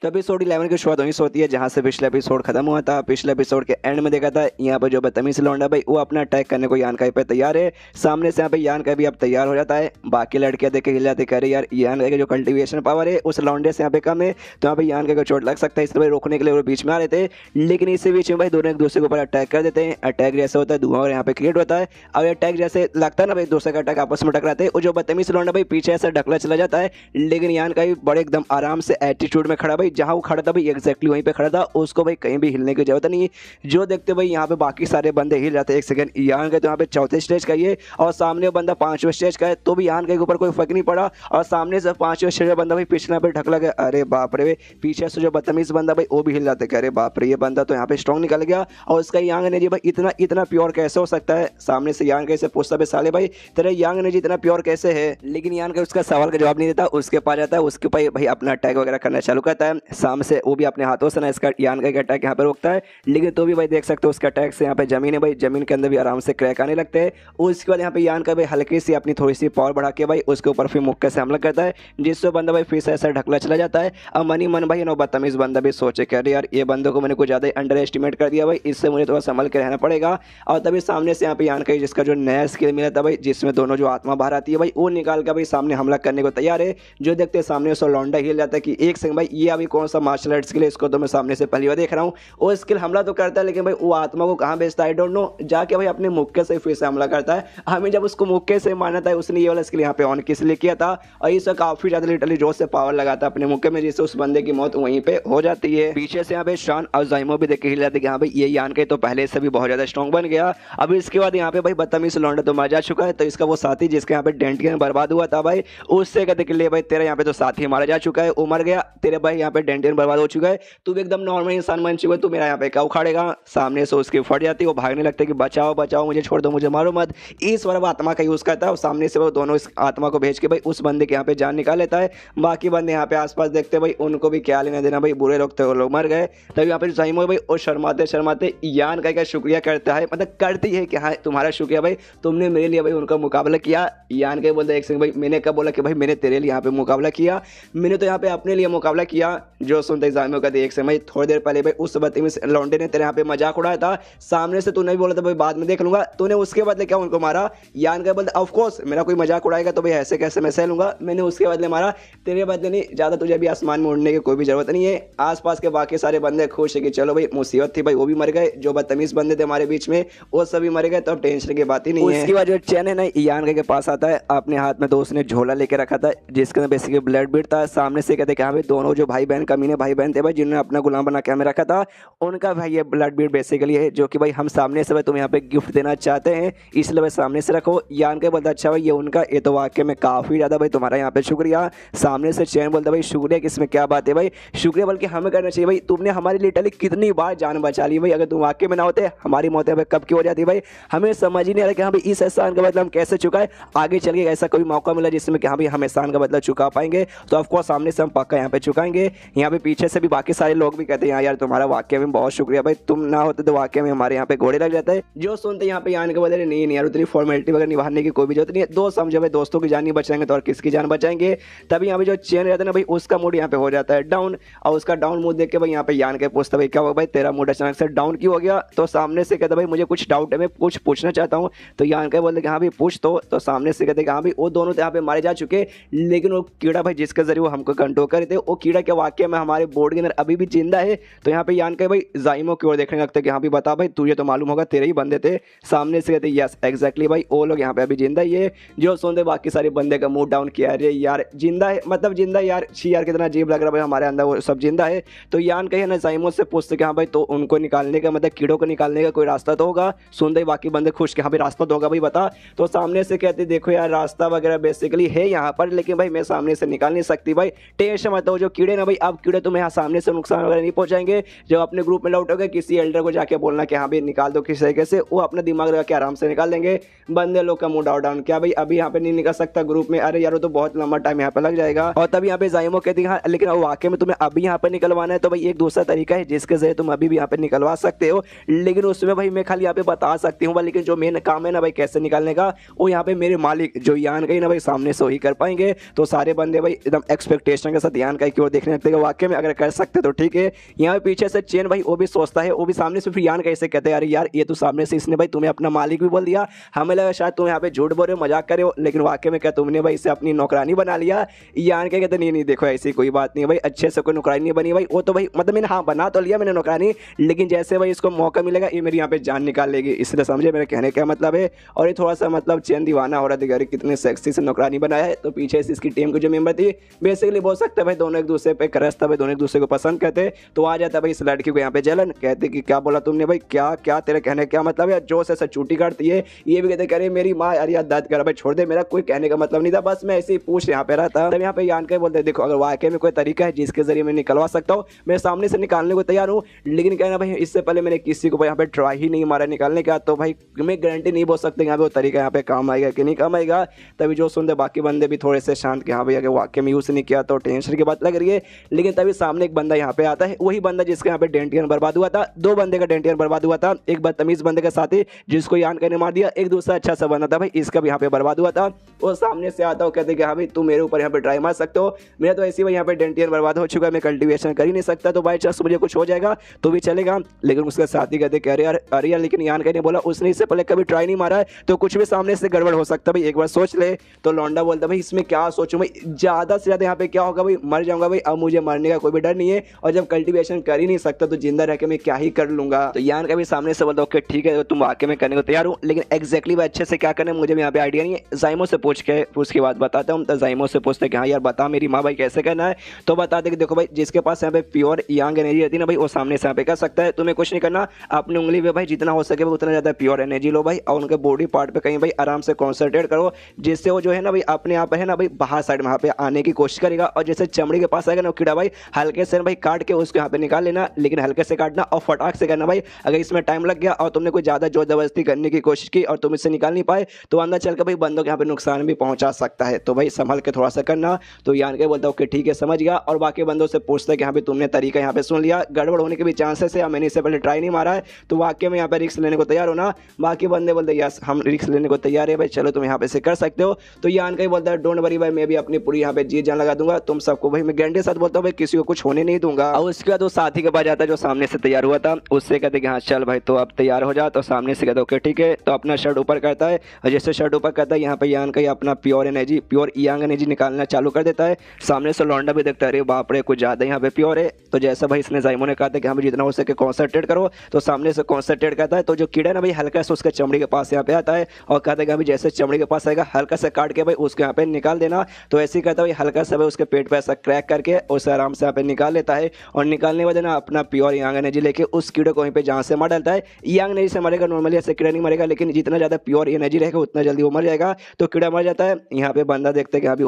तो एपिसोड 11 की शुरुआत वहीं से होती है जहां से पिछला एपिसोड खत्म हुआ था। पिछले एपिसोड के एंड में देखा था यहाँ पर जो बदतमीज लौंडा भाई वो अपना अटैक करने को यान काई पे तैयार है। सामने से यहाँ पे यान काई भी अब तैयार हो जाता है। बाकी लड़कियां देख के हिल जाती, कह रही यार यान काई का जो कल्टीवेशन पावर है उस लौंडे से यहाँ पे कम है, तो यहाँ पे यान काई को चोट लग सकता है। इसलिए रोकने के लिए वो बीच में आ रहे थे, लेकिन इसी बीच में भाई दोनों एक दूसरे के ऊपर अटैक कर देते हैं। अटैक जैसे होता है धुआं और यहाँ पे क्रिएट होता है। और अटैक जैसे लगता है ना भाई दूसरे का अटैक आपस में टकराते हैं, वो जो बदतमीज लौंडा भाई पीछे ऐसे ढकला चला जाता है। लेकिन यान काई बड़े एकदम आराम से एटीट्यूड में खड़ा भाई, जहाँ वो खड़ा था भाई एग्जैक्टली वहीं पे खड़ा था, उसको भाई कहीं भी हिलने की जरूरत नहीं है। जो देखते भाई यहाँ पे बाकी सारे बंदे हिल जाते हैं। एक सेकंड यान गए तो यहाँ पे चौथे स्टेज का ये और सामने बंदा पांचवें स्टेज का है, तो भी यान के ऊपर कोई फर्क नहीं पड़ा। और सामने से पांचवें स्टेज का बंदा भाई पिछला पे ढकला गया। अरे बाप रे, पीछे से जो बदतमीज बंदा भाई वो भी हिल जाते। अरे बाप रे, ये बंदा तो यहाँ पे स्ट्रॉन्ग निकल गया। और उसका यांग ने जी भाई इतना इतना प्योर कैसे हो सकता है। सामने से यान कैसे पूछता भाई साले भाई तेरे यांग ने जी इतना प्योर कैसे है। लेकिन यान का उसका सवाल का जवाब नहीं देता, उसके पास जाता है, उसके ऊपर भाई अपना अटैक वगैरह करना चालू करता है। सामने से वो भी अपने हाथों से ना इसका यान का अटैक यहाँ पे रोकता है। लेकिन तो भी भाई देख सकते हो उसके अटैक से यहाँ पे जमीन है भाई, जमीन के अंदर भी आराम से क्रैक आने लगते हैं। उसके बाद यहाँ पे यान का भाई हल्की सी अपनी थोड़ी सी पावर बढ़ा के भाई उसके ऊपर फिर मुक्के से हमला करता है, जिससे बंदा भाई फिर से ऐसा ढकला चला जाता है। अब मनी मन भाई नो बदतमीज बंदा भी सोचे कह रहे यार ये बंदों को मैंने कुछ ज़्यादा अंडर एस्टिमेट कर दिया भाई, इससे मुझे थोड़ा संभल के रहना पड़ेगा। और तभी सामने से यहाँ पे यान का जिसका जो नया स्किल मिला था भाई, जिसमें दोनों जो आत्मा बाहर आती है भाई, वो निकाल कर भाई सामने हमला करने को तैयार है। जो देखते सामने से लौंडा हिल जाता है कि एक सेकंड भाई ये अभी कौन सा मार्शल आर्ट स्किल है, इसको तो मैं सामने से पहली बार देख रहा हूँ। वो स्किल हमला तो करता है लेकिन भाई वो आत्मा को कहाँ भेजता है आई डोंट नो। जाके भाई अपने मुक्के से फिर से हमला करता है। हमें जब उसको मुक्के से मारना था उसने ये वाला स्किल यहाँ पे ऑन किस लिए किया था, और इससे काफी ज्यादा लिटरली जोर से पावर लगाता है अपने मुक्के में, जिससे उस बंदे की मौत वहीं पे हो जाती है। पीछे से यहाँ पे शान और जाइमो भी देख के हिल जाते कि हाँ भाई ये यान के तो पहले से भी बहुत ज्यादा स्ट्रॉन्ग बन गया। अब इसके बाद यहाँ पे भाई बदतमीज लौंडा तो मर जा चुका है, तो इसका वो साथी जिसके यहाँ पे डेंटियन बर्बाद हुआ था भाई, उससे कहते कि ले भाई तेरा यहाँ पे तो साथी मारा जा चुका है, वो मर गया, तेरे भाई यहाँ पे डेंटियन बर्बाद हो चुका है, तू भी एकदम नॉर्मल इंसान बन चुका है, तू मेरा यहाँ पे क्या उखाड़ेगा। सामने से उसकी फट जाती है, वो भागने लगते कि बचाओ बचाओ मुझे, छोड़ दो मुझे, मारो मत। इस बार वो आत्मा का यूज करता है और सामने से वो दोनों इस आत्मा को भेज के भाई उस बंदे के यहाँ पे जान निकाल लेता है। बाकी बंदे यहाँ पे आसपास देखते भाई उनको भी क्या लेना देना भाई, बुरे लोग थे वो लोग मर गए। तभी यहाँ पे जाइमो भाई और शर्माते शर्माते यान का शुक्रिया करता है, मतलब करती है कि हाँ तुम्हारा शुक्रिया भाई, तुमने मेरे लिए भाई उनका मुकाबला किया। यान का बोलते एक सिंह भाई मैंने कब बोला कि भाई मैंने तेरे लिए यहाँ पे मुकाबला किया, मैंने तो यहाँ पे अपने लिए मुकाबला किया। जो सुनते जाइमो कहते एक समय थोड़ी देर पहले भाई उस बदतमीज लौंडे ने तेरे यहाँ पे मजाक उड़ाया था, सामने से तूने भी बोला था भाई बाद में देख लूंगा, तूने उसके बदले क्या उनको मारा। यान का बोलता ऑफ कोर्स मेरा कोई मजाक उड़ाएगा तो भाई ऐसे कैसे मैं सह लूंगा, मैंने उसके बदले मारा, तेरे बदले नहीं, ज्यादा तुझे भी आसमान में उड़ने की कोई भी जरूरत नहीं है। आसपास के बाकी सारे बंदे खुश है कि चलो भाई मुसीबत थी भाई वो भी मर गए, जो बदतमीज बंदे थे हमारे बीच में वो सभी मर गए, तो अब टेंशन की बात ही नहीं है। उसके बाद जो चैन है ना यान के पास आता है, अपने हाथ में दोस्त ने झोला लेके रखा था जिसके अंदर बेसिकली ब्लड बीड था। सामने से कहते कि दोनों जो भाई बहन कमीने भाई बहन थे भाई जिन्होंने अपना गुलाम बना के हमें रखा था, उनका भाई ये ब्लड बीड बेसिकली है, जो कि भाई हम सामने से भाई तुम यहाँ पे गिफ्ट देना चाहते हैं इसलिए भाई सामने से रखो। यान के बोलता अच्छा भाई ये उनका, ये तो वाकई में काफी ज्यादा भाई तुम्हारा यहाँ पे शुक्रिया। सामने से चैन बोलता भाई शुक्रिया किसमें क्या बात है भाई, शुक्रिया बल्कि हमें करना चाहिए भाई, तुमने हमारी लिटरली कितनी बार जान बचा ली भाई, अगर तुम वाकई में ना होते हमारी मौत भाई कब की हो जाती भाई। हमें समझ ही नहीं आ रहा कि हाँ भाई इस एहसान का बदला हम कैसे चुकाए, आगे चल के ऐसा कोई मौका मिला जिसमें कि हाँ भाई हम एहसान का बदला चुका पाएंगे, तो ऑफकोर्स सामने से हम पक्का यहाँ पे चुकाएंगे। यहाँ पे पीछे से भी बाकी सारे लोग भी कहते हैं यार तुम्हारा वाकई में बहुत शुक्रिया भाई, तुम ना होते तो वाकई में हमारे यहाँ पे घोड़े लग जाता है। जो सुनते यहाँ पे यान के बदले नहीं यार उतनी फॉर्मेलिटी वगैरह निभाने की कोई भी जरूरत नहीं है, दोस्त समझो भाई दोस्तों की जान नहीं बचाएंगे तो और किसकी जान बचाएंगे। तभी यहाँ पे जो चैन रहता है ना भाई उसका मूड यहाँ पे हो जाता है डाउन, और उसका डाउन मूड देख के भाई यहाँ पे यान के पूछता भाई क्या हुआ भाई तेरा मूड अचानक से डाउन क्यों हो गया। तो सामने से कहता भाई मुझे कुछ डाउट है, मैं कुछ पूछना चाहता हूँ। तो यान के बोलते कि हाँ भाई पूछ। तो सामने से कहते कि हाँ भाई वो दोनों यहाँ पे मारे जा चुके, लेकिन वो कीड़ा भाई जिसके जरिए वो हमको कंट्रोल कर रहे थे, वो कीड़ा के वाक्य में हमारे बोर्ड के अंदर अभी भी जिंदा है। तो यहाँ पे यान के भाई जाइमो की ओर देखने लगते कि हाँ भाई बता भाई तुझे तो मालूम होगा तेरे ही बंदे थे। सामने से कहते यस एग्जैक्टली भाई वो लोग यहाँ पे अभी जिंदा ही है। जो सुनते बाकी सारे बंदे का मूड डाउन किया, अरे यार जिंदा है मतलब जिंदा यार, छी यार कितना अजीब लग रहा है भाई हमारे अंदर वो सब जिंदा है। तो यान कहे ना जाइमो से पूछते कि हाँ भाई तो उनको निकालने का मतलब कीड़ों को निकालने का कोई रास्ता तो होगा। सुनते ही बाकी बंदे खुश कि हाँ भाई रास्ता तो होगा भाई बता। तो सामने से कहते देखो यार रास्ता वगैरह बेसिकली है यहाँ पर, लेकिन भाई मैं सामने से निकाल नहीं सकती भाई, टेंशन मत हो। जो कीड़े ना भाई अब कीड़े तुम्हें यहाँ सामने से नुकसान वगैरह नहीं पहुंचाएंगे। जब अपने ग्रुप में लौटोगे किसी एल्डर को जाके बोलना कि हाँ भाई निकाल दो किसी तरीके से, वो अपना दिमाग लगा के आराम से निकाल देंगे। बंदे लोग का मूड डाउन क्या भाई अभी यहाँ पे नहीं निकल सकता ग्रुप में, अरे यार तो बहुत लंबा टाइम यहाँ पे लग जाएगा। और तभी यहाँ पे जाइमो कहती है हाँ लेकिन वाकई में तुम्हें अभी यहाँ पे निकलवाना है तो भाई एक दूसरा तरीका है जिसके जरिए तुम अभी भी यहाँ पे निकलवा सकते हो, लेकिन उसमें भाई मैं खाली यहाँ पे बता सकती हूँ, लेकिन जो मेन काम है ना भाई कैसे निकालने का वो यहाँ पे मेरे मालिक जो यान गई ना भाई सामने से ही कर पाएंगे। तो सारे बंदे भाई एकदम एक्सपेक्टेशन के साथ यान का की ओर देखने लगते बोलते वाकई में अगर कर सकते तो ठीक है। यहाँ पे पीछे से चेन भाई वो भी सोचता है, वो भी सामने से फिर यान कैसे कहते हैं यार ये तो सामने से इसने भाई तुम्हें अपना मालिक भी बोल दिया, हमें लगा शायद तुम यहाँ पे झूठ बोल रहे हो, मजाक कर रहे हो, लेकिन वाकई में क्या तुमने भाई इसे अपनी नौकरानी बना लिया। यान क्या कहते नहीं नहीं देखो ऐसी कोई बात नहीं है भाई, अच्छे से कोई नौकरानी नहीं बनी भाई, वो तो भाई मतलब मैंने हाँ बना तो लिया मैंने नौकरानी, लेकिन जैसे भाई इसको मौका मिलेगा ये मेरी यहाँ पे जान निकाल लेगी, इसलिए समझे मेरे कहने का मतलब है। और ये थोड़ा सा मतलब चैन दीवाना हो रहा था यार कितने सेक्सी से नौकरानी बनाया है। तो पीछे से इसकी टीम के जो मेंबर थी बेसिकली बोल सकते हैं भाई दोनों एक दूसरे पे क्रश था भाई, दोनों एक दूसरे को पसंद करते। तो आ जाता भाई इस लड़की को यहाँ पे जलन, कहते कि क्या बोला तुमने भाई, क्या क्या तेरे कहने क्या मतलब है, जोश ऐसा चूटी काटती है। ये भी कहते कह रहे मेरी माँ यार यार दर्द कर भाई छोड़ दे, मेरा कोई कहने का मतलब नहीं था, बस मैं ऐसे ही पूछ यहाँ पे रहा था। तब यहाँ पे यान के बोलते देखो अगर वाकई में कोई तरीका है जिसके जरिए मैं निकलवा सकता हूँ मैं सामने से निकालने को तैयार हूँ, लेकिन कहना भाई इससे पहले मैंने किसी को यहाँ पे ट्राई ही नहीं मारा निकालने का, तो भाई मैं गारंटी नहीं बोल सकते यहाँ पे वो तरीका यहाँ पे काम आएगा कि नहीं काम आएगा। तभी जो सुनते बाकी बंदे भी थोड़े से शांत कि हाँ भैया वाकई में यूज़ नहीं किया तो टेंशन की बात लग रही है। लेकिन तभी सामने एक बंदा यहाँ पे आता है, वही बंदा जिसके यहाँ पे डेंटियन बर्बाद हुआ था, दो बंदे का डेंटियन बर्बाद हुआ था, एक बदतमीज बंदे के साथी जिसको यान करने मार दिया, एक दूसरा अच्छा सा बंदा था भाई इसका भी यहाँ पे बर्बाद हुआ था। वो सामने से आता हो कहते कि हाँ भाई तुम मेरे ऊपर यहाँ पे ट्राई मार सकते हो, मेरा तो ऐसे ही यहाँ पे डेंटियन बर्बाद हो चुका है, मैं कल्टीवेशन कर ही नहीं सकता, तो बाई चांस मुझे कुछ हो जाएगा तो भी चलेगा। लेकिन उसका साथी कहते कह रहे यार अरे यार लेकिन यान कहने बोला उसने इससे पहले कभी ट्राई नहीं मारा है तो कुछ भी सामने से गड़बड़ हो सकता है भाई, एक बार सोच ले। तो लौंडा बोलता भाई इसमें क्या सोचूं भाई, ज़्यादा से ज़्यादा यहाँ पे क्या होगा भाई, मर जाऊंगा भाई, अब मुझे मरने का कोई भी डर नहीं है, और जब कल्टीवेशन कर ही नहीं सकता तो जिंदा रह के मैं क्या ही कर लूंगा। तो यान का भी सामने से बोलता ओके ठीक है तुम वाकई में करने को तैयार हो, लेकिन एक्जैक्टली भाई अच्छे से क्या करना है मुझे भी यहाँ पे आइडिया नहीं है। जाइमो से पूछ के उसकी बात बताता हूँ। तो जाइमो से पूछते कि हाँ यार बता मेरी माँ भाई कैसे करना है, तो बता दे कि देखो भाई जिसके पास यहाँ पे प्योर यांग एनर्जी रहती है ना भाई वो सामने से यहाँ पे कर सकता है, तुम्हें कुछ नहीं करना, अपनी उंगली पे भाई जितना हो सके उतना ज़्यादा प्योर एनर्जी लो भाई, और उनके बॉडी पार्ट पे कहीं भाई आराम से कॉन्सेंट्रेट करो, जिससे वो जो है ना भाई अपने आप है ना भाई बाहर साइड में यहाँ पे आने की कोशिश करेगा, और जैसे चमड़ी के पास आएगा ना कीड़ा भाई हल्के से भाई काट के उसको यहाँ पे निकाल लेना, लेकिन हल्के से काटना और फटाक से करना भाई। अगर इसमें टाइम लग गया और तुमने कोई ज़्यादा जोर जबरदस्ती करने की कोशिश की और तुम इससे निकाल नहीं पाए तो अंदर चल के भाई बंदों के यहाँ पे नुकसान भी पहुंचा सकता है, तो भाई संभल के थोड़ा सा करना। तो यान के बोलता ओके ठीक है समझ गया, और बाकी बंदों से पूछता है कि यहाँ पे तुमने तरीका यहाँ पे सुन लिया, गड़बड़ होने के भी चांसेस है, मैंने इससे पहले ट्राई नहीं मारा है तो वाकई में यहाँ पे रिस्क लेने को तैयार होना। बाकी बंदे बोलते यस हम रिस्क लेने को तैयार है भाई, चलो तुम यहाँ पे से कर सकते हो। तो यान का ही बोलता है डोंट वरी भाई मैं भी अपनी पूरी यहाँ पे जी जान लगा दूंगा, तुम सबको भाई मैं गारंटी के साथ बोलता हूँ भाई किसी को कुछ होने नहीं दूंगा। और उसके बाद वो साथी के पास जाता है जो सामने से तैयार हुआ था, उससे कहते कि हाँ चल भाई तो अब तैयार हो जा, तो सामने से कहते ओके ठीक है, तो अपना शर्ट ऊपर करता है, और जैसे शर्ट ऊपर करता है यहाँ पे यान का ही अपना प्योर एनर्जी प्योर यांग एनर्जी निकालना चालू कर देता है। सामने से लौंडा भी देखता है अरे बाप रे कुछ ज़्यादा यहाँ पे प्योर है, तो जैसा भाई इसने जाइमो ने कहा था कि हाँ जितना हो सके कॉन्सेंट्रेट करो, तो सामने से कॉन्सेंट्रेट करता है, तो जो कीड़ा ना भाई हल्का से उसके चमड़ी के पास यहाँ पे आता है और कहता है कि अभी जैसे चमड़ी के पास आएगा हल्का से काट के भाई उसके यहाँ पे निकाल देना। तो ऐसे ही कहता है भाई हल्का से भाई उसके पेट पे ऐसा क्रैक करके उसे आराम से यहाँ पे निकाल लेता है, और निकालने के बाद ना अपना प्योर यांग एनर्जी लेके उस कीड़े को वहीं पे जहाँ से मार डालता है। यांग एनर्जी से मरेगा, नॉर्मली ऐसे कीड़ा नहीं मरेगा, लेकिन जितना ज़्यादा प्योर एनर्जी रहेगा उतना जल्दी वो मर जाएगा, तो कीड़ा मर जाता है। यहाँ पे बंदा देखते हैं कि अभी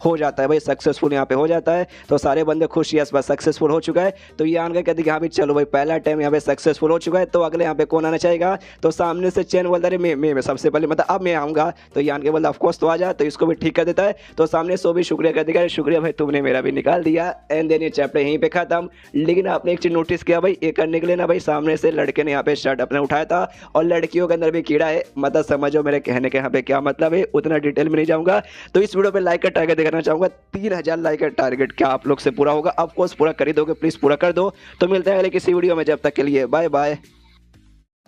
हो जाता है भाई सक्सेसफुल यहाँ पे हो जाता है, तो सारे बंदे खुश यस बस सक्सेसफुल हो चुका है। तो यान का कहते कि हाँ भाई चलो भाई पहला टाइम यहाँ पे सक्सेसफुल हो चुका है, तो अगले यहाँ पे कौन आना चाहेगा, तो सामने से चैन बोलता है मैं सबसे पहले मतलब अब मैं आऊँगा, तो यान के बोलता ऑफकोर्स तो आ जा, तो इसको भी ठीक कर देता है। तो सामने सो भी शुक्रिया कर देगा, शुक्रिया भाई तुमने मेरा भी निकाल दिया, एंड देन ये चैप्टर यहीं पे खत्म। लेकिन आपने एक चीज नोटिस किया भाई ये करने के लिए ना भाई सामने से लड़के ने यहाँ पे शर्ट अपने उठाया था, और लड़कियों के अंदर भी कीड़ा है, मतलब समझो मेरे कहने के यहाँ पे क्या मतलब है, उतना डिटेल में नहीं जाऊंगा। तो इस वीडियो पे लाइक का टारगेट दिखाना चाहूंगा 3000 लाइक का टारगेट, क्या आप लोग से पूरा होगा? ऑफकोर्स पूरा कर ही दोगे, प्लीज पूरा कर दो। तो मिलते हैं अगले किसी वीडियो में, जब तक के लिए बाय बाय।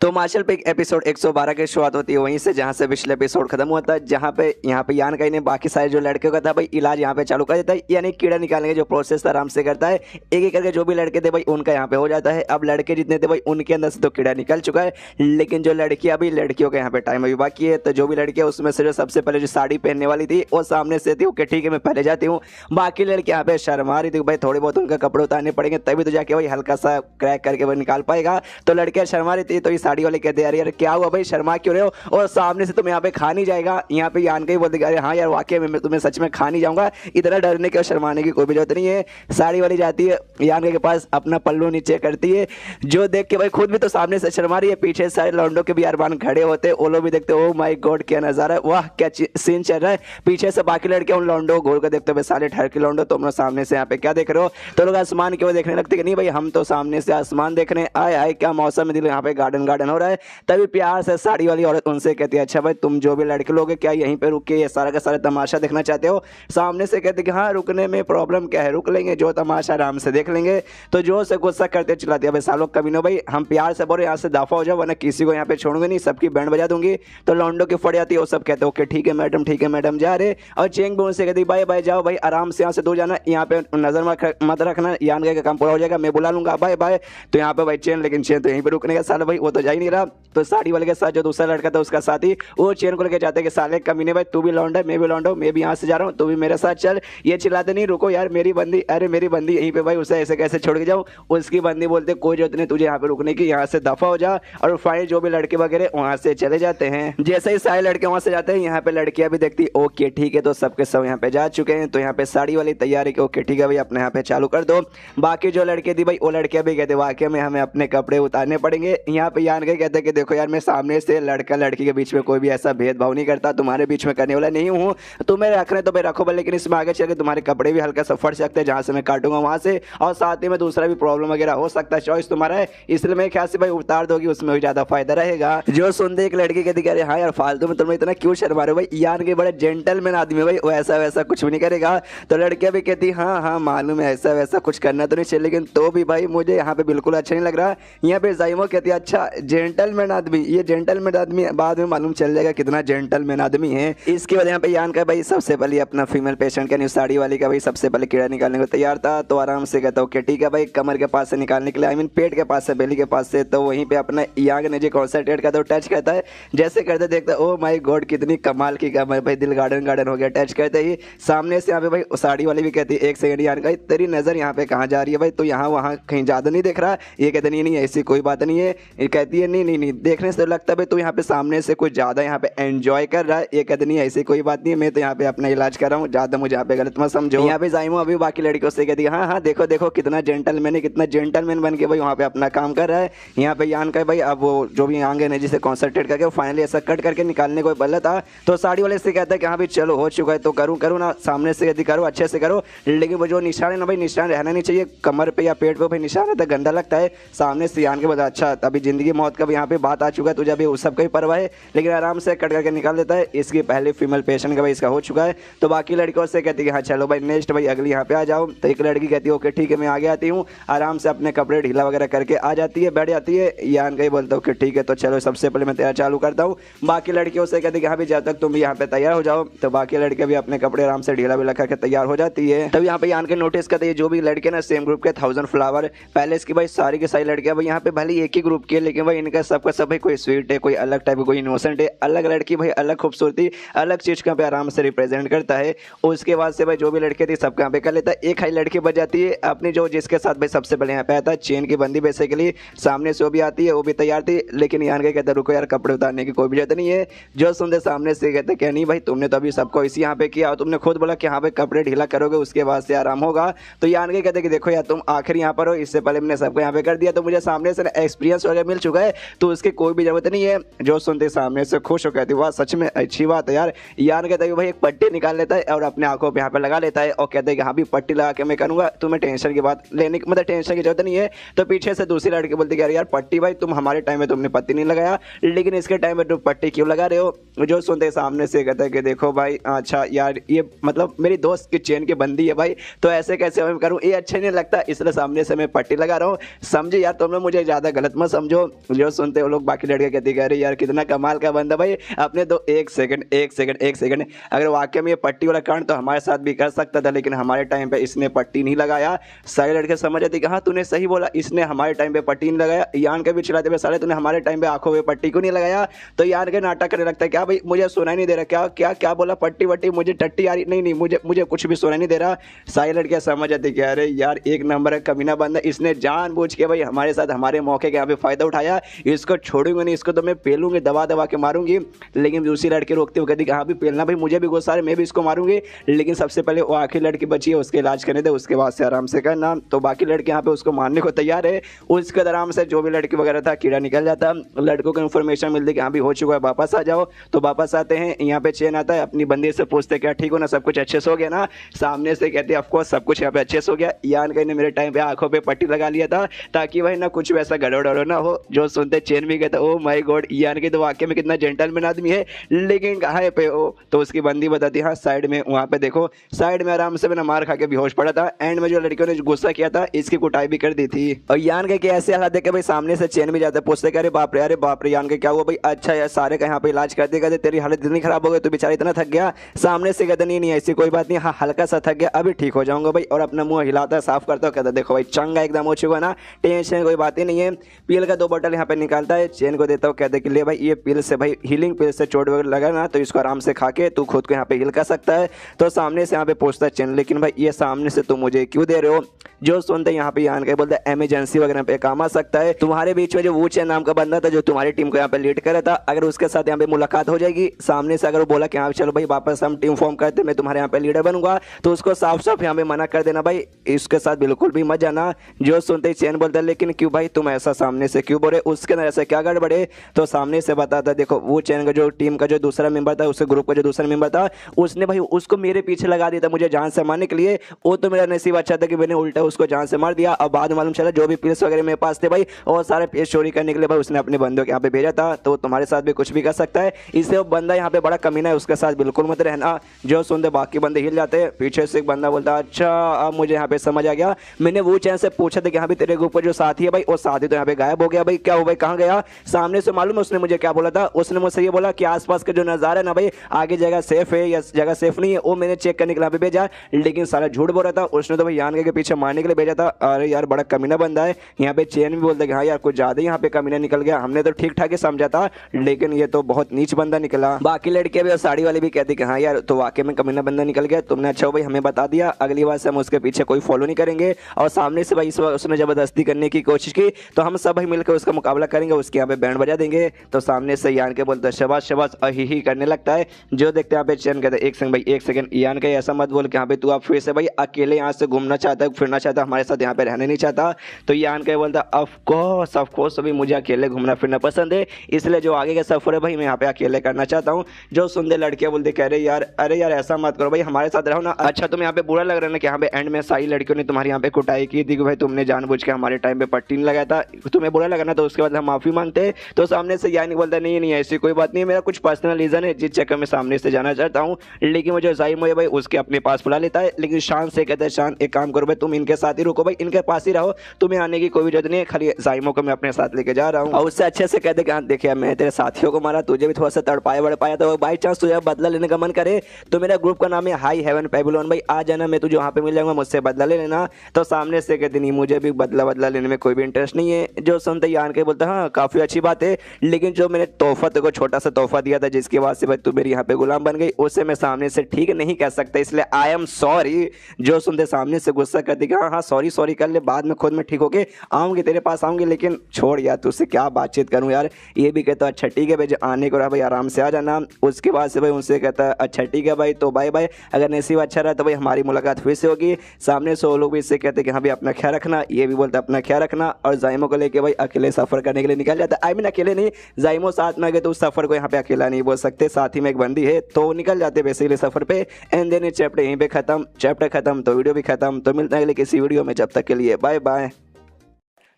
तो मार्शल पे एपिसोड 112 की शुरुआत होती है वहीं से जहां से पिछले एपिसोड खत्म हुआ था, जहां पे यहाँ पे यान कहीं ने बाकी सारे जो लड़के का था भाई इलाज यहाँ पे चालू कर देता है, यानी कीड़ा निकालने का जो प्रोसेस आराम से करता है, एक एक करके जो भी लड़के थे भाई उनका यहाँ पे हो जाता है। अब लड़के जितने थे भाई उनके अंदर से तो कीड़ा निकल चुका है, लेकिन जो लड़कियां अभी लड़कियों का यहाँ पे टाइम अभी बाकी है। तो जो भी लड़कियां उसमें से जो सबसे पहले जो साड़ी पहनने वाली थी वो सामने से थी, ओके ठीक है मैं पहले जाती हूँ। बाकी लड़की यहाँ पे शर्मा रही थी भाई, थोड़े बहुत उनका कपड़े उतारने पड़ेंगे तभी तो जाके भाई हल्का सा क्रैक करके वो निकाल पाएगा। तो लड़कियां शर्मा रही थी, तो ये साड़ी वाले कहते यार क्या हुआ भाई शर्मा क्यों रहे हो, और सामने से तुम यहाँ पे खा नहीं जाएगा। यहाँ पे यान के ही बोलते अरे हाँ यार वाकई में मैं तुम्हें सच में खा नहीं जाऊंगा, इतना डरने की और शर्माने की कोई भी जरूरत नहीं है। साड़ी वाली जाती है यान के पास, अपना पल्लू नीचे करती है, जो देख के भाई खुद भी तो सामने से शर्मा रही है, पीछे सारे लौंडों के भी अरमान खड़े होते, वो लोग भी देखते ओ माय गॉड क्या नजारा है, वाह क्या सीन चल रहा है। पीछे से बाकी लड़के उन लौंडो घूर कर देखते हुए सारे ठहर के लौंडो तुम लोग सामने से यहाँ पे क्या देख रहे हो, तो लोग आसमान की ओर देखने लगते कि नहीं भाई हम तो सामने से आसमान देखने आए आए, क्या मौसम है दिल यहाँ पे गार्डन गार्डन डन हो रहा है। तभी प्यार से साड़ी वाली औरत उनसे कहती है अच्छा भाई तुम जो भी लड़के लोग हैं क्या यहीं पे रुक के ये सारा का सारा तमाशा देखना चाहते हो। सामने से कहते कि हाँ रुकने में प्रॉब्लम क्या है, रुक लेंगे, जो तमाशा आराम से देख लेंगे। तो जो से गुस्सा करते चिल्लाती है भाई सालों कभी ना भाई हम प्यार से बोले यहाँ से दफा हो जाओ वरना किसी को यहाँ पे छोड़ूंगे नहीं, सबकी बैंड बजा दूंगी। तो लौंडो की फट जाती है, वो सब कहते ओके ठीक है मैडम ठीक है मैडम जा रहे। और चेंग भी उनसे कहती बाय बाय जाओ भाई आराम से यहाँ से दूर जाना, यहाँ पे नजर मत रखना, यान का काम पूरा हो जाएगा मैं बुला लूंगा बाय बाय। तो यहाँ पे भाई चेन, लेकिन चेन तो यहीं पे रुकने का साला भाई वो तो जा ही नहीं रहा। तो साड़ी वाले के साथ जो दूसरा लड़का था उसका साथी वो चेन को लेकर जाते कि साले कमीने भाई तू भी लौंडा मैं भी लौंडा, मैं भी यहाँ से जा रहा हूँ तू भी मेरे साथ चल। ये चिल्लाते नहीं रुको यार मेरी बंदी, अरे मेरी बंदी यहीं पे भाई उसे ऐसे कैसे छोड़ के जाऊँ। उसकी बंदी बोलते कोई जरूरत नहीं तुझे यहाँ पे रुकने की, यहाँ से दफा हो जा। और फाइनल जो भी लड़के वगैरह वहाँ से चले जाते हैं। जैसे ही सारे लड़के वहाँ से जाते हैं यहाँ पे लड़कियां भी देखती ओके ठीक है तो सबके सब यहाँ पे जा चुके हैं। तो यहाँ पे साड़ी वाली तैयारी की ओके ठीक है भाई अपने यहाँ पे चालू कर दो। बाकी जो लड़के थी भाई वो लड़कियां भी कहते वाकई में हमें अपने कपड़े उतारने पड़ेंगे। यहाँ पे यान के कहते कि देखो यार मैं सामने से लड़का लड़की के बीच में कोई भी ऐसा भेदभाव नहीं करता, तुम्हारे बीच में करने वाला नहीं हूँ, तुम्हें रखने तो भाई रखो भाई, लेकिन इसमें आगे चल के तुम्हारे कपड़े भी हल्का सा फट सकते हैं जहाँ से मैं काटूंगा वहाँ से, और साथ ही में दूसरा भी प्रॉब्लम वगैरह हो सकता है, चॉइस तुम्हारा है। इसलिए मेरे ख्याल से भाई उतार दोगी उसमें भी ज्यादा फायदा रहेगा। जो सुनते एक लड़की कहती कह रहे हाँ यार फालतू में तुम्हें इतना क्यों शर्मा रहे हो भाई, यान के बड़े जेंटलमैन आदमी भाई वो ऐसा वैसा कुछ भी नहीं करेगा। तो लड़कियां भी कहती हाँ हाँ मालूम है ऐसा वैसा कुछ करना तो नहीं चाहिए, लेकिन तो भी भाई मुझे यहाँ पे बिल्कुल अच्छा नहीं लग रहा। यहाँ पे जाइमो कहती है अच्छा जेंटलमैन आदमी, ये जेंटलमैन आदमी बाद में मालूम चल जाएगा कितना जेंटलमैन आदमी है। इसके बाद यहाँ पे यान का भाई सबसे पहले अपना फीमेल पेशेंट का साड़ी वाली का भाई सबसे पहले कीड़ा निकालने को तैयार था। तो आराम से कहता ओके ठीक है भाई कमर के पास से निकालने के लिए, आई मीन पेट के पास से, बेली के पास से। तो वहीं पे अपना यांग ने जो कॉन्सेंट्रेट करता है टच करता है, जैसे करते देखता ओ माय गॉड कितनी कमाल की कमर भाई, दिल गार्डन गार्डन हो गया। टच करते ही सामने से यहाँ पे भाई साड़ी वाली भी कहती है एक सेकंड यान का तेरी नजर यहाँ पे कहाँ जा रही है भाई, तो यहाँ वहाँ कहीं ज्यादा नहीं दिख रहा। ये कहते नहीं नहीं ऐसी कोई बात नहीं है। ये कहती है नहीं नहीं नहीं देखने से लगता है तू यहाँ पे सामने से कुछ ज्यादा यहाँ पे एंजॉय कर रहा है। ये कहते नहीं ऐसी कोई बात नहीं है, मैं तो यहाँ पे अपना इलाज कर रहा हूँ, ज्यादा मुझे यहाँ पे गलत मत समझो। यहाँ पे जाइमो अभी बाकी लड़कियों से कहती है हाँ हाँ देखो देखो कितना जेंटलमैन है, कितना जेंटलमैन बन के भाई वहाँ पे अपना काम कर रहा है। यहाँ पे यान का भाई अब वो जो भी आंग है जिसे कॉन्सेंट्रेट करके फाइनली ऐसा कट करके निकालने को बल्ला था। तो साड़ी वाले से कहता है कि हाँ भाई चलो हो चुका है तो करूँ ना, सामने से यदि करो अच्छे से करो, लेकिन वो जो निशान है ना भाई निशान रहना नहीं चाहिए कमर पे या पेट पे भाई, निशान रहता है गंदा लगता है। सामने से यान के बाद अच्छा अभी जिंदगी मौत का भी यहाँ पे बात आ चुका है, तुझे अभी उस सब का ही परवाह है, लेकिन आराम से कट करके निकाल देता है। इसकी पहले फीमेल पेशेंट का भाई इसका हो चुका है। तो बाकी लड़कियों से कहती है हाँ चलो भाई नेक्स्ट भाई अगली यहाँ पे आ जाओ। तो एक लड़की कहती है ओके ठीक है मैं आगे आती हूँ, आराम से अपने कपड़े ढीला वगैरह करके आ जाती है, बैठ जाती है। यान का ही बोलता हूँ कि ठीक है तो चलो सबसे पहले मैं तैयार चालू करता हूँ। बाकी लड़कियों से कहती है हाँ भी जब तक तुम भी यहाँ पे तैयार हो जाओ। तो बाकी लड़के भी अपने कपड़े आराम से ढीला विला करके तैयार हो जाती है। तब यहाँ पे यान के नोटिस करते हैं जो भी लड़के ना सेम ग्रुप के 1000 फ्लावर पैलेस की भाई सारी की सारी लड़कियां भाई यहाँ पे भले एक ही ग्रुप की है, लेकिन भाई इनका सबका सब भाई कोई स्वीट है, कोई अलग टाइप, कोई इनोसेंट है, अलग लड़की भाई अलग खूबसूरती अलग चीज का पे आराम से रिप्रेजेंट करता है। उसके बाद से भाई जो भी लड़के थे सबका यहाँ पे कर लेता है। एक हाई लड़की बच जाती है अपनी जो जिसके साथ भाई सबसे पहले यहाँ पे आता है चेन की बंदी बेसिकली, सामने से वो भी आती है, वो भी तैयार थी, लेकिन यान के कहते रुको यार कपड़े उतारने की कोई भी जरूरत नहीं है। जो सुनते सामने से कहते क्या नहीं भाई तुमने तो अभी सबको इसी यहाँ पे किया और तुमने खुद बोला कि हाँ भाई कपड़े ढीला करोगे उसके बाद से आराम होगा। तो यान के कहते कि देखो यार तुम आखिर यहाँ पर हो, इससे पहले मैंने सबको यहाँ पे कर दिया तो मुझे सामने से एक्सपीरियंस वगैरह मिल चुका है तो उसकी कोई भी जरूरत नहीं है। जो सुनते सामने से खुश हो कहती वाह सच में अच्छी बात है यार। यान कहता है भाई एक पट्टी निकाल लेता है और अपने आंखों पे यहाँ पे लगा लेता है और कहते हैं कि हाँ भी पट्टी लगा के मैं करूंगा, तुम्हें टेंशन की बात लेने की मतलब टेंशन की जरूरत नहीं है। तो पीछे से दूसरी लड़की बोलती है यार पट्टी भाई तुम हमारे टाइम में तुमने पट्टी नहीं लगाया, लेकिन इसके टाइम में तुम पट्टी क्यों लगा रहे हो। जो सुनते सामने से कहता है कि देखो भाई अच्छा यार ये मतलब मेरी दोस्त की चेन की बंदी है भाई, तो ऐसे कैसे मैं करूँ, ये अच्छा नहीं लगता, इसलिए सामने से मैं पट्टी लगा रहा हूँ, समझे यार तुम लोग मुझे ज्यादा गलत मत समझो। जो सुनते वो लोग बाकी लड़के कहती कह रहे यार कितना कमाल का बंदा भाई अपने दो एक सेकंड अगर वाकई में ये पट्टी वाला कांड तो हमारे साथ भी कर सकता था, लेकिन हमारे टाइम पे इसने पट्टी नहीं लगाया। सारे लड़के समझ आते कि हाँ तूने सही बोला, इसने हमारे टाइम पे पट्टी नहीं लगाया। यान के भी चिल्लाते हुए साले तूने हमारे टाइम पे आंखों पे पट्टी क्यों नहीं लगाया। तो यान के नाटक करने लगता है क्या भाई मुझे सुनाई नहीं दे रहा, क्या क्या क्या बोला पट्टी वट्टी मुझे टट्टी आ रही, नहीं नहीं मुझे कुछ भी सुनाई नहीं दे रहा। सारी लड़कियां समझ आती कि अरे यार एक नंबर है कमीना बंदा, इसने जानबूझ के भाई हमारे साथ हमारे मौके के यहाँ पे फायदा उठाया, इसको छोड़ूंगा नहीं, इसको तो मैं पेलूंगी दबा दबा के मारूंगी। लेकिन दूसरी लड़की रोकती हुई कहती कि हाँ भी पेलना भाई मुझे भी गुस्सा है, मैं भी इसको मारूंगी, लेकिन सबसे पहले वो आखिरी लड़की बची है उसके इलाज करने दे, उसके बाद से आराम से करना। तो बाकी लड़के यहाँ पे उसको मारने को तैयार है। उसके आराम से जो भी लड़की वगैरह था कीड़ा निकल जाता, लड़कों को इन्फॉर्मेशन मिलती कि हाँ भी हो चुका है वापस आ जाओ। तो वापस आते हैं, यहाँ पे चेन आता है अपनी बंदी से पूछते क्या ठीक हो ना, सब कुछ अच्छे से हो गया ना। सामने से कहते हैं ऑफकोर्स सब कुछ यहाँ पे अच्छे से हो गया, यान कहीं ने मेरे टाइम पे आंखों पे पट्टी लगा लिया था ताकि भाई ना कुछ वैसा गड़बड़ ना हो। जो सुनते चैन भी कहता ओ माय गॉड यान के तो वाकई में कितना जेंटलमैन आदमी है, लेकिन कहाँ पे हो। तो उसकी बंदी बताती हाँ साइड में, वहाँ पे देखो साइड में आराम से मैंने मार खा के बेहोश पड़ा था। एंड में जो लड़कियों ने गुस्सा किया था इसकी कुटाई भी कर दी थी। और यान के ऐसे हालात देखे भाई सामने से चैन भी जाते पूछते अरे बाप रे यान के क्या हुआ भाई। अच्छा यार सारे का यहाँ पे इलाज कर देगा, तेरी हालत इतनी खराब हो गई, तो बेचारा इतना थक गया। सामने से कहता नहीं ऐसी कोई बात नहीं, हाँ हल्का सा थक गया, अभी ठीक हो जाऊंगा भाई। और अपना मुंह हिलाता है, साफ करता है, कहता देखो भाई चंगा एकदम हो चुका ना, टेंशन कोई बात ही नहीं है। पील का 2 बोतल यहाँ पे निकालता है, चैन को देता हूँ, कहते कि ले भाई ये पील से भाई हीलिंग पील से चोट वगैरह लगा ना तो इसको आराम से खा के तू खुद को यहाँ पे हिल कर सकता है। तो सामने से यहाँ पे पूछता है चैन लेकिन भाई ये सामने से तुम मुझे क्यों दे रहे हो। जो सुनते यहाँ पे यान के बोलते इमरजेंसी वगैरह पे काम आ सकता है। तुम्हारे बीच में जो वो चैन नाम का बंदा था जो तुम्हारी टीम को यहाँ पे लीड कर रहा था, अगर उसके साथ यहाँ पे मुलाकात हो जाएगी सामने से, अगर वो बोला कि हाँ चलो भाई वापस हम टीम फॉर्म करते, मैं तुम्हारे यहाँ पे लीडर बनूंगा, तो उसको साफ साफ यहाँ पे मना कर देना भाई, इसके साथ बिल्कुल भी मत जाना। जो सुनते ही चैन बोलता है लेकिन क्यों भाई तुम ऐसा सामने से क्यों बोले, उसके अंदर ऐसा क्या गड़बड़े। तो सामने से बताता देखो वो चैन का जो टीम का जो दूसरा मेंबर था, उस ग्रुप का जो दूसरा मेंबर था, उसने भाई उसको मेरे पीछे लगा दिया था मुझे जान से मारने के लिए। वो तो मेरा नसीब अच्छा था कि मैंने उल्टा उसको जान से मार दिया। अब बाद में मालूम चला जो भी पिल्स वगैरह मेरे पास थे भाई और सारे पेश चोरी करने के लिए भाई उसने अपने बंदों के यहाँ पे भेजा था। तो तुम्हारे साथ भी कुछ भी कर सकता है, इसलिए वो बंदा यहाँ पे बड़ा कमीना है, उसके साथ बिल्कुल मत रहना। जो सुनते बाकी बंदे हिल जाते हैं। पीछे से एक बंदा बोलता अच्छा अब मुझे यहाँ पे समझ आ गया, मैंने वो चैन से पूछा था कि यहाँ पे तेरे ग्रुप का जो साथी है भाई वो साथी तो यहाँ पे गायब हो गया भाई, क्या हो भाई कहाँ गया। सामने से मालूम है उसने मुझे क्या बोला था, उसने मुझसे ये बोला कि आसपास का जो नजारा है ना भाई आगे जगह सेफ है या जगह सेफ नहीं है, वो मैंने चेक करने के लिए भेजा, लेकिन सारा झूठ बोल रहा था। उसने तो भाई यान के पीछे मारने के लिए भेजा था। अरे यार बड़ा कमीना बंदा है। यहाँ पे चैन भी बोलते कि हाँ यार कुछ ज्यादा यहाँ पे कमीना निकल गया, हमने तो ठीक ठाक ही समझा था लेकिन ये तो बहुत नीच बंदा निकला। बाकी लड़के भी और साड़ी वाली भी कहती कि हाँ यार तो वाकई में कमीना बंदा निकल गया, तुमने अच्छा हो भाई हमें बता दिया, अगली बार से हम उसके पीछे कोई फॉलो नहीं करेंगे। और सामने से भाई इस बार उसने जबरदस्ती करने की कोशिश की तो हम सब भाई मिलकर उसका मुकाबला करेंगे, उसके यहाँ पे बैंड बजा देंगे। तो सामने से यान के बोलते शबाश शबाश ही करने लगता है। जो देखते हैं यहाँ पे चैन कहते एक सेकंड भाई एक सेकंड, यान के ऐसा मत बोल कि यहाँ पे तू आप फिर से भाई अकेले यहाँ से घूमना चाहता है, फिरना चाहता है, हमारे साथ यहाँ पे रहने नहीं चाहता। तो यान के बोलता ऑफ कोर्स अभी मुझे अकेले घूमना फिरना पसंद है, इसलिए जो आगे का सफर है भाई मैं यहाँ पे अकेले करना चाहता हूँ। जो सुनते लड़के बोलते कह रहे यार अरे यार ऐसा मत करो भाई हमारे साथ रहो ना। अच्छा तुम्हें यहाँ पे बुरा लग रहा है ना कि यहाँ पे एंड में सारी लड़कियों ने तुम्हारी यहाँ पे कुटाई की थी कि भाई तुमने जानबूझ के हमारे टाइम पे पट्टी नहीं लगाया था, तुम्हें बुरा लगा ना, तो उसके बाद हम माफी मांगते। तो सामने से यानी बोलता नहीं ऐसी कोई बात नहीं, मेरा कुछ पर्सनल रीजन है जिस चक्कर में सामने से जाना चाहता हूँ, लेकिन मुझे जाइम है भाई उसके अपने पास बुला लेता है। लेकिन शान से कहता है शान एक काम करो भाई तुम इनके साथ ही रुको भाई, इनके पास ही रहो, तुम्हें आने की कोई जरूरत नहीं है, खाली जाइमो को मैं अपने साथ लेके जा रहा हूँ। और उससे अच्छे से कहते कि हाँ देखिए मैं तेरे साथियों को मारा, तुझे भी थोड़ा सा तड़पाया बड़पाया, तो बाई चांस तुझे बदला लेने का मन करे तो मेरा ग्रुप का नाम है हाई हेवन पेबुलोन भाई, आ जाना मैं तुझे वहाँ पे मिल जाऊंगा, मुझसे बदला ले लेना। तो सामने से कहते नहीं मुझे भी बदला लेने में कोई भी इंटरेस्ट नहीं है। जो सुनते यान के बोलते हाँ काफी अच्छी बात है, लेकिन जो मैंने तोहफा तेको छोटा सा तोहफा दिया था जिसके बाद से भाई तू मेरी यहाँ पे गुलाम बन गई, उससे मैं सामने से ठीक नहीं कह सकता, इसलिए आई एम सॉरी। जो सुनते सामने से गुस्सा करती कि हाँ सॉरी कर ले, बाद में खुद में ठीक होके आऊंगी तेरे पास आऊंगी, लेकिन छोड़ यार तुझसे क्या बातचीत करूं यार। ये भी कहता अच्छा ठीक है भाई आने को रहा भाई आराम से आ जाना। उसके बाद से भाई उनसे कहता है अच्छा ठीक है भाई तो बाय बाय, अगर नसीब अच्छा रहा तो भाई हमारी मुलाकात फिर से होगी। सामने से वो लोग भी इससे कहते कि हाँ भाई अपना ख्याल रखना, ये भी बोलता अपना ख्याल रखना। और जाइमो को लेके भाई अकेले सफर करने के लिए निकल जाता है। आई मीन अकेले नहीं, जाइमो साथ में गए तो उस सफर को यहाँ पे अकेला नहीं बोल सकते, साथ ही में एक बंदी है तो निकल जाते बेसिकली सफर पे। एंड देन चैप्टर यहीं पे खत्म, चैप्टर खत्म तो वीडियो भी खत्म। तो मिलता है अगले किसी वीडियो में, जब तक के लिए बाय बाय।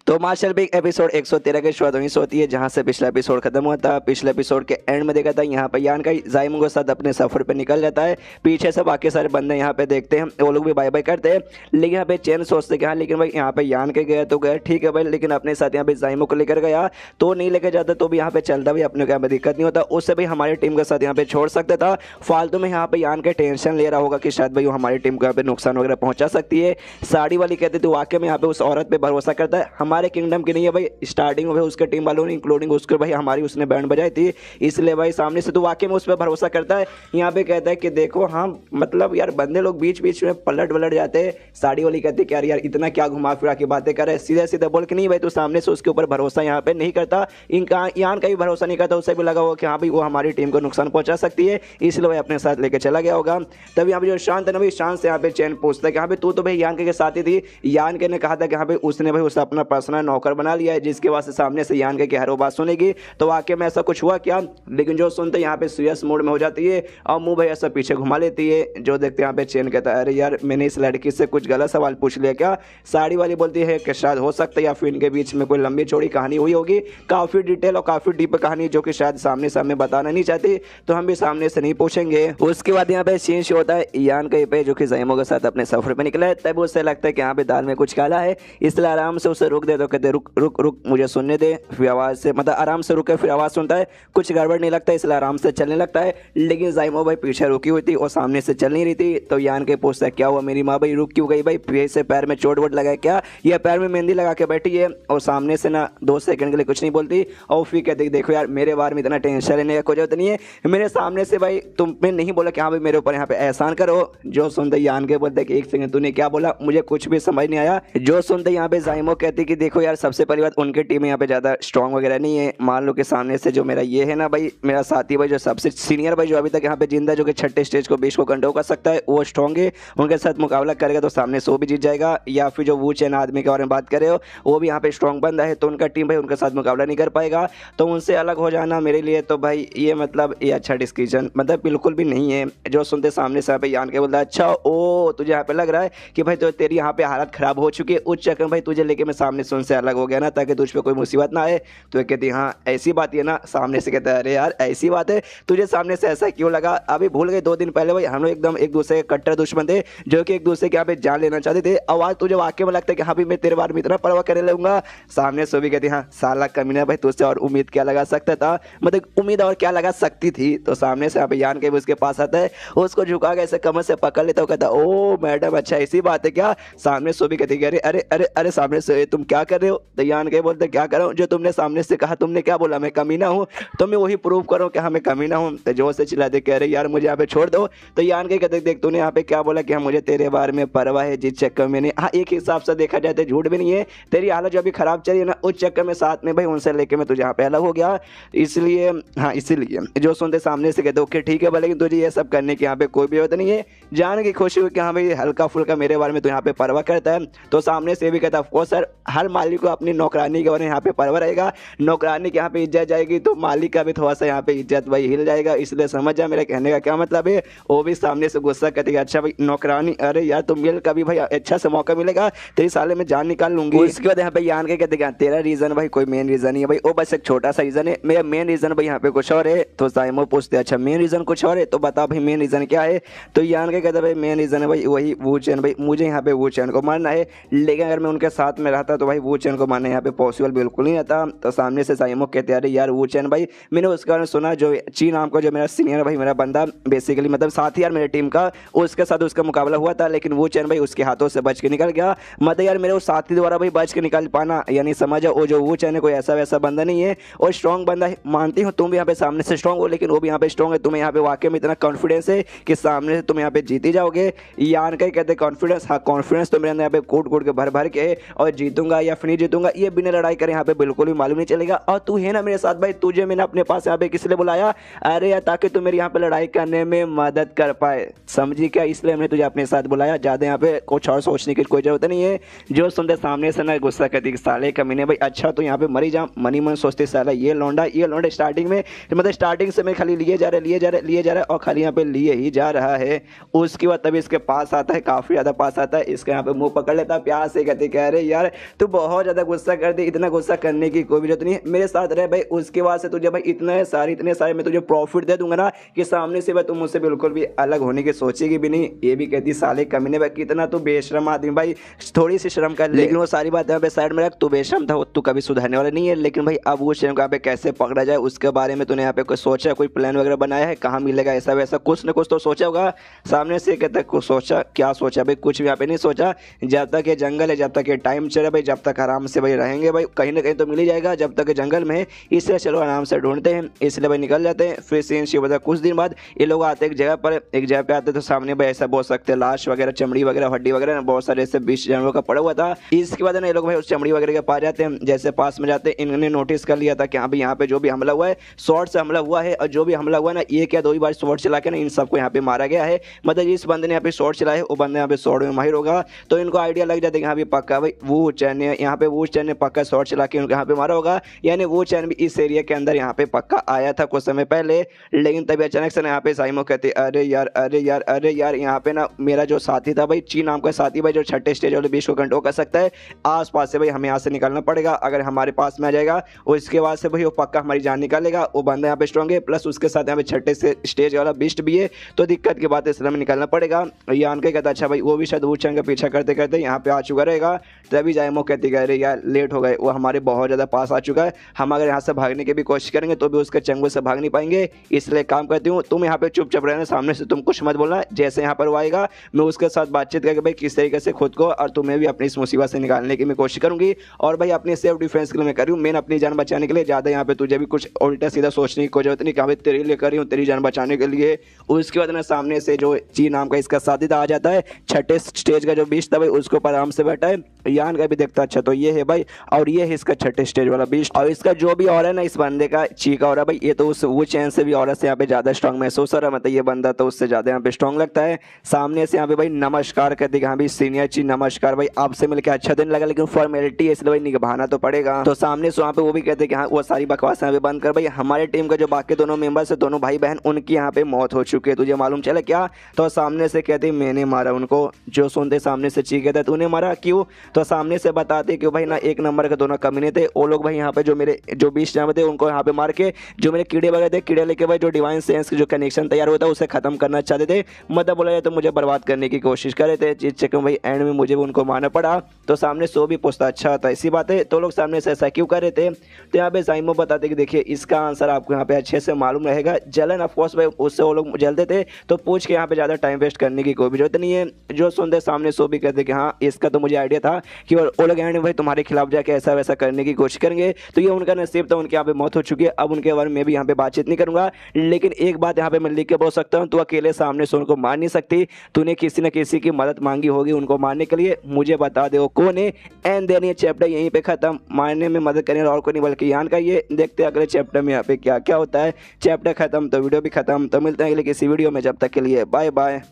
तो मार्शल बिग एपिसोड 113 की शुरुआत वहीं से होती है जहां से पिछला एपिसोड खत्म हुआ था। पिछले एपिसोड के एंड में देखा था यहाँ पे यान का जाइमो के साथ अपने सफर पे निकल जाता है, पीछे से बाकी सारे बंदे यहाँ पे देखते हैं, वो लोग भी बाय बाय करते हैं। लेकिन यहाँ पे चैन सोचते कि हाँ लेकिन भाई यहाँ पे यान के गया तो गया ठीक है भाई, लेकिन अपने साथ यहाँ पे जाइमो को लेकर गया तो नहीं लेकर जाता तो भी यहाँ पे चलता भाई, अपने को यहाँ पे दिक्कत नहीं होता, उससे भाई हमारी टीम के साथ यहाँ पे छोड़ सकता था। फालतू में यहाँ पे यान के टेंशन ले रहा होगा कि शायद भाई वो हमारी टीम को यहाँ पे नुकसान वगैरह पहुंचा सकती है। साड़ी वाली कहते थे वाकई में यहाँ पे उस औरत पे भरोसा करता है, हमारे किंगडम की नहीं है भाई, स्टार्टिंग में भाई उसके टीम वालों ने इंक्लूडिंग उसके भाई हमारी उसने बैंड बजाई थी, इसलिए भाई सामने से तो वाकई में उस पर भरोसा करता है। यहाँ पे कहता है कि देखो हाँ मतलब यार बंदे लोग बीच बीच में पलट जाते हैं। साड़ी वाली कहती है यार इतना क्या घुमा फिरा के बातें करे, सीधे सीधे बोल के नहीं भाई तो सामने से उसके ऊपर भरोसा यहाँ पे नहीं करता, इनका यान का भी भरोसा नहीं करता, उससे भी लगा हुआ कि हाँ भाई वो हमारी टीम को नुकसान पहुंचा सकती है, इसलिए भाई अपने साथ लेकर चला गया होगा। तब यहाँ पे जो शांत है ना भाई, शांत से यहाँ पे चैन पूछता है कि हाँ भाई तू तो भाई यान के साथ ही थी। यान के ने कहा था कि हाँ भाई उसने भाई उससे अपना पर्सनल नौकर बना लिया है, जिसके वास्ते सामने से यान के हर वो बात सुनेगी। तो वाकई में ऐसा कुछ हुआ क्या? लेकिन जो सुनते यहाँ पे सीरियस मूड में हो जाती है और मुंह भाई ऐसा पीछे घुमा लेती है। जो देखते यहाँ पे चेन कहता है अरे यार मैंने इस लड़की से कुछ गलत सवाल पूछ लिया क्या? साड़ी वाली बोलती है कि शायद हो सकता है या फिर इनके बीच में कोई लंबी चौड़ी कहानी हुई होगी, काफी डिटेल और काफी डीप कहानी जो कि शायद सामने सामने बताना नहीं चाहती, तो हम भी सामने से नहीं पूछेंगे। उसके बाद यहाँ पे सीन शो होता है यान कहीं पे जो कि ज़ैमो के साथ अपने सफर पे निकला है। तब उससे लगता है कि यहाँ पे दाल में कुछ काला है, इसलिए आराम से उसे रुक दे। तो कहते रुक रुक रुक मुझे सुनने दे। फिर आवाज़ से मतलब आराम से रुके, फिर आवाज़ सुनता है कुछ गड़बड़ नहीं लगता है, इसलिए आराम से चलने लगता है। लेकिन ज़ैमो भाई पीछे रुकी हुई थी और सामने से चल नहीं रही थी। तो यान के पूछता है क्या हुआ मेरी माँ भाई रुक क्यों गई भाई? फिर से पैर में चोट वोट लगा है क्या या पैर में मेहंदी लगा के बैठी है? और सामने से ना 2 सेकंड के लिए कुछ नहीं बोलती और फिर कहती देखो यार मेरे बारे में इतना टेंशन लेने का कोई जरूरत नहीं है, मेरे सामने से भाई तुमने नहीं बोला कि हाँ भाई मेरे ऊपर यहाँ पे एहसान करो। जो सुनते यान के बोलते कि एक सेकंड तूने क्या बोला, मुझे कुछ भी समझ नहीं आया। जो सुनते यहाँ पे ज़ैमो कहती कि देखो यार सबसे पहली बात उनकी टीम यहाँ पे ज़्यादा स्ट्रॉन्ग वगैरह नहीं है। मान लो कि सामने से जो मेरा ये है ना भाई मेरा साथी भाई जो सबसे सीनियर भाई जो अभी तक यहाँ पे जिंदा जो कि 6ठे स्टेज को 20 को कंट्रोल कर सकता है वो स्ट्रॉन्ग है, उनके साथ मुकाबला करेगा तो सामने से वो भी जीत जाएगा। या फिर जो वू चेन आदमी के बारे में बात कर रहे हो वो भी यहाँ पे स्ट्रॉन्ग बंदा है, तो उनका टीम भाई उनके साथ मुकाबला नहीं कर पाएगा। तो उनसे अलग हो जाना मेरे लिए तो भाई ये मतलब ये अच्छा डिसीजन मतलब बिल्कुल भी नहीं है। जो सुनते सामने से यहाँ पे यान के बोलता है अच्छा ओ तुझे यहाँ पे लग रहा है कि भाई तो तेरी यहाँ पे हालत खराब हो चुकी है, उस चक्कर में भाई तुझे लेके मैं सामने से उनसे अलग हो गया ना ताकि तुझ पे कोई मुसीबत ना आए। तो कहती हाँ ऐसी बात है ना? सामने से कहता है अरे यार ऐसी बात है, तुझे सामने से ऐसा क्यों लगा? अभी भूल गए 2 दिन पहले भाई हम लोग एकदम एक दूसरे के कट्टर दुश्मन थे जो कि एक दूसरे के यहाँ पे जान लेना चाहते थे। आवाज तुझे वाकई में लगता है कि हाँ भाई मैं तेरे बारे में इतना परवाह करने लगूंगा? सामने से भी कहती हाँ साला कमीना भाई तुझसे और उम्मीद क्या लगा सकता था, मतलब उम्मीद और क्या लगा सकती थी। तो सामने से यहाँ पे यान के भी उसके पास आता है, उसको झुका के ऐसे कमर से पकड़ लेता है, कहता ओ मैडम अच्छा ऐसी बात है क्या? सामने से भी कहती अरे अरे अरे अरे सामने से तुम क्या कर रहे हो? तो यान के बोलते क्या कर रहा हूँ, जो तुमने सामने से कहा तुमने क्या बोला मैं कमीना हूँ, तो मैं वही प्रूव करूँ कि हाँ मैं कमीना हूँ। तो जोर से चिल्ला दे कह रहे यार मुझे यहाँ पे छोड़ दो। तो यान के कहते देख तूने यहाँ पे क्या बोला कि हाँ मुझे तेरे बारे में परवाह है, जिस चक्कर में हाँ एक हिसाब से देखा जाए तो झूठ भी नहीं है, तेरी हालत जो अभी खराब चली है ना उस चक्कर में साथ में भाई उनसे लेके मैं तुझे यहाँ पे अलग हो गया, इसलिए हाँ इसीलिए। जो सुनते सामने से कहते ओके ठीक है भले लेकिन तुझे ये सब करने की यहाँ पे कोई भी जरूरत नहीं है, जान की खुशी हुई कि हाँ भाई हल्का फुल्का मेरे बारे में तो यहाँ पे परवाह करता है। तो सामने से भी कहता ऑफकोर्स सर हर मालिक को अपनी नौकरानी के बारे में यहाँ पे परवाह रहेगा, नौकरानी की यहाँ पे इज्जत जाएगी तो मालिक का भी थोड़ा सा यहाँ पे इज्जत भाई हिल जाएगा, इसलिए समझ जा मेरे कहने का क्या मतलब है। वो भी सामने से गुस्सा करती है अच्छा भाई नौकरानी अरे यार तुम मिल कभी भाई अच्छा से मौका मिलेगा तेरी साले में जान निकाल लूंगी। इसके बाद यहाँ पे यान के कहते हैं तेरा रीजन भाई कोई मेन रीजन नहीं है भाई, वो बस एक छोटा सा रीजन है, मेरा मेन रीजन भाई यहाँ पे कुछ और है। तो ज़ैमो पूछते अच्छा मेन रीजन कुछ और है तो बता भाई मेन रीजन क्या है? तो यान के कहते भाई मेन रीजन है भाई वही वू चेन भाई, मुझे यहाँ पे वू चेन को मारना है, लेकिन अगर मैं उनके साथ में रहता तो भाई वू चेन को मारना यहाँ पे पॉसिबल बिल्कुल नहीं रहता। तो सामने से ज़ैमो कहते अरे यार वू चेन भाई मैंने उसके बारे में सुना जो ची नाम का जो मेरा सीनियर भाई मेरा बंदा बेसिकली मतलब साथी यार मेरे टीम का उसके साथ उसका मुकाबला हुआ था, लेकिन वू चेन भाई उसके हाथों से बच के निकल गया। मतलब यार मेरे उस साथी द्वारा भाई बच के निकल पाना यानी समझ वो जो वू चेन है कोई ऐसा वैसा बंदा नहीं है और स्ट्रॉन्ग बंदा है, मानती हूँ तुम भी यहाँ पे सामने से स्ट्रॉन्ग हो लेकिन वो भी यहाँ पे स्ट्रॉन्ग है, तुम्हें यहाँ पे वाकई में इतना कॉन्फिडेंस है कि सामने से तुम यहाँ पे जीती जाओगे। यान का कहते कॉन्फिडेंस, हाँ कॉन्फिडेंस तो मेरे अंदर यहाँ पे कूट कूट के भर भर के और जीतूंगा या फिर नहीं जीतूंगा ये बिना लड़ाई करे यहाँ पे बिल्कुल भी मालूम नहीं चलेगा। और तू है ना मेरे साथ भाई, तुझे मैंने अपने पास यहाँ पे किस लिए बुलाया? अरे यार ताकि तू मेरी यहाँ पे लड़ाई करने में मदद कर पाए, समझी क्या? इसलिए हमने तुझे अपने साथ बुलाया, ज्यादा यहाँ पे कुछ और सोचने की कोई जरूरत नहीं है। जो सुनते सामने से ना गुस्सा करती साले कमीने भाई अच्छा तो यहाँ पे मरी जा, मनी मन सोचते साला ये लौंडा स्टार्टिंग में मतलब स्टार्टिंग से मैं खाली लिए जा रहा है और खाली यहाँ पे लिए ही जा रहा है। उसके बाद तभी इसके पास आता है, काफी ज्यादा पास आता है, इसके यहाँ पे मुंह पकड़ लेता है प्यार से, कहते कह रहे यार तू बहुत ज्यादा गुस्सा कर दे, इतना गुस्सा करने की कोई जरूरत नहीं है, मेरे साथ रहे भाई। उसके बाद से तुझे भाई इतने सारे मैं तुझे प्रॉफिट दे दूंगा ना कि सामने से भाई तुम मुझसे बिल्कुल भी अलग होने की सोचेगी भी नहीं। ये भी कहती साले कमीने भाई कितना तू बेशरम आदमी भाई, थोड़ी सी शर्म कर। लेकिन वो सारी बात यहाँ पे साइड में रख, तू बेशरम था तू कभी सुधरने वाला नहीं है, लेकिन भाई अब वो शेर को यहाँ पे कैसे पकड़ा जाए उसके बारे में तूने यहाँ पे कोई सोचा, कोई प्लान वगैरह बनाया है? कहाँ मिलेगा ऐसा वैसा कुछ न कुछ तो सोचा होगा। सामने से कहता कुछ सोचा, क्या सोचा भाई? कुछ भी यहाँ पे नहीं सोचा। जब तक ये जंगल है, जब तक ये टाइम चले भाई, जब तक आराम से भाई रहेंगे भाई, कहीं ना कहीं तो मिल ही जाएगा जब तक जंगल में है, इसलिए चलो आराम से ढूंढते हैं, इसलिए भाई निकल जाते हैं। फिर सीन शी बता कुछ दिन बाद ये लोग आते एक जगह पे आते तो सामने भाई ऐसा बोल सकते लाश वगैरह चमड़ी वगैरह हड्डी वगैरह बहुत सारे ऐसे 20 जानवरों का पड़ा हुआ था। इसके बाद ना ये लोग भाई उस चमड़ी वगैरह के पास जाते हैं। जैसे पास में जाते हैं इन्होंने नोटिस कर लिया था कि हाँ भाई यहाँ पे जो भी हमला हुआ है शॉर्ट से हमला हुआ है, और जो भी हमला हुआ ना ये क्या 2 ही बार शॉर्ट चला के ना इन सबको यहाँ पे मारा गया है। मतलब जिस बंदे ने यहाँ पे शॉर्ट चलाया है वो बंदा यहाँ पे शॉर्ट में माहिर होगा, तो इनको आइडिया लग जाता है कि हाँ भाई पक्का भाई वो चैन यहाँ पे वो चैन ने पक्का शॉट चला के उनको यहाँ पे मारा होगा, यानी वो चैन भी इस एरिया के अंदर यहाँ पे पक्का आया था कुछ समय पहले। लेकिन तभी अचानक से यहाँ पे साइमो कहते अरे यार अरे यार अरे यार, यहाँ पे ना मेरा जो साथी था भाई, ची नाम का साथी भाई, जो छठे स्टेज वाले 20 को कंट्रोल कर सकता है, आस पास से भाई हमें यहाँ से निकालना पड़ेगा। अगर हमारे पास में आ जाएगा और इसके बाद से भाई वो पक्का हमारी जान निकालेगा। वो बंदा यहाँ पे स्ट्रॉन्ग है, प्लस उसके साथ यहाँ पे छठे से स्टेज वाला बीस्ट भी है, तो दिक्कत की बात है, इसलिए हमें निकालना पड़ेगा। यान के कहता अच्छा भाई वो भी शायद वूचैन का पीछा करते करते यहाँ पे आ चुका रहेगा। तभी जाइमो कहती कह रहे यार लेट हो गए, वो हमारे बहुत ज़्यादा पास आ चुका है, हम अगर यहाँ से भागने की भी कोशिश करेंगे तो भी उसके चंगुल से भाग नहीं पाएंगे। इसलिए काम करती हूँ, तुम यहाँ पे चुपचाप रहना, सामने से तुम कुछ मत बोलना। जैसे यहाँ पर वो आएगा मैं उसके साथ बातचीत करके भाई किस तरीके से खुद को और तुम्हें भी अपनी इस मुसीबत से निकालने की मैं कोशिश करूंगी। और भाई अपनी सेल्फ डिफेंस के लिए मैं कर रही हूँ, मैं अपनी जान बचाने के लिए। ज़्यादा यहाँ पे तुझे भी कुछ उल्टा सीधा सोचने की कोई जरूरत नहीं कि भाई तेरे लिए कर रही हूँ, तेरी जान बचाने के लिए। उसके बाद ना सामने से जो ची नाम का इसका साथी आ जाता है, छठे स्टेज का जो बीस्ट था भाई उसके ऊपर आराम से बैठा है। यान का भी देखता अच्छा तो ये है भाई, और ये है इसका छठे स्टेज वाला बीस्ट। और इसका जो भी और है ना इस बंदे का ची का और है भाई, ये तो उस वो चैन से भी और से यहाँ पे ज्यादा स्ट्रॉन्ग महसूस हो रहा है, मतलब ये बंदा तो उससे ज्यादा यहाँ पे स्ट्रॉन्ग लगता है। सामने से यहाँ पे भाई नमस्कार कर देगा, हाँ भाई सीनियर ची नमस्कार भाई, आपसे मिलकर अच्छा दिन लगा, लेकिन फॉर्मेलिटी है इसलिए भाई निभाना तो पड़ेगा। तो सामने से वहाँ पे वो भी कहते हैं कि हाँ वो सारी बकवास यहाँ पे बंद कर भाई, हमारे टीम का जो बाकी दोनों मेंबर्स है, दोनों भाई बहन, उनकी यहाँ पे मौत हो चुकी है, तुझे मालूम चला क्या? तो सामने से कहते मैंने मारा उनको। जो सुनते सामने से ची कहता तूने मारा क्यों? तो सामने से बताते कि भाई ना एक नंबर के दोनों कमीने थे वो लोग भाई, यहाँ पे जो मेरे जो 20 जन थे उनको यहाँ पे मार के जो मेरे कीड़े वगैरह थे, कीड़े लेके भाई जो डिवाइन सेंस के जो कनेक्शन तैयार होता है उसे खत्म करना चाहते थे, मतलब बोला जाए तो मुझे बर्बाद करने की कोशिश कर रहे थे। जिस चक्कर में भाई एंड में मुझे भी उनको मारना पड़ा। तो सामने सो भी पूछता अच्छा था ऐसी बात है, तो लोग सामने से ऐसा क्यों कर रहे थे? तो यहाँ पे साइमो बताते कि देखिए इसका आंसर आपको यहाँ पे अच्छे से मालूम रहेगा। जलन ऑफकोर्स भाई उससे वो लोग जलते थे, तो पूछ के यहाँ पे ज़्यादा टाइम वेस्ट करने की कोई भी जरूरत नहीं है। जो सुनते सामने सो भी कहते कि हाँ इसका तो मुझे आइडिया था कि वो लोग एंड में भाई तुम्हारे खिलाफ जाके ऐसा वैसा करने की कोशिश करेंगे, तो ये उनका नसीब था, उनके यहाँ पे मौत हो चुकी है। अब उनके बारे में भी यहाँ पे बातचीत नहीं करूंगा, लेकिन एक बात यहाँ पे मैं लिख के बोल सकता हूँ, तू अकेले सामने से उनको मार नहीं सकती, तूने किसी न किसी की मदद मांगी होगी उनको मारने के लिए, मुझे बता दे वो कौन है। एंड देन ये चैप्टर यहीं पे खत्म, मारने में मदद करने और कोई नहीं बल्कि यान का। ये देखते हैं अगले चैप्टर में यहाँ पे क्या क्या होता है। चैप्टर खत्म तो वीडियो भी खत्म, तो मिलते हैं अगले किसी वीडियो में, जब तक के लिए बाय बाय।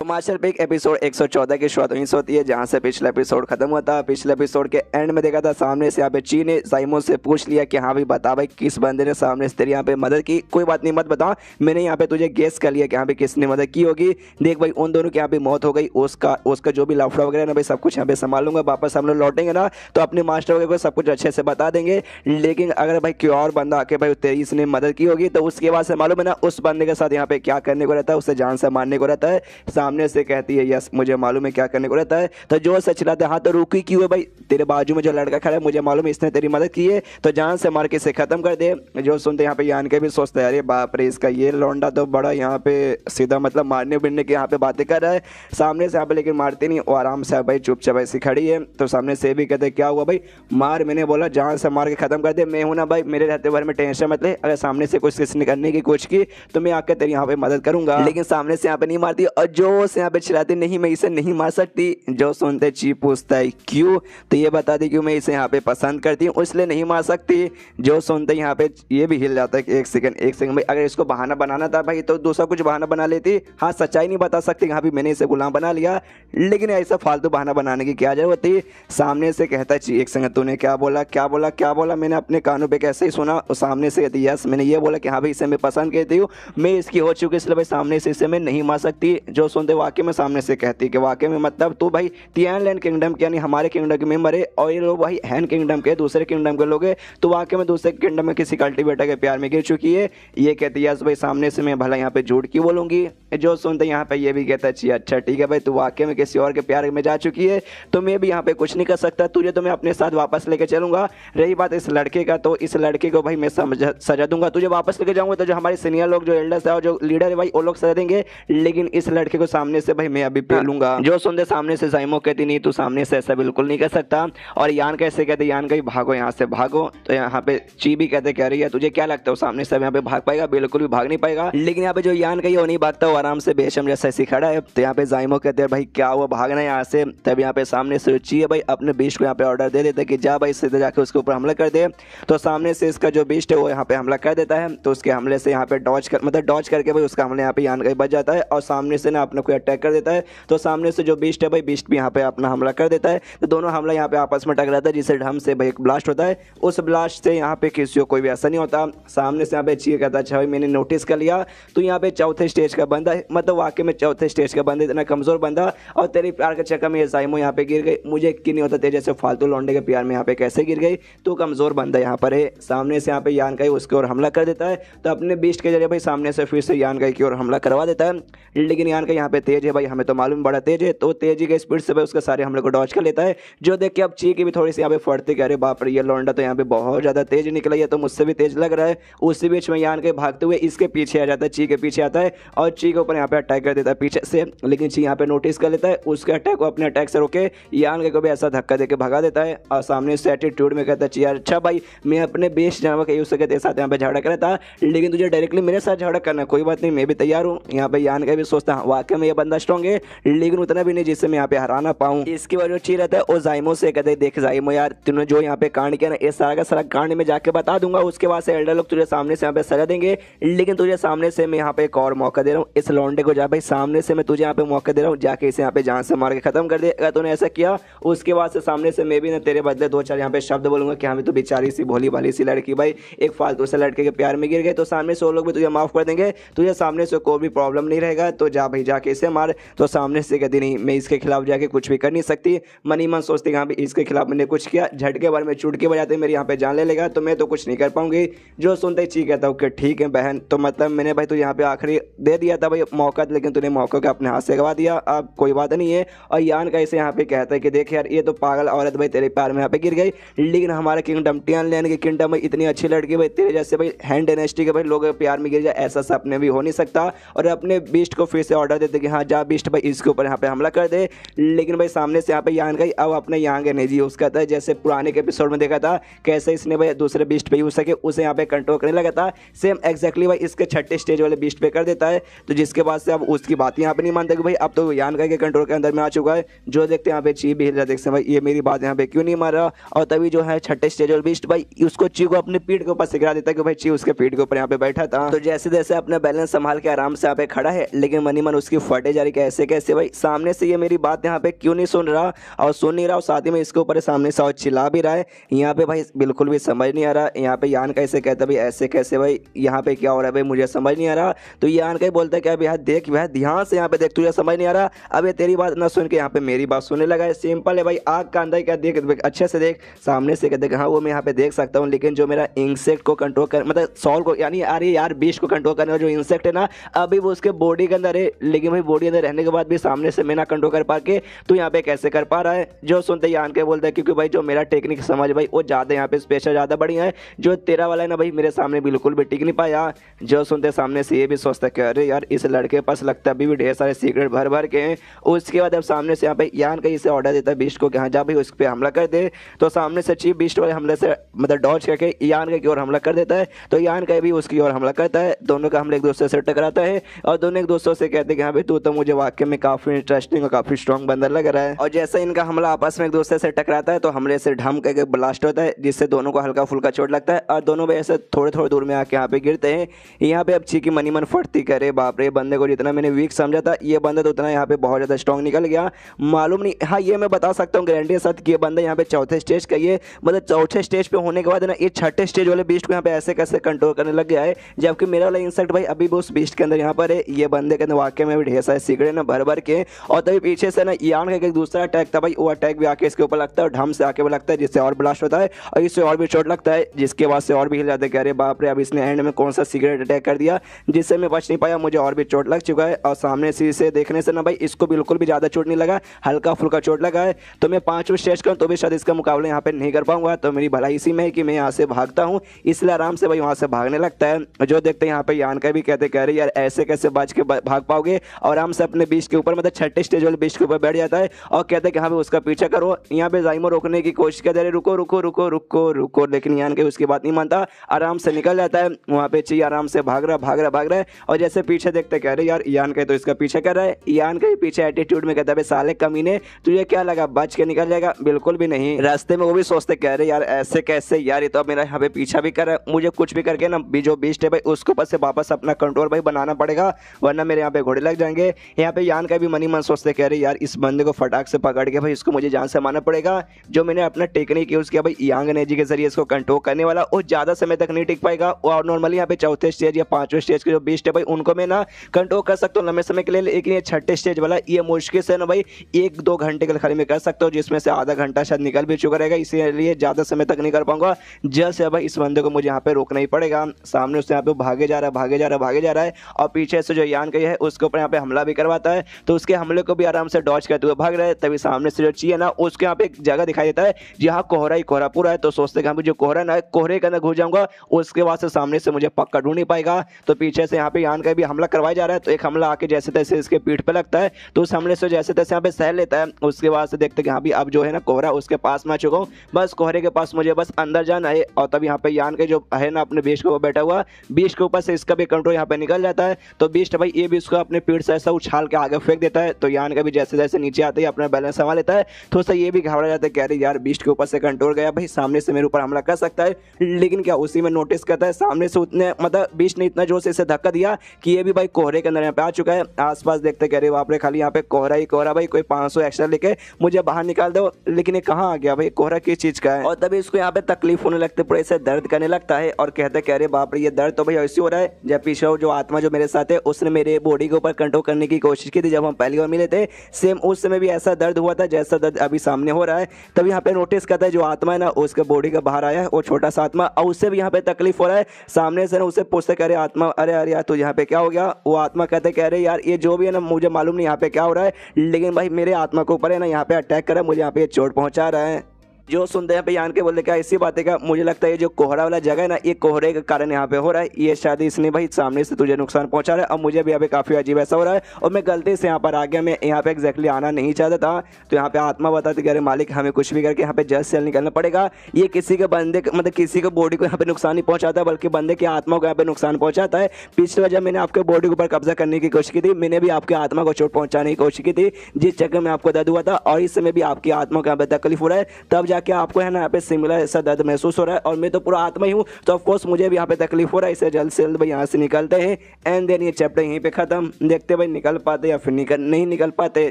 हिमाचल पे एक एपिसोड 114 की शुरुआत वहीं से होती है जहां से पिछला एपिसोड खत्म हुआ था। पिछले एपिसोड के एंड में देखा था सामने से यहाँ पे ची ने साइमो से पूछ लिया कि हाँ भाई बता भाई किस बंदे ने सामने से तेरी यहाँ पे मदद की। कोई बात नहीं मत बता, मैंने यहाँ पे तुझे गेस कर लिया कि यहाँ पे किसने मदद की होगी। देख भाई उन दोनों की यहाँ पे मौत हो गई, उसका जो भी लफड़ा वगैरह ना भाई सब कुछ यहाँ पे संभालूंगा। वापस हम लोग लौटेंगे ना तो अपने मास्टर वगैरह को सब कुछ अच्छे से बता देंगे। लेकिन अगर भाई कोई और बंदा आके भाई तेरी इसने मदद की होगी तो उसके बाद से मालूम है ना उस बंदे के साथ यहाँ पे क्या करने को रहता है, उसे जान से मारने को रहता है। सामने से कहती है यस मुझे मालूम है क्या करने को रहता है। तो जो सच चिल्लाते हाँ तो रुकी क्यों है भाई, तेरे बाजू में जो लड़का खड़ा है मुझे मालूम है इसने तेरी मदद की है, तो जान से मार के इसे खत्म कर दे। जो सुनते यहाँ पे यान के भी सोचते हैं अरे बाप रे इसका ये लौंडा तो बड़ा यहाँ पे सीधा मतलब मारने बिरने की यहाँ पे बातें कर रहा है। सामने से यहाँ पे लेकिन मारते नहीं, वो आराम से भाई चुपचाप ऐसी खड़ी है। तो सामने से भी कहते क्या हुआ भाई मार, मैंने बोला जान से मार के खत्म कर दे, मैं हूं ना भाई, मेरे रहते बारे में टेंशन मत ले। अगर सामने से कुछ किसी ने करने की कोशिश की तो मैं आकर तेरी यहाँ पे मदद करूंगा। लेकिन सामने से यहाँ पे नहीं मारती और जो से यहाँ पे चिल्लाती नहीं मैं इसे नहीं मार सकती। जो सुनते ची पूछता है क्यों, तो ये बता दी क्यों मैं इसे यहाँ पे पसंद करती हूँ इसलिए नहीं मार सकती। जो सुनते यहाँ पे ये भी हिल जाता है कि एक सेकंड भाई अगर इसको बहाना बनाना था भाई तो दूसरा कुछ बहाना बना लेती। हाँ सच्चाई नहीं बता सकती यहाँ भी मैंने इसे गुलाम बना लिया, लेकिन ऐसा फालतू बहाना बनाने की क्या जरूरत थी। सामने से कहता है ची एक सेकंड तूने क्या बोला क्या बोला क्या बोला, मैंने अपने कानों पे कैसे ही सुना। और सामने से कहती यस मैंने ये बोला कि हाँ भाई इसे मैं पसंद करती हूँ, मैं इसकी हो चुकी इसलिए भाई सामने से इसे मैं नहीं मार सकती। जो सुनते वाकई में सामने से कहती कि वाकई में मतलब तू भाई तियानलैंड किंगडम के यानी हमारे किंगडम के मेंबर है और ये लोग भाई हैन किंगडम के दूसरे किंगडम के लोग हैं, तो वाकई में दूसरे किंगडम में किसी कल्टीवेटर के प्यार में गिर चुकी है। ये कहती है भाई सामने से मैं भला यहाँ पे झूठ क्यों बोलूंगी। जो सुनते यहाँ पे ये भी कहता है अच्छा ठीक है भाई तू वाकई में किसी और के प्यार में जा चुकी है तो मैं भी यहाँ पे कुछ नहीं कर सकता, तुझे तो मैं अपने साथ वापस लेके चलूंगा। रही बात इस लड़के का तो इस लड़के को भाई मैं सजा दूंगा, तुझे वापस लेके जाऊंगा तो जो हमारे सीनियर लोग जो एल्डर्स है और जो लीडर है भाई वो लोग सजा देंगे, लेकिन इस लड़के को सामने से भाई मैं अभी पेलूंगा। जो सुनते सामने से साइमो कहती नहीं तू सामने से ऐसा बिल्कुल नहीं कर सकता। और यान कैसे कहते यान का भागो यहाँ से भागो। तो यहाँ पे ची भी कहते कह रही है तुझे क्या लगता है सामने से यहाँ पे भाग पाएगा, बिल्कुल भी भाग नहीं पाएगा। लेकिन यहाँ पे जो यान का वो नहीं भागता वो आराम से बेशम जैसा ऐसी खड़ा है। तो यहाँ पे जाइमो कहते हैं भाई क्या हुआ भागना यहाँ से। तब यहाँ पे सामने से ची है भाई अपने बीस्ट को यहाँ पे ऑर्डर दे देता है कि जा भाई सीधे जाके उसके ऊपर हमला कर दे। तो सामने से इसका जो बीस्ट है वो यहाँ पे हमला कर देता है, तो उसके हमले से यहाँ पे डॉज करके भाई उसका हमले यहाँ पे यान का बच जाता है और सामने से ना अपना को अटैक कर देता है। तो सामने से जो बीस्ट है भाई, बीस्ट भी यहाँ पे अपना हमला कर देता है। तो दोनों हमला यहाँ पे आपस में टकराता है, जिससे ढम से भाई एक ब्लास्ट होता है। उस ब्लास्ट से यहाँ पे किसी को कोई भी असर नहीं होता। सामने से यहाँ पे चीक कहता है अच्छा भाई मैंने नोटिस कर लिया, तो यहाँ पे चौथे स्टेज का बंदा है, मतलब वाकई में चौथे स्टेज का बंदा, इतना कमजोर बंदा, और तेरी प्यार के चक्कर में ये जाइमो यहाँ पे गिर गई। मुझे यकीन नहीं होता तेरे जैसे फालतू लौंडे के प्यार में यहाँ पे कैसे गिर गई, तो कमजोर बंदा यहाँ पर है। सामने से यहाँ पे यान का उसके ओर हमला कर देता है। तो अपने बीस्ट के जरिए भाई सामने से फिर से यान का की ओर हमला करवा देता है। लेकिन यान का यहाँ पे तेज है भाई, हमें तो मालूम बड़ा तेज है, तो तेजी के स्पीड से भाई उसके सारे हमले को डॉच कर लेता है। जो देख के अब ची की भी थोड़ी सी यहाँ पे फटती कि अरे बाप रे ये लौंडा तो यहाँ पे बहुत ज्यादा तेज निकला है, तो मुझसे भी तेज लग रहा है। उसी बीच में यान के भागते हुए इसके पीछे आ जाता है, ची के पीछे आता है और ची के ऊपर यहाँ पे अटैक कर देता है पीछे से। लेकिन ची यहाँ पे नोटिस कर लेता है, उसके अटैक को अपने अटैक से रोके यान के को भी ऐसा धक्का देके भगा देता है। और सामने से एटीट्यूड में कहता है ची यार अच्छा भाई मैं अपने बेस्ट जानवर के यूज के साथ यहाँ पे झगड़ा कर रहा था, लेकिन तुझे डायरेक्टली मेरे साथ झगड़ा करना, कोई बात नहीं मैं भी तैयार हूँ। यहाँ पे यान का भी सोचता है वाकई में ये बंदा स्ट्रॉन्ग है, लेकिन उतना भी नहीं जिससे मैं यहाँ पे हराना पाऊँ। इसकी वजह ची रहता है और जाइमो से कहते देख जाइमो यार तूने जो यहाँ पे कांड किया ना, ये सारा का सारा कांड में जाके बता दूंगा, उसके बाद से एल्डर लोग तुझे सामने से यहाँ पे सजा देंगे, लेकिन तुझे सामने से मैं यहाँ पे एक और मौका दे रहा हूँ। इस लौंडे को जा भाई सामने से मैं तुझे यहाँ पे मौका दे रहा हूँ, जाके इसे यहाँ पे जान से मार के खत्म कर दे। अगर तूने ऐसा किया उसके बाद से सामने से मैं भी ना तेरे बदले दो चार यहाँ पे शब्द बोलूंगा कि हमें तो बेचारी सी भोली भाली सी लड़की भाई एक फालतू से लड़के के प्यार में गिर गए, तो सामने से वो लोग भी तुझे माफ कर देंगे, तुझे सामने से कोई भी प्रॉब्लम नहीं रहेगा। तो जा भाई जाके इसे मार। तो सामने से कहती नहीं मैं इसके खिलाफ जाके कुछ भी कर नहीं सकती। मनी मन सोचती हाँ इसके खिलाफ मैंने कुछ किया, झटके बार में चुटके बजाते मेरे यहाँ पे जान ले लेगा, तो मैं तो कुछ नहीं कर पाऊंगी। जो सुनते ही ची कहता हूँ कि ठीक है बहन, तो मतलब मैंने भाई तुझे यहाँ पे आखिरी दे दिया था भाई मौका, लेकिन तूने मौका का अपने हाथ से गवा दिया, अब कोई बात नहीं है। और यान का इसे यहाँ पे कहता है कि देख यार ये तो पागल औरत भाई तेरे प्यार में यहाँ पे गिर गई, लेकिन हमारे किंगडम टियान लैंड की किंगडम में इतनी अच्छी लड़की भाई तेरे जैसे भाई हैंड डायनेस्टी के भाई लोग प्यार में गिर जाए, ऐसा सपने भी हो नहीं सकता। और अपने बीस्ट को फिर से ऑर्डर देते कि हाँ जा बीस्ट भाई इसके ऊपर यहाँ पे हमला कर दे। लेकिन भाई सामने से यहाँ पे यान गई, अब अपने यहाँ के नहीं यूज़ करता है, जैसे पुराने के एपिसोड में देखा था कैसे इसने भाई दूसरे बीस्ट पे यूज सके उसे यहाँ पे कंट्रोल करने लगा था, सेम एक्जैक्टली भाई इसके छठे स्टेज वाले बीस्ट पे कर देता है। तो जिसके बाद से अब उसकी बात यहाँ पे नहीं मानता कि भाई अब तो यान के कंट्रोल के अंदर में आ चुका है। जो देखते हैं यहाँ पे ची भी हिल रहा, देखते भाई ये मेरी बात यहाँ पे क्यों नहीं मार रहा। और तभी जो है छठे स्टेज वाले बीस्ट भाई उसको ची को अपनी पीठ के ऊपर सिखा देता है कि भाई ची उसके पीठ के ऊपर यहाँ पे बैठा था। तो जैसे जैसे अपना बैलेंस संभाल के आराम से यहाँ पे खड़ा है, लेकिन मनी मन उसकी फटे जा रही कैसे कैसे भाई सामने से ये मेरी बात यहाँ पे क्यों नहीं सुन रहा और सुन नहीं रहा, और साथ ही में इसके ऊपर सामने से और चिल्ला भी रहा है। यहाँ पे भाई बिल्कुल भी समझ नहीं आ रहा। यहाँ पे यान कैसे कहता भाई ऐसे कैसे भाई यहाँ पे क्या हो रहा है भाई मुझे समझ नहीं आ रहा। तो यान का बोलता है कि अब यार देख भाई ध्यान से यहाँ पे देख तुझे समझ नहीं आ रहा, अब ये तेरी बात ना सुन के यहाँ पे मेरी बात सुनने लगा है। सिंपल है भाई आग का अंदर क्या देख अच्छे से देख, सामने से कहते हाँ वो मैं यहाँ पे देख सकता हूँ, लेकिन जो मेरा इंसेक्ट को कंट्रोल कर मतलब सॉल को यानी अरे यार बीस्ट को कंट्रोल करने वाला जो इंसेक्ट है ना अभी वो उसके बॉडी के अंदर है, लेकिन भाई बॉडी अंदर रहने के बाद भी सामने से मैं ना कंट्रोल कर पा के तो यहाँ पे कैसे कर पा रहा है। जो सुनते यान के बोलता है क्योंकि भाई जो मेरा टेक्निक समझ भाई वो ज़्यादा यहाँ पे स्पेशल ज़्यादा बढ़िया है, जो तेरा वाला है ना भाई मेरे सामने बिल्कुल भी टिक नहीं पाया। जो सुनते सामने से ये भी सोचता है कि अरे यार इस लड़के के पास लगता है अभी भी ढेर सारे सीक्रेट भर भर के हैं। उसके बाद अब सामने से यहाँ पे यान का इसे ऑर्डर देता है बीस्ट को कि हाँ जा भाई उस पर हमला कर दे। तो सामने से चीफ बीस्ट वाले हमले से मतलब डॉज करके यान की ओर हमला कर देता है। तो यान का भी उसकी ओर हमला करता है, दोनों का हमले एक दूसरे से टकराता है और दोनों एक दूसरे से कहते हैं कि हाँ भाई तू तो मुझे वाकई में काफी इंटरेस्टिंग और काफी स्ट्रॉन्ग बंदा लग रहा है। और जैसे इनका हमला आपस में एक दूसरे से टकराता है तो हमले से ढम करके ब्लास्ट होता है, जिससे दोनों को हल्का फुल्का चोट लगता है और दोनों भाई ऐसे थोड़े थोड़े दूर में आके यहाँ पे गिरते हैं। यहाँ पे अब चीकी मनी मन फटती करे बाप रे बंदे को जितना मैंने वीक समझा था ये बंदा तो उतना यहाँ पे बहुत ज्यादा स्ट्रॉन्ग निकल गया। मालूम नहीं हाँ ये मैं बता सकता हूँ गारंटी के साथ कि ये बंदा यहाँ पे चौथे स्टेज का ये मतलब चौथे स्टेज पे होने के बाद ना ये छठे स्टेज वाले बीस्ट को यहाँ पे ऐसे कैसे कंट्रोल करने लग गया है, जबकि मेरा वाला इंसेक्ट भाई अभी भी उस बीस्ट के अंदर यहाँ पर है। ये बंदे के अंदर वाकई में भी ढेर सारे सीक्रेट ना भर भर के। और तभी पीछे से ना यान का एक दूसरा अटैक था भाई, वो अटैक भी आके इसके ऊपर लगता है और ढम से आके भी लगता है, जिससे और ब्लास्ट होता है और इससे और भी चोट लगता है, जिसके बाद से और भी हिल जाते हैं कि अरे बाप रे अब इसने एंड में कौन सा सीक्रेट अटैक कर दिया जिससे मैं बच नहीं पाया, मुझे और भी चोट लग चुका है। और सामने से इसे देखने से ना भाई इसको बिल्कुल भी ज़्यादा चोट नहीं लगा, हल्का फुल्का चोट लगा है। तो मैं 5वें स्टेज का तो भी शायद इसका मुकाबला यहाँ पे नहीं कर पाऊंगा। तो मेरी भलाई इसी में है कि मैं यहाँ से भागता हूँ, इसलिए आराम से भाई वहाँ से भागने लगता है। जो देखते हैं यहाँ पे यान का भी कहते कह रहे यार ऐसे कैसे बच के भाग पाओगे, और आराम से अपने बीस्ट के ऊपर मतलब छठे स्टेज वाले बीस्ट के ऊपर बैठ जाता है और कहते हैं कि हाँ भाई उसका पीछा करो। यहाँ पे जाइमो रोकने की कोशिश करते रहे रुको रुको रुको रुको रुको, लेकिन यान के उसकी बात नहीं मानता, आराम से निकल जाता है। वहाँ पे ची आराम से भाग रहा है और जैसे पीछे देखते कह रहे यार यान के तो इसका पीछा कर रहा है। यान के पीछे एटीट्यूड में कहता है साले कमीने तुझे क्या लगा बच के निकल जाएगा, बिल्कुल भी नहीं। रास्ते में वो भी सोचते कह रहे यार ऐसे कैसे यार ये तो मेरा यहाँ पे पीछा भी कर रहा है, मुझे कुछ भी करके ना जो बीस्ट है भाई उसके ऊपर से वापस अपना कंट्रोल भाई बनाना पड़ेगा, वरना मेरे यहाँ पे घोड़े लग जाएंगे। जाएंगे। यहाँ पे यान का भी मनी मन सोचते कह रहे यार इस बंदे को फटाक से पकड़ के भाई इसको मुझे जान से मारना पड़ेगा। जो मैंने अपना टेक्निक यूज किया भाई यांग एनर्जी के जरिए इसको कंट्रोल करने वाला, और ज्यादा समय तक नहीं टिक पाएगा। और नॉर्मली यहाँ पे चौथे स्टेज या पांचवें स्टेज के जो बीस्ट है भाई उनको मैं ना कंट्रोल कर सकता हूँ लंबे समय के लिए, लेकिन ये छठे स्टेज वाला ये मुश्किल से ना भाई 1-2 घंटे के लिए खाली मैं कर सकता हूँ, जिसमें से आधा घंटा शायद निकल भी चुका रहेगा, इसीलिए ज्यादा समय तक नहीं कर पाऊंगा। जल्द से भाई इस बंदे को मुझे यहाँ पे रोकना ही पड़ेगा। सामने उससे यहाँ पे भागे जा रहा है, भागे जा रहा है, भागे जा रहा है, और पीछे से जो यान का है उसके ऊपर यहाँ पे हमला भी करवाता है, तो उसके हमले को भी आराम से डॉज करते हुए भाग रहा है। तभी सामने से जो ची है ना उसके यहाँ पे एक जगह दिखाई देता है जहाँ कोहरा ही कोहरा पूरा है, तो सोचते हैं जो कोहरा ना कोहरे के अंदर घुस जाऊंगा, उसके बाद से सामने से मुझे पक्का ढूंढ नहीं पाएगा। तो पीछे से यहाँ पे यान का भी हमला करवाया जा रहा है, तो एक हमला आके जैसे तैसे इसके पीठ पे लगता है, तो उस हमले से जैसे तैसे यहाँ पे सह लेता है। उसके बाद से देखते कि हाँ भी अब जो है ना कोहरा उसके पास में आ चुका हूँ, बस कोहरे के पास मुझे बस अंदर जाना है। और तब यहाँ पे यान के जो है ना अपने बीस्ट के ऊपर बैठा हुआ, बीस्ट के ऊपर से इसका भी कंट्रोल यहाँ पे निकल जाता है, तो बीस्ट भाई ये भी उसको अपने पीठ से ऐसा उछाल के आगे फेंक देता है। तो यान का भी जैसे जैसे नीचे आते ही अपना बैलेंस संभाल लेता है, तो उससे ये भी घबरा जाता है, कह रहे यार बीस्ट के ऊपर से कंट्रोल गया भाई, सामने से मेरे ऊपर हमला कर सकता है। लेकिन क्या उसी में नोटिस करता है सामने से उतने मतलब बीस्ट ने इतना जोर से इसे धक्का दिया कि ये भी भाई कोहरे के अंदर यहाँ पे आ चुका है। आसपास देखते कह रहे बाप रे खाली यहाँ पे कोहरा ही कोहरा भाई, कोई 500 एक्स्ट्रा लेके मुझे बाहर निकाल दो। लेकिन ये कहाँ आ गया भाई, कोहरा किस चीज का है। और तभी इसको यहाँ पे तकलीफ होने लगती, पूरे से दर्द करने लगता है, और कहते कह रहे बाप रे ये दर्द तो भाई ऐसे हो रहा है जब पीछे जो आत्मा जो मेरे साथ है उसने मेरे बॉडी के ऊपर कंट्रोल करने की कोशिश की थी जब हम पहली बार मिले थे, सेम उस समय भी ऐसा दर्द हुआ था जैसा दर्द अभी सामने हो रहा है। तब यहाँ पे नोटिस करता है जो आत्मा है ना उसके बॉडी का बाहर आया है वो छोटा सा आत्मा, और उससे भी यहाँ पे तकलीफ हो रहा है। सामने से ना उसे पूछते कह रहे आत्मा अरे अरे यार तो यहाँ पे क्या हो गया। वो आत्मा कहते कह रहे यार ये जो भी है ना मुझे मालूम नहीं यहाँ पे क्या हो रहा है, लेकिन भाई मेरे आत्मा के ऊपर है ना यहाँ पे अटैक कर रहा है, मुझे यहाँ पे चोट पहुंचा रहा है। जो सुनते हैं यान के बोलते क्या इसी बातें का, मुझे लगता है ये जो कोहरा वाला जगह है ना ये कोहरे के कारण यहाँ पे हो रहा है, ये शायद इसने भाई सामने से तुझे नुकसान पहुंचा रहा है। और मुझे भी यहाँ पे काफी अजीब ऐसा हो रहा है, और मैं गलती से यहाँ पर आ गया, मैं यहाँ पे एग्जैक्टली आना नहीं चाहता था। तो यहाँ पे आत्मा बताती कि अरे मालिक हमें कुछ भी करके यहाँ पे जल्द से निकलना पड़ेगा, ये किसी के बंदे मतलब किसी के बॉडी को यहाँ पे नुकसान नहीं पहुंचाता बल्कि बंदे की आत्मा को यहाँ पे नुकसान पहुंचाता है। पिछले बार जब मैंने आपके बॉडी के ऊपर कब्जा करने की कोशिश की थी, मैंने भी आपकी आत्मा को चोट पहुंचाने की कोशिश की थी, जिस जगह में आपको दर्द हुआ था, और इस समय भी आपकी आत्मा को यहाँ पे तकलीफ हो रहा है, तब जाके आपको है ना यहाँ पे सिमिलर ऐसा दर्द महसूस हो रहा है। और मैं तो पूरा आत्मा ही हूँ, तो ऑफकोर्स मुझे भी यहाँ पे तकलीफ हो रहा है, इससे जल्द से जल्द भाई यहाँ से निकलते हैं। एंड देन ये चैप्टर यहीं पे खत्म, देखते भाई निकल पाते या फिर नहीं निकल पाते।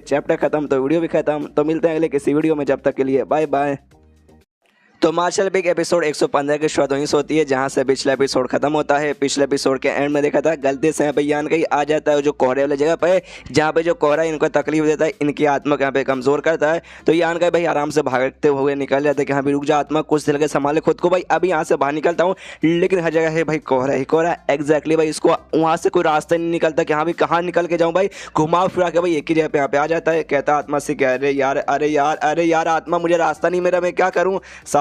चैप्टर खत्म तो वीडियो भी खत्म, तो मिलते हैं अगले किसी वीडियो में, जब तक के लिए बाय बाय। तो मार्शल बिग एपिसोड 115 की शुरुआत वहीं से होती है जहां से पिछला एपिसोड खत्म होता है। पिछले एपिसोड के एंड में देखा था गलती से यहाँ पे यान कहीं आ जाता है जो कोहरे वाले जगह पे, जहाँ पे जो कोहरा इनको तकलीफ देता है, इनकी आत्मा को यहाँ पे कमजोर करता है। तो यान का भाई आराम से भागते हुए निकल जाते हैं कि हाँ भी रुक जा आत्मा, कुछ दिल के संभाले खुद को भाई, अभी यहाँ से बाहर निकलता हूँ। लेकिन हर जगह है भाई कोहरा ही कोहरा, एग्जैक्टली भाई इसको वहाँ से कोई रास्ता नहीं निकलता कि हाँ भाई कहाँ निकल के जाऊँ भाई, घुमा फिरा के भाई एक ही जगह पे यहाँ पे आ जाता है। कहता आत्मा से कह रहे यार अरे यार आत्मा मुझे रास्ता नहीं मेरा, मैं क्या करूँ।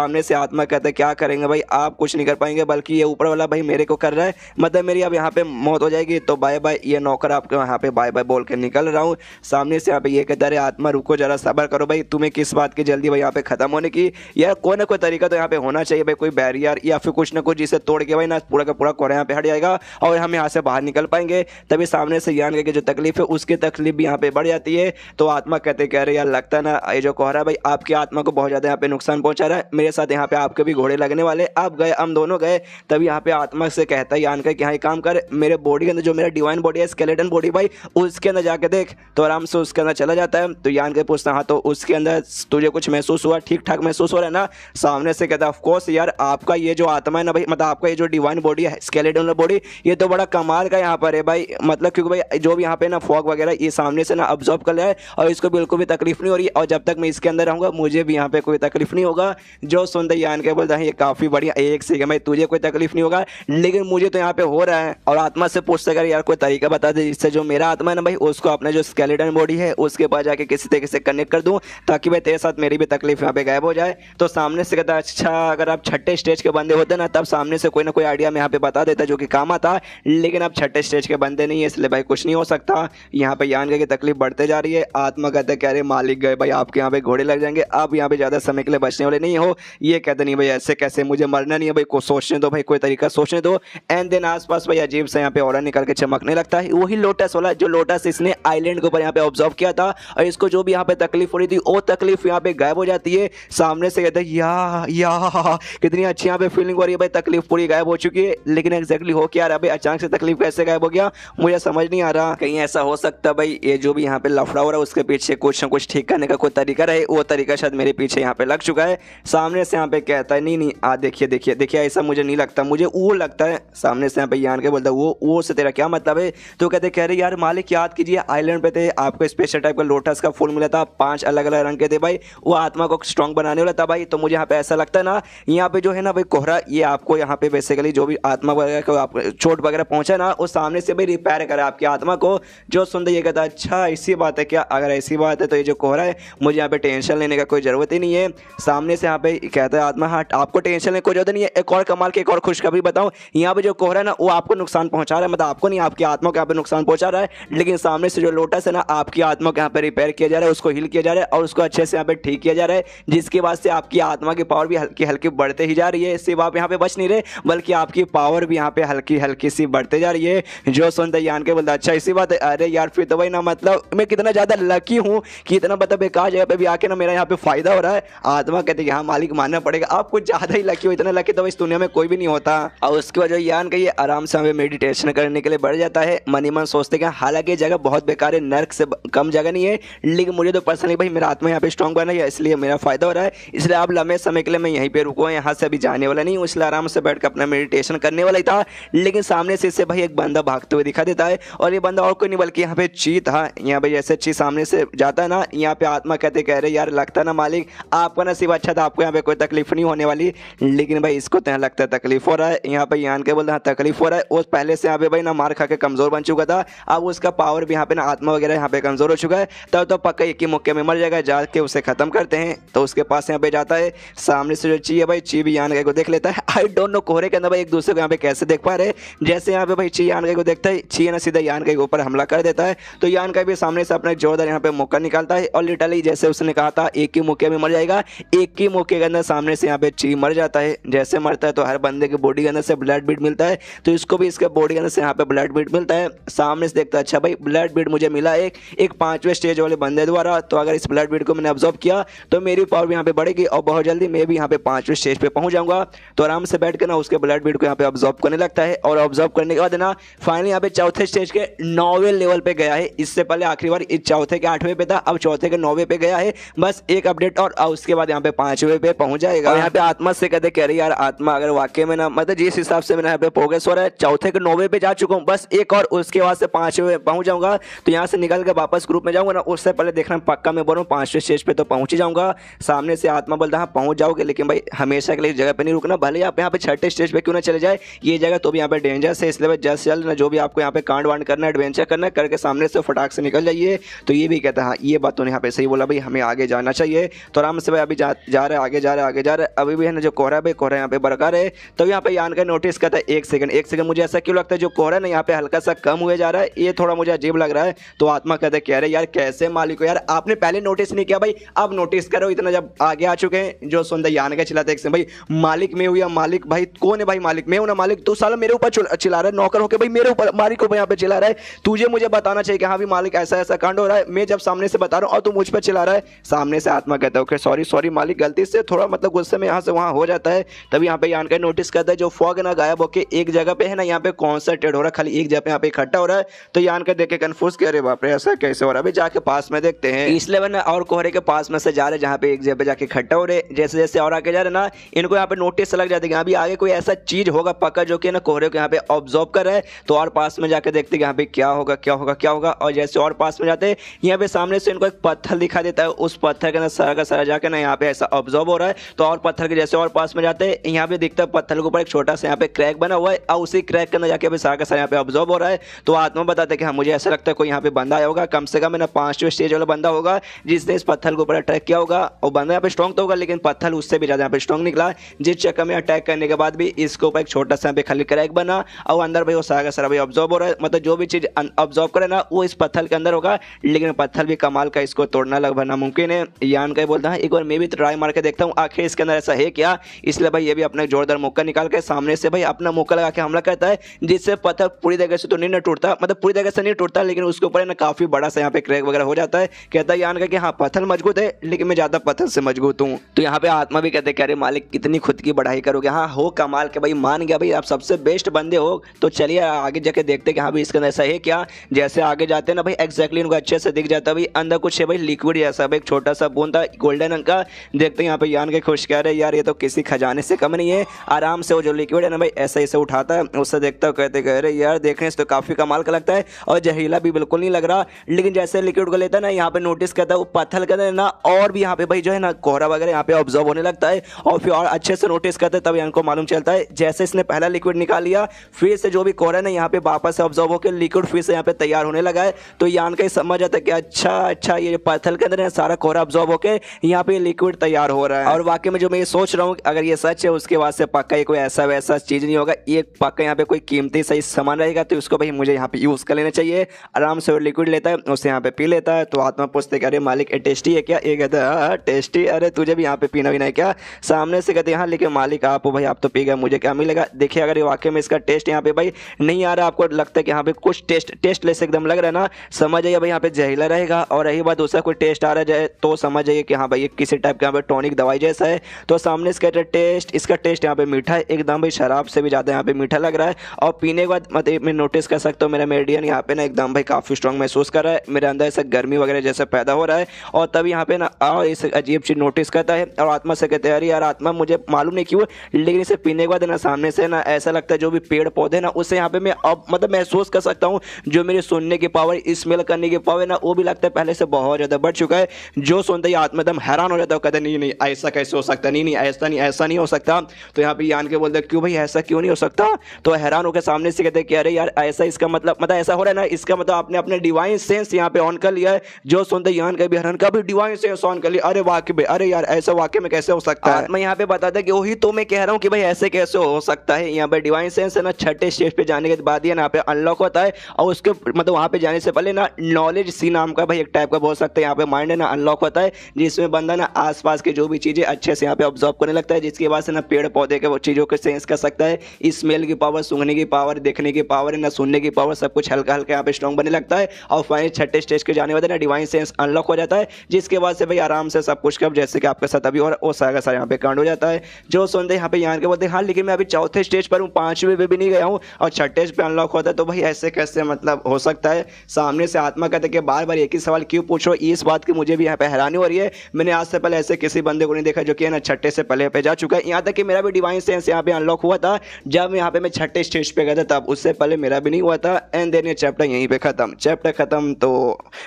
सामने से आत्मा कहता क्या करेंगे भाई, आप कुछ नहीं कर पाएंगे, बल्कि ये ऊपर वाला भाई मेरे को कर रहा है, मतलब मेरी अब यहाँ पे मौत हो जाएगी, तो बाय बाय। ये नौकर आपके यहाँ पे बाय बाय बोल के निकल रहा हूँ। सामने से यहाँ पे ये कहता है आत्मा रुको जरा सब्र करो भाई, तुम्हें किस बात की जल्दी भाई यहाँ पे खत्म होने की, यार कोई ना कोई तरीका तो यहाँ पे होना चाहिए भाई, कोई बैरियर या फिर कुछ ना कुछ जिसे तोड़ के भाई ना पूरा का पूरा कोहरा यहाँ पे हट जाएगा और हम यहाँ से बाहर निकल पाएंगे। तभी सामने से यान के जो तकलीफ है उसकी तकलीफ भी यहाँ पे बढ़ जाती है। तो आत्मा कहते कह रहे यार लगता है ना ये जो कोहरा भाई आपकी आत्मा को बहुत ज्यादा यहाँ पे नुकसान पहुंचा रहा है, मेरे साथ यहाँ पे आपके भी घोड़े लगने वाले, आप गए हम दोनों गए। तभी यहाँ पे आत्मा से कहता है यान का कि हाँ ये काम कर, मेरे बॉडी के अंदर जो मेरा डिवाइन बॉडी है स्केलेटन बॉडी भाई उसके अंदर जाके देख। तो आराम से उसके अंदर चला जाता है। तो यान के पूछता हाँ तो उसके अंदर तुझे कुछ महसूस हुआ, ठीक ठाक महसूस हो रहा है ना। सामने से कहता है ऑफ कोर्स यार आपका ये जो आत्मा है ना भाई, मतलब आपका ये जो डिवाइन बॉडी है स्केलेटन बॉडी, ये तो बड़ा कमाल का यहाँ पर है भाई, मतलब क्योंकि भाई जो भी यहाँ पे ना फॉग वगैरह ये सामने से ना अब्जॉर्ब कर रहा है और इसको बिल्कुल भी तकलीफ नहीं हो रही, और जब तक मैं इसके अंदर रहूंगा मुझे भी यहाँ पे कोई तकलीफ नहीं होगा। जो सुनते यान के बोलता है ये काफी बढ़िया, एक से भाई तुझे कोई तकलीफ नहीं होगा लेकिन मुझे तो यहाँ पे हो रहा है। और आत्मा से पूछते कर यार कोई तरीका बता दे जिससे जो मेरा आत्मा है ना भाई उसको अपने जो स्केलेटन बॉडी है उसके पास जाके किसी तरीके से कनेक्ट कर दूं ताकि भाई तेरे साथ मेरी भी तकलीफ यहाँ पे गायब हो जाए। तो सामने से कहता अच्छा अगर आप छठे स्टेज के बंदे होते ना तब सामने से कोई ना कोई आइडिया मैं यहाँ पे बता देता जो कि काम आता, लेकिन अब छठे स्टेज के बंदे नहीं है इसलिए भाई कुछ नहीं हो सकता। यहाँ पे यान की तकलीफ बढ़ते जा रही है। आत्मा कहते कह रहे मालिक गए भाई आपके यहाँ पे घोड़े लग जाएंगे, आप यहाँ पे ज्यादा समय के लिए बचने वाले नहीं हो, ये कहते नहीं भाई ऐसे कैसे, मुझे मरना नहीं है भाई, को सोचने दो भाई, कोई तरीका सोचने दो। एंड देन आसपास भाई अजीब से यहाँ पे ऑरा निकल के चमकने लगता है, वही लोटस वाला जो लोटस इसने आइलैंड के ऊपर यहाँ पे ऑब्जर्व किया था, और इसको जो भी यहाँ पे तकलीफ हो रही थी वो तकलीफ यहाँ पे गायब हो जाती है। सामने से कहते हैं या कितनी अच्छी यहाँ पे फीलिंग हो रही है भाई, तकलीफ पूरी गायब हो चुकी है। लेकिन एग्जैक्टली हो क्या रहा है भाई, अचानक से तकलीफ कैसे गायब हो गया, मुझे समझ नहीं आ रहा। कहीं ऐसा हो सकता भाई ये जो भी यहाँ पे लफड़ा हो रहा है उसके पीछे कुछ ना कुछ ठीक करने का कोई तरीका रहे, वो तरीका शायद मेरे पीछे यहाँ पे लग चुका है। सामने से यहाँ पे कहता है नहीं देखिए देखिए देखिए, ऐसा मुझे नहीं लगता, मुझे वो लगता है। सामने से यहाँ पे यान के बोलता है वो से तेरा क्या मतलब है। तो कहते कह रहे यार मालिक याद कीजिए, आइलैंड पे थे, आपको स्पेशल टाइप का लोटस का फूल मिला था, 5 अलग अलग रंग के थे भाई, वो आत्मा को स्ट्रॉन्ग बनाने वाला था भाई। तो मुझे यहाँ पे ऐसा लगता है ना, यहाँ पे जो है ना भाई कोहरा, ये आपको यहाँ पे बेसिकली जो भी आत्मा वगैरह को आप चोट वगैरह पहुंचा ना, वो सामने से भाई रिपेयर करे आपकी आत्मा को। जो सुनते ये कहता है अच्छा ऐसी बात है क्या, अगर ऐसी बात है तो ये जो कोहरा है मुझे यहाँ पे टेंशन लेने का कोई जरूरत ही नहीं है। सामने से यहाँ पे कहता है आत्मा हाँ आपको टेंशन लेने की कोई जरूरत नहीं है। एक और कमाल की एक और खुशखबरी बताऊं, यहाँ पे जो कोहरा है ना वो आपको नुकसान पहुंचा रहा है, मतलब आपको नहीं आपकी आत्मा को यहाँ पे नुकसान पहुंचा रहा है, लेकिन सामने से जो लोटस है ना आपकी आत्मा को यहाँ पे रिपेयर किया जा रहा है, उसको हील किया जा रहा है और उसको अच्छे से यहाँ पे ठीक किया जा रहा है, जिसकी वजह से आपकी आत्मा की पावर भी हल्की हल्की बढ़ते ही जा रही है। सिर्फ आप यहाँ पे बच नहीं रहे बल्कि आपकी पावर भी यहाँ पे हल्की हल्की सी बढ़ते जा रही है। जो सुनते यान के बोलता अच्छा इसी बात है, अरे यार फिर तो भाई ना मतलब मैं कितना ज्यादा लकी हूँ कि इतना मतलब बेकार जगह पे भी आके ना मेरा यहाँ पे फायदा हो रहा है। आत्मा कहते हैं हाँ मालिक मानना पड़ेगा, आप कुछ ज्यादा ही लकी हो, इतना लकी तो इस दुनिया में कोई भी नहीं होता। और उसकी वजह यान का ये आराम से हमें मेडिटेशन करने के लिए बढ़ जाता है। मनी मन सोचते हैं हालांकि जगह बहुत बेकार है, नर्क से कम जगह नहीं है, लेकिन मुझे तो पर्सनली भाई मेरा आत्मा यहाँ पे स्ट्रॉन्ग बना है, इसलिए मेरा फायदा हो रहा है, इसलिए आप लंबे समय के लिए मैं यहीं पे रुको, यहाँ से अभी जाने वाला नहीं हूँ, इसलिए आराम से बैठ कर अपना मेडिटेशन करने वाला ही था। लेकिन सामने से इससे भाई एक बंदा भागते हुए दिखा देता है, और ये बंदा और कोई नहीं बल्कि यहाँ पे ची था। यहाँ पे जैसे ची सामने से जाता है ना, यहाँ पे आत्मा कहते कह रहे यार लगता ना मालिक आपका नसीब अच्छा था, आपको यहाँ पे कोई तकलीफ नहीं होने वाली, लेकिन भाई इसको तो लगता है तकलीफ हो रहा है। यहाँ पे यान के बोलते हैं तकलीफ हो रहा है, वो पहले से यहाँ पे भाई ना मार खा के कमजोर बन चुका था, अब उसका पावर भी यहाँ पे ना आत्मा वगैरह यहाँ पे कमजोर हो चुका है, तब तो पक्का एक ही मौके में मर जाएगा, जाके उसे खत्म करते हैं। तो उसके पास यहाँ पे जाता है, सामने से जो ची है भाई ची भी यान को देख लेता है। आई डोंट नो कोहरे के अंदर भाई एक दूसरे को यहाँ पे कैसे देख पा रहे, जैसे यहाँ पे भाई ची यान को देखता है, ची ना सीधा यान के ऊपर हमला कर देता है। तो यान का भी सामने से अपना जोरदार यहाँ पे मौका निकालता है, और लिटरली जैसे उसने कहा था एक ही मौके में मर जाएगा, एक ही मौके के अंदर सामने से यहाँ पे ची मर जाता है। जैसे मरता है तो हर बंदे के बॉडी के अंदर से ब्लड बीट मिलता है, तो इसको भी इसके बॉडी के अंदर से यहाँ पे ब्लड बीट मिलता है। सामने से देखता है अच्छा भाई ब्लड बीट मुझे मिला एक 5वें स्टेज वाले बंदे द्वारा, तो अगर इस ब्लड बीट को मैंने ऑब्जर्व किया तो मेरी पावर भी यहाँ पे बढ़ेगी और बहुत जल्दी मैं भी यहाँ पे 5वें स्टेज पे पहुंच जाऊंगा। तो आराम से बैठ के ना उसके ब्लड बीट को यहाँ पे ऑब्जर्व करने लगता है, और ऑब्जर्व करने के बाद ना फाइनली यहाँ पे चौथे स्टेज के 9वें लेवल पे गया है। इससे पहले आखिरी बार इस चौथे के 8वें पे था, अब चौथे के 9वें पे गया है, बस एक अपडेट और उसके बाद यहाँ पे 5वें पे पहुंच जाएगा। और यहाँ पे आत्मा से कहते कह रही यार आत्मा अगर वाकई में ना मतलब जिस हिसाब से मेरा यहाँ पे प्रोग्रेस हो रहा है, चौथे के 9वें पे जा चुका हूँ, बस एक और उसके बाद से 5वें पहुंच जाऊंगा। तो यहाँ से निकल के वापस ग्रुप में जाऊंगा ना, उससे पहले देखना पक्का मैं बोलूँ 5वें स्टेज पे तो पहुंच ही जाऊंगा। सामने से आत्मा बोलता हाँ पहुंच जाओगे, लेकिन भाई हमेशा के लिए जगह पे नहीं रुकना, भले आप यहाँ पे 6ठे स्टेज पे क्यों ना चले जाए, ये जगह तो भी यहाँ पे डेंजरस है, इसलिए जल्द से जल्द ना जो भी आपको यहाँ पे कांड वांड करना एडवेंचर करना करके सामने से फटाक से निकल जाइए। तो ये भी कहता है हाँ ये बात तो यहाँ पे सही बोला भाई, हमें आगे जाना चाहिए। तो आराम से भाई अभी जा रहे आगे जा रहे अभी भी है ना जो कोहरा भाई कोहरा यहाँ पे बरकरार है। तो यहाँ पे यान का नोटिस करता है एक सेकंड मुझे ऐसा क्यों लगता है जो कोहरा ना यहाँ पे हल्का सा कम हुए जा रहा है, ये थोड़ा मुझे अजीब लग रहा है। तो आत्मा कहते कह रहे यार कैसे मालिक हो यार, आपने पहले नोटिस नहीं किया भाई, अब नोटिस करो, इतना जब आगे आ चुके हैं। जो सुंदर यान का चिल्लाते एक से भाई मालिक मैं हूँ या मालिक भाई कौन है भाई, मालिक मैं हूँ ना मालिक, तू साला मेरे ऊपर चिल्ला रहा है, नौकर होकर भाई मेरे ऊपर मालिक को यहाँ पे चिल्ला रहा है, तुझे मुझे बताना चाहिए कि हाँ भी मालिक ऐसा ऐसा कांड हो रहा है, मैं जब सामने से बता रहा हूँ और तू मुझ पर चिल्ला रहा है। सामने से आत्मा कहता है ओके सॉरी मालिक, गलती से थोड़ा मतलब गुस्से में यहाँ से वहाँ हो जाता है। तभी यहाँ पे यान का नोटिस करता है जो फॉग ना गायब होकर एक जगह पे है ना यहाँ पे कॉन्संट्रेट हो रहा है, खाली एक जगह पे यहाँ पे इकट्ठा हो रहा है। तो यान का देख के कंफ्यूज कर रहे बाप रे ऐसा कैसे हो रहा है, अभी जाके पास में देखते हैं। इसलिए वरना और कोहरे के पास में से जा रहे जहाँ पे एक जगह पे जाके इकट्ठा हो रहे, जैसे जैसे और आगे जा रहे ना इनको यहाँ पे नोटिस लग जाते हैं अभी आगे कोई ऐसा चीज होगा पक्का जो कि ना कोहरे को यहाँ पे ऑब्जर्व कर रहा है। तो और पास में जाके देखते यहाँ पे क्या होगा। और जैसे और पास में जाते यहाँ पे सामने से इनको एक पत्थर दिखा देता है, उस पत्थर के ना सारा का सारा जाके ना यहाँ पे ऐसा ऑब्जर्व हो रहा है। तो और पत्थर के जैसे और पास में जाते हैं यहाँ पे दिखता है पत्थर के ऊपर एक छोटा सा यहाँ पे क्रैक बना हुआ है, और उसी क्रैक के अंदर जाके अभी सारा का सारा यहाँ पे ऑब्जर्व हो रहा है। तो आत्मा बताते हैं कि हाँ मुझे ऐसा लगता है कोई यहाँ पे बंदा आया होगा, कम से कम ना 5वें स्टेज वाला बंदा होगा जिसने इस पत्थर के ऊपर अटैक किया होगा। और बंदा यहाँ पे स्ट्रॉन्ग तो होगा लेकिन पत्थर उससे भी ज्यादा यहाँ पे स्ट्रॉन्ग निकला, जिस चक्कर में अटैक करने के बाद भी इसके ऊपर एक छोटा सा यहाँ पे खाली क्रैक बना, और अंदर भाई वो सारा का सारा भाई ऑब्जर्व हो रहा है। मतलब जो भी चीज ऑब्जर्व करे ना वो इस पत्थर के अंदर होगा, लेकिन पत्थर भी कमाल का, इसको तोड़ना लगभग नामुमकिन है। यान का बोलता है एक बार मैं भी ट्राई मार के देखता हूँ आखिर इसके अंदर ऐसा है क्या। इसलिए भाई ये भी अपना जोरदार मुक्का निकाल के सामने से भाई अपना मुक्का लगा के हमला करता है, जिससे पत्थर पूरी जगह से तो नहीं टूटता, मतलब पूरी जगह से नहीं टूटता, लेकिन उसके ऊपर है ना काफी बड़ा सा यहाँ पे क्रैक वगैरह हो जाता है। कहता है यान का कि हाँ पत्थर मजबूत है लेकिन मैं ज्यादा पत्थर से मजबूत हूँ। तो यहाँ पे आत्मा भी कहते हैं अरे मालिक कितनी खुद की बढ़ाई करोगे, हाँ हो कमाल के भाई, मान गया भाई आप सबसे बेस्ट बंदे हो। तो चलिए आगे जाके देखते कि हाँ भाई इसके अंदर ऐसा है क्या। जैसे आगे जाते हैं ना भाई एग्जैक्टली उनको अच्छे से दिख जाता है भाई अंदर कुछ है भाई लिक्विड जैसा भाई, एक छोटा सा बूंद था गोल्डन रंग का। देखते हैं यहाँ पे यान के खुश कह रहे यार ये तो किसी खजाने से कम नहीं है। आराम से वो जो लिक्विड है ना भाई ऐसा ऐसे उठाता है, उससे देखता हूँ कहते कह रहे यार देखने से तो काफी कमाल का लगता है और जहरीला भी बिल्कुल नहीं लग रहा। लेकिन जैसे लिक्विड को लेता है ना यहाँ पे नोटिस करता है वो पत्थर के अंदर ना और भी यहाँ पे भाई जो है ना कोहरा वगैरह यहाँ पे ऑब्जर्व होने लगता है और फिर और अच्छे से नोटिस करते हैं, तब इनको मालूम चलता है जैसे इसने पहला लिक्विड निकाल लिया फिर से जो भी कोहरा है यहाँ पे वापस से ऑब्जर्व होकर लिक्विड फिर से यहाँ पे तैयार होने लगा है। तो यान का समझ आता है कि अच्छा ये पत्थर के अंदर सारा कोहरा ऑब्जर्व होकर यहाँ पे लिक्विड तैयार हो रहा है। और वाकई में जो मैं ये सोच रहा हूँ अगर ये सच है उसके बाद से पक्का ये कोई ऐसा वैसा चीज नहीं होगा, ये पक्का यहाँ पे कोई कीमती सही सामान रहेगा, तो उसको भाई मुझे यहाँ पे यूज कर लेना चाहिए। आराम से वो लिक्विड लेता है उससे यहाँ पे पी लेता है। तो आत्मा पूछते अरे मालिक ये टेस्टी है क्या, ये कहता है टेस्टी, अरे तुझे भी यहाँ पे पीना भी नहीं क्या। सामने से कहते हैं हाँ लेकिन मालिक आप भाई आप तो पी गए मुझे क्या मिलेगा। देखिए अगर ये वाकई में इसका टेस्ट यहाँ पे भाई नहीं आ रहा, आपको लगता है कि यहाँ पे कुछ टेस्ट लेस एकदम लग रहा है ना, समझ जाइए भाई यहाँ पे जहरीला रहेगा। और रही बात दूसरा कोई टेस्ट आ रहा है तो समझ जाइए कि हाँ भाई ये किसी टाइप का यहाँ पे टॉनिक दवाई जैसा है। तो सामने इसका टेस्ट यहाँ पे मीठा है एकदम भाई, शराब से भी ज़्यादा यहाँ पे मीठा लग रहा है। और पीने के बाद मतलब मैं नोटिस कर सकता हूँ मेरा मेडियन यहाँ पे ना एकदम भाई काफ़ी स्ट्रॉन्ग महसूस कर रहा है, मेरे अंदर ऐसा गर्मी वगैरह जैसे पैदा हो रहा है। और तब यहाँ पे ना और इस अजीब चीज़ नोटिस करता है और आत्मा से कहते हैं अरे यार आत्मा मुझे मालूम नहीं क्यों लेकिन इसे पीने के बाद ना सामने से ना ऐसा लगता है जो भी पेड़ पौधे ना उससे यहाँ पे मैं अब मतलब महसूस कर सकता हूँ जो मेरी सुनने की पावर स्मेल करने की पावर ना वो भी लगता है पहले से बहुत ज़्यादा बढ़ चुका है। जो सुनते ही आत्मा एकदम हैरान हो जाता है, कहते नहीं ऐसा कैसे हो सकता, नहीं ऐसा नहीं हो सकता। तो यहाँ पे यान के बोलते क्यों भाई ऐसा क्यों नहीं हो सकता। तो हैरान होकर सामने से कहते हैं कि अरे यार ऐसा इसका मतलब ऐसा हो रहा है ना, इसका मतलब आपने अपने डिवाइन सेंस यहाँ पे ऑन कर लिया है। जो सुनते यान का भी हैरान का भी डिवाइन सेंस ऑन कर लिया, अरे वाकई में अरे यार ऐसा वाकई में कैसे हो सकता है। मैं यहाँ पे बताता कि वही तो मैं कह रहा हूँ कि भाई ऐसे कैसे हो सकता है। यहाँ पे डिवाइन सेंस है ना छठे स्टेज पे जाने के बाद यहाँ पे अनलॉक होता है और उसके मतलब वहाँ पे जाने से पहले ना नॉलेज सी नाम का भाई एक टाइप का बोल सकते हैं यहाँ पे माइंड है ना अनलॉक होता है, जिसमें बंदा ना आसपास की जो भी चीजें अच्छे से यहाँ पे ऑब्जर्व करने लगता है, जिसके बाद से ना पेड़ पौधे के वो चीजों को सेंस कर सकता है। स्मेल की पावर, सूंघने की पावर, देखने की पावर है ना सुनने की पावर, सब कुछ हल्का हल्का यहाँ पे स्ट्रॉन्ग बनने लगता है। और फाइनली छठे स्टेज के जाने बाद ना डिवाइन सेंस अनलॉक हो जाता है, जिसके बाद से भाई आराम से सब कुछ कब जैसे कि आपके साथ अभी और वो सारा सारा यहाँ पे कांड हो जाता है। जो सुनते यहाँ पे यान के बोलते हाँ लेकिन मैं अभी चौथे स्टेज पर हूँ, पांचवें पे भी नहीं गया हूँ और छठे पे अनलॉक होता है, तो भाई ऐसे कैसे मतलब हो सकता है। सामने से आत्मा कहते कि बार बार एक ही सवाल क्यों पूछो, इस बात की मुझे भी यहाँ पे हैरानी हो रही है। मैंने आज से पहले ऐसे किसी बंदे को नहीं देखा जो कि है ना छठे से पहले पे जा चुका है। यहाँ तक कि मेरा भी डिवाइन सेंस यहाँ पे अनलॉक हुआ था जब यहाँ पे मैं छठे स्टेज पे गया था, तब उससे पहले मेरा भी नहीं हुआ था। एंड देन ये चैप्टर यहीं पे खत्म, चैप्टर खत्म तो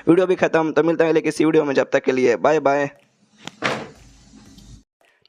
वीडियो भी खत्म। तो मिलता है किसी वीडियो में, जब तक के लिए बाय बाय।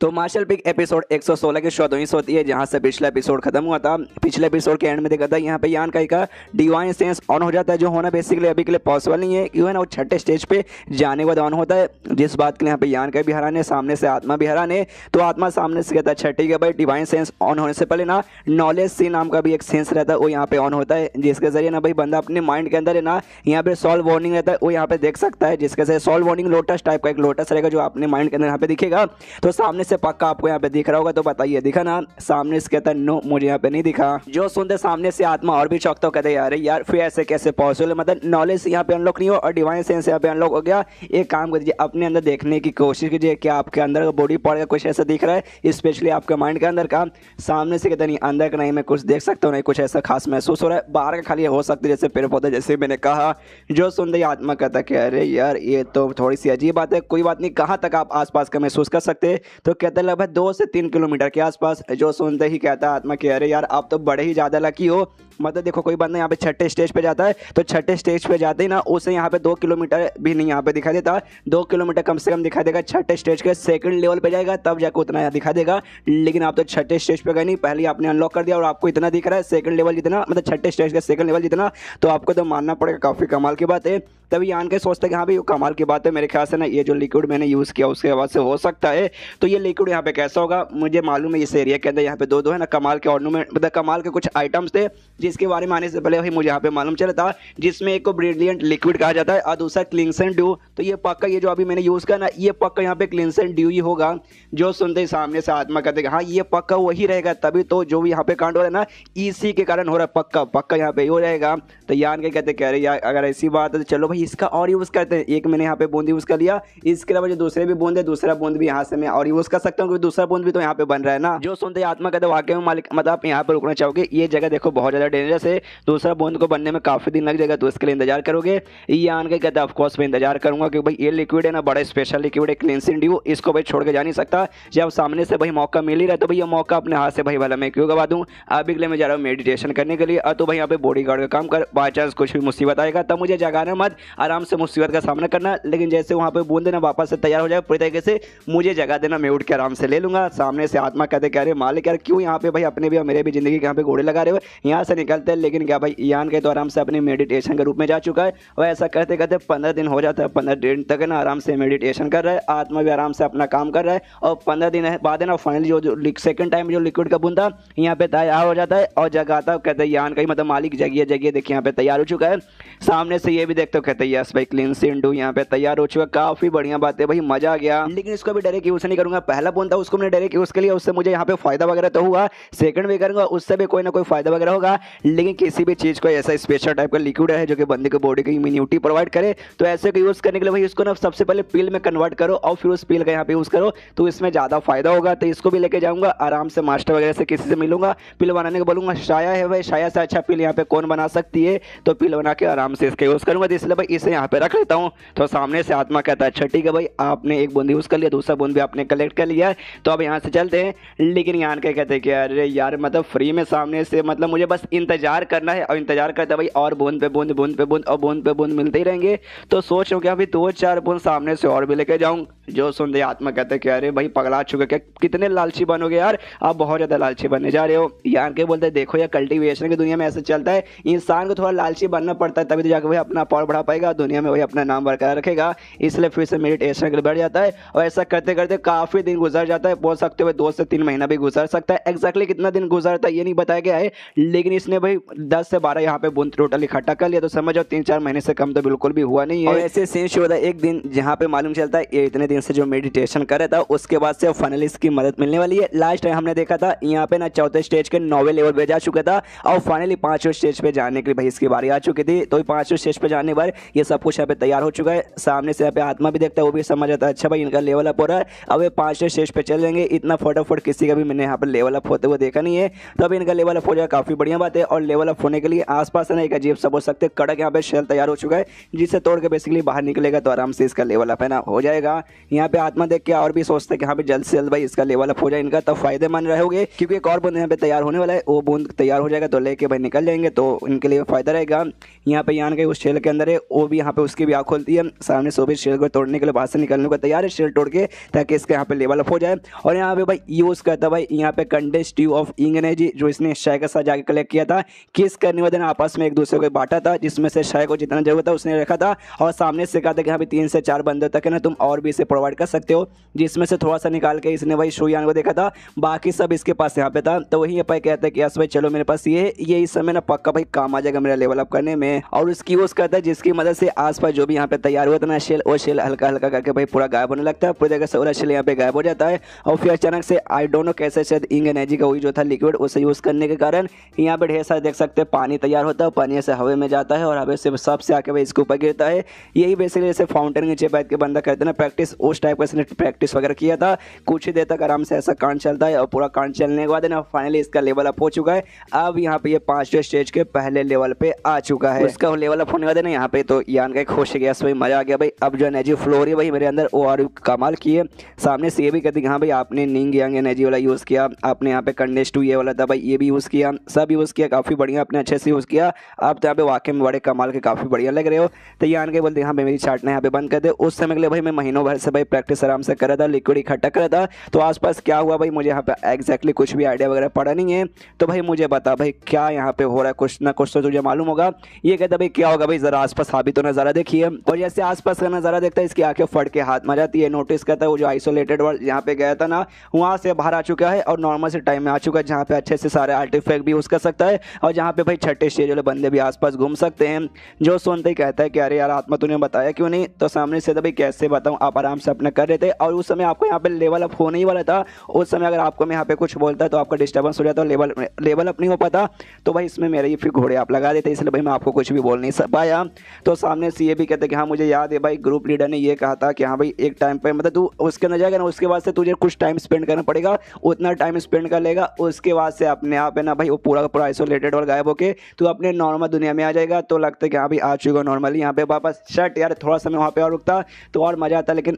तो मार्शल पिक एपिसोड 116 की शोधों होती है जहां से पिछला एपिसोड खत्म हुआ था। पिछले एपिसोड के एंड में देखा था यहाँ पे यान का डिवाइन सेंस ऑन हो जाता है, जो होना बेसिकली अभी के लिए पॉसिबल नहीं है क्यों है ना वो छठे स्टेज पे जाने के बाद ऑन होता है, जिस बात के लिए यहाँ पे यान का भी हैरान है, सामने से आत्मा भी हैरान है। तो आत्मा सामने से कहता है अच्छा ठीक है भाई, डिवाइन सेंस ऑन होने से पहले ना नॉलेज सी नाम का भी एक सेंस रहता है वो यहाँ पे ऑन होता है, जिसके जरिए ना भाई बंदा अपने माइंड के अंदर है ना यहाँ पे सॉल्व वार्निंग रहता है वो यहाँ पे देख सकता है, जिसके जरिए सॉल्व वार्निंग लोटस टाइप का एक लोटस रहेगा जो अपने माइंड के अंदर यहाँ पे दिखेगा। तो सामने से पक्का आपको यहाँ पे दिख रहा होगा, तो बताइए दिखा ना। सामने से कहता है नो मुझे यहाँ पे नहीं दिखा। जो सुनते सामने से आत्मा और भी चौंकता कहते यार फिर ऐसे कैसे पॉसिबल, मतलब नॉलेज यहाँ पे अनलॉक नहीं हो और डिवाइन सेंस यहाँ पे अनलॉक हो गया। एक काम कीजिए अपने अंदर देखने की कोशिश कीजिए कि आपके अंदर का बॉडी पार्ट का कुछ ऐसा दिख रहा है, स्पेशली आपके माइंड के अंदर का। सामने से कहता नहीं अंदर का नहीं मैं कुछ देख सकता हूँ, नहीं कुछ ऐसा खास महसूस हो रहा है, बाहर का खाली हो सकता है जैसे पेड़ पौधे जैसे मैंने कहा। जो सुनते आत्मा कहता कि अरे यार ये तो थोड़ी सी अजीब बात है, कोई बात नहीं, कहाँ तक आप आसपास का महसूस कर सकते हैं। तो कहते लगभग 2 से 3 किलोमीटर के आसपास। जो सुनते ही कहता है आत्मा कि अरे यार आप तो बड़े ही ज़्यादा लकी हो, मतलब देखो कोई बंदा यहाँ पे छठे स्टेज पे जाता है तो छठे स्टेज पे जाते ही ना उसे यहाँ पे 2 किलोमीटर भी नहीं यहाँ पे दिखा देता, 2 किलोमीटर कम से कम दिखा देगा छठे स्टेज के सेकंड लेवल पे जाएगा तब जाकर उतना यहाँ दिखा देगा। लेकिन आप तो छठे स्टेज पे गए नहीं, पहले आपने अनलॉक कर दिया और आपको इतना दिख रहा है सेकंड लेवल जितना, मतलब छठे स्टेज का सेकंड लेवल जितना, तो आपको तो मानना पड़ेगा काफ़ी कमाल की बात है। तभी यान के सोचते कि हाँ भाई वो कमाल की बात है, मेरे ख्याल से ना ये जो लिक्विड मैंने यूज़ किया उसके बाद से हो सकता है। तो ये लिक्विड यहाँ पे कैसा होगा मुझे मालूम है, इस एरिया के अंदर यहाँ पे दो है ना कमाल के ऑर्नामेंट मतलब कमाल के कुछ आइटम्स थे इसके बारे में आने से पहले भाई मुझे यहाँ पे मालूम चला था, जिसमें एक को ब्रिलियंट लिक्विड कहा जाता है और दूसरा क्लिंसन ड्यू। तो ये पक्का ये जो अभी मैंने यूज़ किया ना, ये पक्का यहाँ पे क्लिंसन ड्यू ही होगा। जो सुनते ही सामने से आत्मा कहते हैं हाँ ये पक्का वही रहेगा, तभी तो जो भी यहाँ पे कांड हो रहा है ना इसी के कारण हो रहा है, पक्का पक्का यहाँ पे हो रहेगा। तो यान के कहते कह रहे यार अगर ऐसी बात है तो चलो भाई इसका और यूज़ करते हैं। एक मैंने यहाँ पे बूंद यूज़ कर लिया, इसके अलावा जो दूसरे भी बूंद है दूसरा बूंद भी यहाँ से मैं और यूज़ कर सकता हूँ, क्योंकि दूसरा बूंद भी तो यहाँ पे बन रहा है ना। जो सुनते आत्मा कहते वाकई में मालिक मतलब आप यहाँ पर रुकना चाहोगे, ये जगह देखो बहुत ज़्यादा डेंजरस है, दूसरा बूंद को बनने में काफ़ी दिन लग जाएगा, तो इसके लिए इंतजार करोगे। यान के कहते ऑफकोर्स मैं इंतजार करूंगा, क्योंकि भाई ये लिक्विड है ना बड़ा स्पेशल लिक्विड है क्लिंसिंग ड्यू, इसको भाई छोड़ के जा नहीं सकता। जब सामने से भाई मौका मिल ही रहा है तो भाई ये मौका अपने हाथ से भाई भला मैं क्यों गवा दूं। अभी के लिए मैं जा रहा हूँ मेडिटेशन करने के लिए, और तो भाई यहाँ पे बॉडी गार्ड का काम कर, बाई चांस कुछ भी मुसीबत आएगा तब मुझे जगाना मत, आराम से मुसीबत का सामना करना। लेकिन जैसे वहाँ पे बूंद ना वापस से तैयार हो जाए पूरी तरीके से, मुझे जगा देना, मैं उठ के आराम से ले लूंगा। सामने से आत्मा कहते कह रहे मालिक यार क्यों यहाँ पे भाई अपने भी और मेरे भी जिंदगी के यहाँ पे घोड़े लगा रहे हो, यहाँ से निकलते हैं। लेकिन क्या भाई यान के तो आराम से अपने मेडिटेशन के रूप में जा चुका है, और ऐसा करते करते 15 दिन हो जाता है। 15 दिन तक ना आराम से मेडिटेशन कर रहा है, आत्मा भी आराम से अपना काम कर रहा है, और 15 दिन बाद है ना फाइनली जो सेकंड टाइम जो लिक्विड का बूंद था यहाँ पे तैयार हो जाता है और जगाता है। कहते हैं यान का ही मतलब मालिक जगिए जगिए, देखिए यहाँ पे तैयार हो चुका है। सामने से ये भी देखते हो, कहते हैं यस भाई क्लिंसिंग ड्यू यहाँ पे तैयार हो चुका है, काफी बढ़िया बात है भाई, मजा आ गया। लेकिन इसको भी डायरेक्ट यूज नहीं करूंगा, पहला बूंद था उसको मैंने डायरेक्ट यूज कर लिया, उससे मुझे यहाँ पे फायदा वगैरह तो हुआ, सेकंड भी करूंगा उससे भी कोई ना कोई फायदा वगैरह होगा। लेकिन किसी भी चीज को ऐसा स्पेशल टाइप का लिक्विड है जो कि बंदे को बॉडी की इम्यूनिटी प्रोवाइड करे, तो ऐसे को यूज करने के लिए भाई इसको ना सबसे पहले पिल में कन्वर्ट करो और फिर उस पिल का यहाँ पे यूज करो, तो इसमें ज्यादा फायदा होगा। तो इसको भी लेके जाऊंगा आराम से, मास्टर वगैरह से किसी से मिलूंगा, पिल बनाने को बोलूंगा। शाया है भाई, शाया से अच्छा पिल यहाँ पे कौन बना सकती है, तो पिल बना के आराम से इसका यूज करूंगा। तो इसलिए भाई इसे यहाँ पे रख लेता हूँ। तो सामने से आत्मा कहता है अच्छा ठीक है भाई, आपने एक बूंद यूज कर लिया, दूसरा बूंद भी आपने कलेक्ट कर लिया, तो अब यहाँ से चलते हैं। लेकिन यहाँ के कहते हैं कि अरे यार मतलब फ्री में सामने से मतलब मुझे बस इंतजार करना है, और इंतजार करते भाई और बूंद पे बूंद, बूंद पे बूंद और बूंद पे बूंद मिलते ही रहेंगे। तो सोच रहा हूँ कि अभी 2-4 बूंद सामने से और भी लेके जाऊँ। जो सुन दे आत्मा कहते हैं कि अरे भाई पगला चुके, क्या कितने लालची बनोगे यार, आप बहुत ज़्यादा लालची बनने जा रहे हो। यार के बोलते देखो यार कल्टीवेशन की दुनिया में ऐसे चलता है, इंसान को थोड़ा लालची बनना पड़ता है, तभी तो जाकर वही अपना पावर बढ़ा पाएगा, दुनिया में वही अपना नाम बरकरार रखेगा। इसलिए फिर से मेडिटेशन के लिए बढ़ जाता है, और ऐसा करते करते काफ़ी दिन गुजर जाता है, बोल सकते हुए 2 से 3 महीना भी गुजर सकता है। एक्जैक्टली कितना दिन गुजरता है ये नहीं बताया गया है, लेकिन इसने भाई 10 से 12 यहाँ पे बूंद टोटल इकट्ठा कर लिया, तो समझ जाओ 3-4 महीने से कम तो बिल्कुल भी हुआ नहीं है। और ऐसे सीन शुरू होता है एक दिन जहाँ पे मालूम चलता है ये इतने दिन से जो मेडिटेशन कर रहा था, उसके बाद से फाइनली इसकी मदद मिलने वाली है। लास्ट टाइम हमने देखा था यहाँ पे ना 4थे स्टेज के 9वें लेवल पे जा चुका था, और फाइनली 5वें स्टेज पे जाने के लिए भाई इसकी बारी आ चुकी थी। तो 5वें स्टेज पे जाने पर ये सब कुछ यहाँ पे तैयार हो चुका है। सामने से यहाँ पे आत्मा भी देखता है, वो भी समझ आता है अच्छा भाई इनका लेवल अप हो रहा है, अब ये 5वें स्टेज पे चल जाएंगे। इतना फटाफट किसी का भी मैंने यहाँ पर लेवल अप होते हुए देखा नहीं है, तो अब इनका लेवल अप हो जाए काफी बढ़िया बात है। और लेवल अप होने के लिए आसपास ना एक अजीब सा बोल सकते कड़क यहाँ पे शेल तैयार हो चुका है, जिसे तोड़ के बेसिकली बाहर निकलेगा तो आराम से इसका लेवल अप है ना हो जाएगा। यहाँ पे आत्मा देख के और भी सोचते हैं कि यहाँ पे जल्द से जल्द भाई इसका लेवल अप हो जाए इनका, तब फायदेमंद रहोगे, क्योंकि एक और बूंद यहाँ पे तैयार होने वाला है, वो बूंद तैयार हो जाएगा तो लेके भाई निकल जाएंगे, तो इनके लिए फायदा रहेगा। यहाँ पे यान के उस शेल के अंदर है, वो भी यहाँ पे उसकी भी आँख खोलती है, सामने से भी शेल को तोड़ने के लिए बाहर से निकलने को तैयार है शेल तोड़ के, ताकि इसका यहाँ पे लेवल अप हो जाए। और यहाँ पे भाई यूज करता भाई यहाँ पे condensed tube of ink energy, जो इसने शाय के साथ जाके कलेक्ट किया था, किस करने वाले आपस में एक दूसरे को बांटा था, जिसमें से शाय को जितना जरूरत था उसने रखा था, और सामने से कहा था कि यहाँ पे 3 से 4 बंदे तक है ना तुम और भी इसे प्रोवाइड कर सकते हो, जिसमें से थोड़ा सा निकाल के इसने भाई शुयान को देखा था, बाकी सब इसके पास यहाँ पे था। तो वही ये कहता है कि यस भाई चलो मेरे पास ये इस समय ना पक्का भाई काम आ जाएगा मेरा लेवल अप करने में। और उसकी यूज करता है जिसकी मदद से आसपास जो भी यहाँ पे तैयार हुआ था ना शेल, वो शेल हल्का हल्का करके भाई पूरा गायब होने लगता है, पूरी जगह से पूरा शेल यहाँ पे गायब हो जाता है। और फिर अचानक से आई डोंट नो कैसे शायद इंक एनर्जी का वही जो था लिक्विड, उसे यूज करने के कारण यहाँ पे ढेर सारे देख सकते हैं पानी तैयार होता है, पानी से हवा में जाता है और हवा से सबसे आके भाई इसके ऊपर गिरता है। यही बेसिकली जैसे फाउंटेन के नीचे बैठ के बंदा करते ना प्रैक्टिस, उस टाइप का इसने प्रैक्टिस वगैरह किया था। कुछ ही देर तक आराम से ऐसा कांड चलता है, और पूरा कांड चलने के बाद ना फाइनली इसका लेवल अप हो चुका है। अब यहाँ पे ये 5वें स्टेज के पहले लेवल पे आ चुका है, इसका लेवल अप होने वाले ना यहाँ पे, तो यान का खुश गया भाई, मजा आ गया भाई। अब जो एनर्जी फ्लो हो रही है भाई मेरे अंदर, वो और कमाल की है। सामने से ये भी कहते हैं हाँ भाई आपने निंग यांग एनर्जी वाला यूज़ किया, आपने यहाँ पे कंडेंस्ड ये वाला था भाई ये भी यूज़ किया, सब यूज़ किया, काफ़ी बढ़िया आपने अच्छे से यूज़ किया। आप तो यहाँ पे वाकई में बड़े कमाल के काफ़ी बढ़िया लग रहे हो। तो यान के बोलते हैं हाँ भाई मेरी चार्ट ने यहाँ पे बंद कर दे। उस समय के लिए भाई मैं महीनों भर से भाई प्रैक्टिस आराम से कर रहा था, लिक्विड इकट्ठा कर रहा था। तो आसपास क्या हुआ भाई मुझे यहाँ पे एग्जैक्टली कुछ भी आइडिया वगैरह पड़ा नहीं है, तो भाई मुझे बता भाई क्या यहाँ पे हो रहा है, कुछ ना कुछ तो तुझे मालूम होगा। ये कहता भाई क्या होगा भाई जरा आसपास हावी तो नज़ारा देखिए। और जैसे आसपास का नज़ारा देखता है इसकी आंखें फट के हाथ में जाती है। नोटिस करता है वो जो आइसोलेटेड वर्ल्ड यहाँ पे गया था ना, वहाँ से बाहर आ चुका है और नॉर्मल से टाइम में आ चुका है, जहाँ पे अच्छे से सारे आर्टिफैक्ट भी यूज़ कर सकता है है और जहाँ पे भाई छठे स्टेज वाले बंदे भी आसपास घूम सकते हैं। जो सुनते ही कहता है कि अरे यार आत्मा तूने बताया क्यों नहीं, तो सामने से तो भाई कैसे बताऊँ, आप आराम से अपना कर रहे थे और उस समय आपको यहाँ पे लेवल अप होने ही वाला था। उस समय अगर आपको मैं यहाँ पे कुछ बोलता तो आपका डिस्टर्बेंस हो जाता, लेवल अप नहीं हो पाता, तो भाई इसमें मेरे ही फिर घोड़े आप लगा देते, इसलिए भाई मैं आपको कुछ भी बोल नहीं पाया। तो सामने से ये भी कहते कि हाँ मुझे याद है भाई ग्रुप लीडर ने ये कहा था कि हाँ भाई एक टाइम पे मतलब तू उसके अंदर जाएगा ना, उसके बाद से तुझे कुछ टाइम स्पेंड करना पड़ेगा, उतना टाइम स्पेंड कर लेगा, उसके बाद से अपने आप है ना भाई वो पूरा का पूरा आइसोलेटेड और गायब होके तू अपने नॉर्मल दुनिया में आ जाएगा। तो लगता है कि हाँ भाई आ चुका नॉर्मली यहाँ पे वापस। शर्ट यार थोड़ा समय वहाँ पे और रुकता तो और मजा आता, लेकिन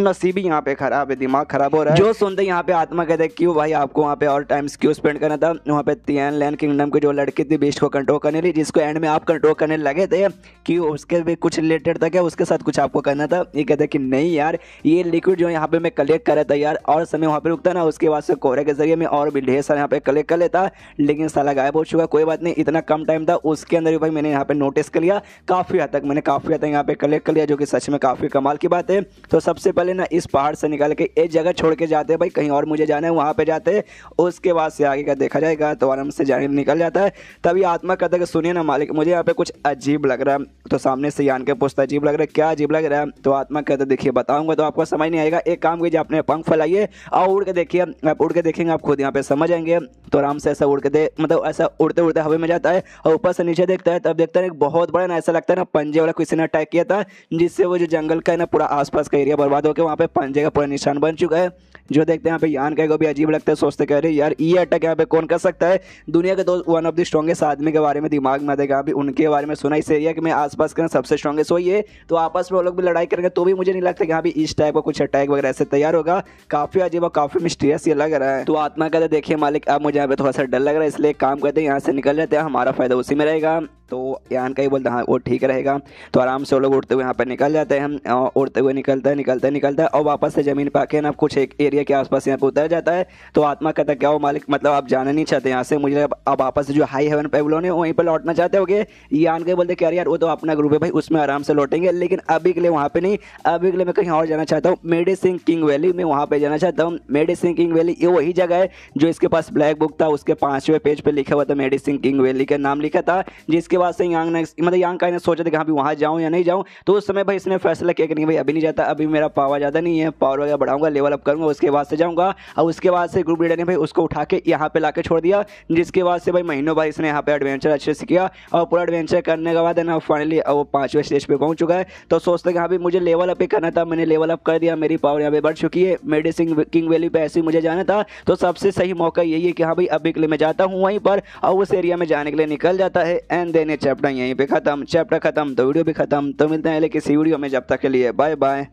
नसीब ही यहाँ पे खराब है, दिमाग खराब हो रहा है। जो सुनते यहाँ पे आत्मा कहते क्यों भाई आपको वहाँ पे और टाइम क्यों स्पेंड करना था, वहाँ पे तियान लैंड किंगडम की जो लड़की थी बीस्ट को कंट्रोल करने ली, जिसको एंड में आप कंट्रोल करने लगे थे कि उसके भी कुछ रिलेटेड था क्या, उसके साथ कुछ आपको करना था। ये कहते कि नहीं यार ये लिक्विड जो यहाँ पे मैं कलेक्ट कर रहा था यार, और समय वहाँ पे रुकता ना, उसके बाद से कोहरे के जरिए मैं और भी ढेर सारा यहाँ पे कलेक्ट कर लेता, लेकिन साला गायब हो चुका। कोई बात नहीं, इतना कम टाइम था उसके अंदर भी भाई मैंने यहाँ पे नोटिस कर लिया, काफ़ी हद तक यहाँ पे कलेक्ट कर लिया, जो कि सच में काफ़ी कमाल की बात है। तो सबसे पहले ना इस पहाड़ से निकाल के एक जगह छोड़ के जाते हैं भाई, कहीं और मुझे जाना है वहाँ पे जाते हैं, उसके बाद से आगे का देखा जाएगा। तो आराम से जाने निकल जाता है। तभी आत्मा कहता है कि सुनिए ना मालिक मुझे यहाँ पे कुछ अजीब लग रहा है। तो सामने से यान के पूछता अजीब लग रहा है, क्या अजीब लग रहा है? तो आत्मा कहता है देखिए बताऊंगा तो आपको समझ नहीं आएगा, एक काम कीजिए अपने पंख फैलाइए और उड़ के देखिए, आप उड़ के देखेंगे आप खुद यहाँ पे समझ आएंगे। तो आराम से ऐसा उड़ के मतलब ऐसा उड़ते उड़ते हवा में जाता है और ऊपर से नीचे देखता है, तब देखता है बहुत बड़ा ना, ऐसा लगता है ना पंजे वाला किसी ने अटैक किया था, जिससे वो जो जंगल का है ना पूरा आसपास का एरिया बर्बाद होकर वहाँ पे पंजे का पूरा निशान बन चुका है। जो देखते हैं यहाँ पे यान का भी अजीब लगता है, सोचते कह रहे यार ये अटैक यहाँ पे कौन कर सकता है, दुनिया के दो वन ऑफ द स्ट्रॉन्गेस्ट आदमी के बारे में दिमाग में आएगा, अभी उनके बारे में सुना इस एरिया कि मैं आसपास का सबसे स्ट्रॉन्गेस्ट वही है। तो आपस में वो लोग भी लड़ाई करेंगे तो भी मुझे नहीं लगता कि यहाँ भी इस टाइप का कुछ अटैक वगैरह ऐसे तैयार होगा। काफी अजीब और काफी मिस्टीरियस ये लग रहा है। तो आत्मा कहते देखिए मालिक अब मुझे यहाँ पे थोड़ा सा डर लग रहा है, इसलिए काम करते हैं यहाँ से निकल जाते हैं, हमारा फायदा उसी में रहेगा। तो यान का ही बोलता हाँ वो ठीक रहेगा। तो आराम से वो लोग उड़ते हुए यहाँ पर निकल जाते हैं, हम उड़ते हुए निकलता है और वापस से ज़मीन पर आके ना कुछ एक एरिया के आसपास यहाँ पे उतर जाता है। तो आत्मा कहता क्या हो मालिक, मतलब आप जाना नहीं चाहते यहाँ से, मुझे अब वापस से जो हाई हेवन पेवलोन है वहीं पर लौटना चाहते होगे। यान के बोलते क्या यार वो तो अपना ग्रुप है भाई, उसमें आराम से लौटेंगे, लेकिन अभी के लिए वहाँ पे नहीं, अभी के लिए मैं कहीं और जाना चाहता हूँ, मेडिसिन किंग वैली में वहाँ पे जाना चाहता हूँ। मेडिसिन किंग वैली ये वही जगह है जो इसके पास ब्लैक बुक था, उसके 5वें पेज पे लिखा हुआ था मेडिसिन किंग वैली का नाम लिखा था, जिसके बाद से यांग का ने सोचा था कि हाँ भी वहाँ जाऊँ या नहीं जाऊँ। तो उस समय भाई इसने फैसला किया कि नहीं भाई अभी नहीं जाता, अभी मेरा पावर ज़्यादा नहीं है, पावर वगैरह बढ़ाऊंगा, लेवल अप करूँगा, उसके बाद से जाऊँगा। और उसके बाद से ग्रुप लीडर ने भाई उसको उठा के यहाँ पे लाके छोड़ दिया, जिसके बाद से भाई महीनों बाद इसने यहाँ पे एडवेंचर अच्छे से किया और पूरा एडवेंचर करने के बाद है ना फाइनली वो 5वें स्टेज पे पहुँच चुका है। तो सोचते कि हाँ भी मुझे लेवल अप ही करना था, मैंने लेवल अप कर दिया, मेरी पावर यहाँ पे बढ़ चुकी है, मेडिसिन किंग वैली पे ऐसे ही मुझे जाना था। तो सबसे सही मौका यही है कि हाँ भाई अभी के लिए मैं जाता हूँ वहीं पर और उस एरिया में जाने के लिए निकल जाता है। एंड देन ये चैप्टर यहीं पे खत्म, चैप्टर खत्म तो वीडियो भी खत्म। तो मिलते हैं किसी वीडियो में, जब तक के लिए बाय बाय।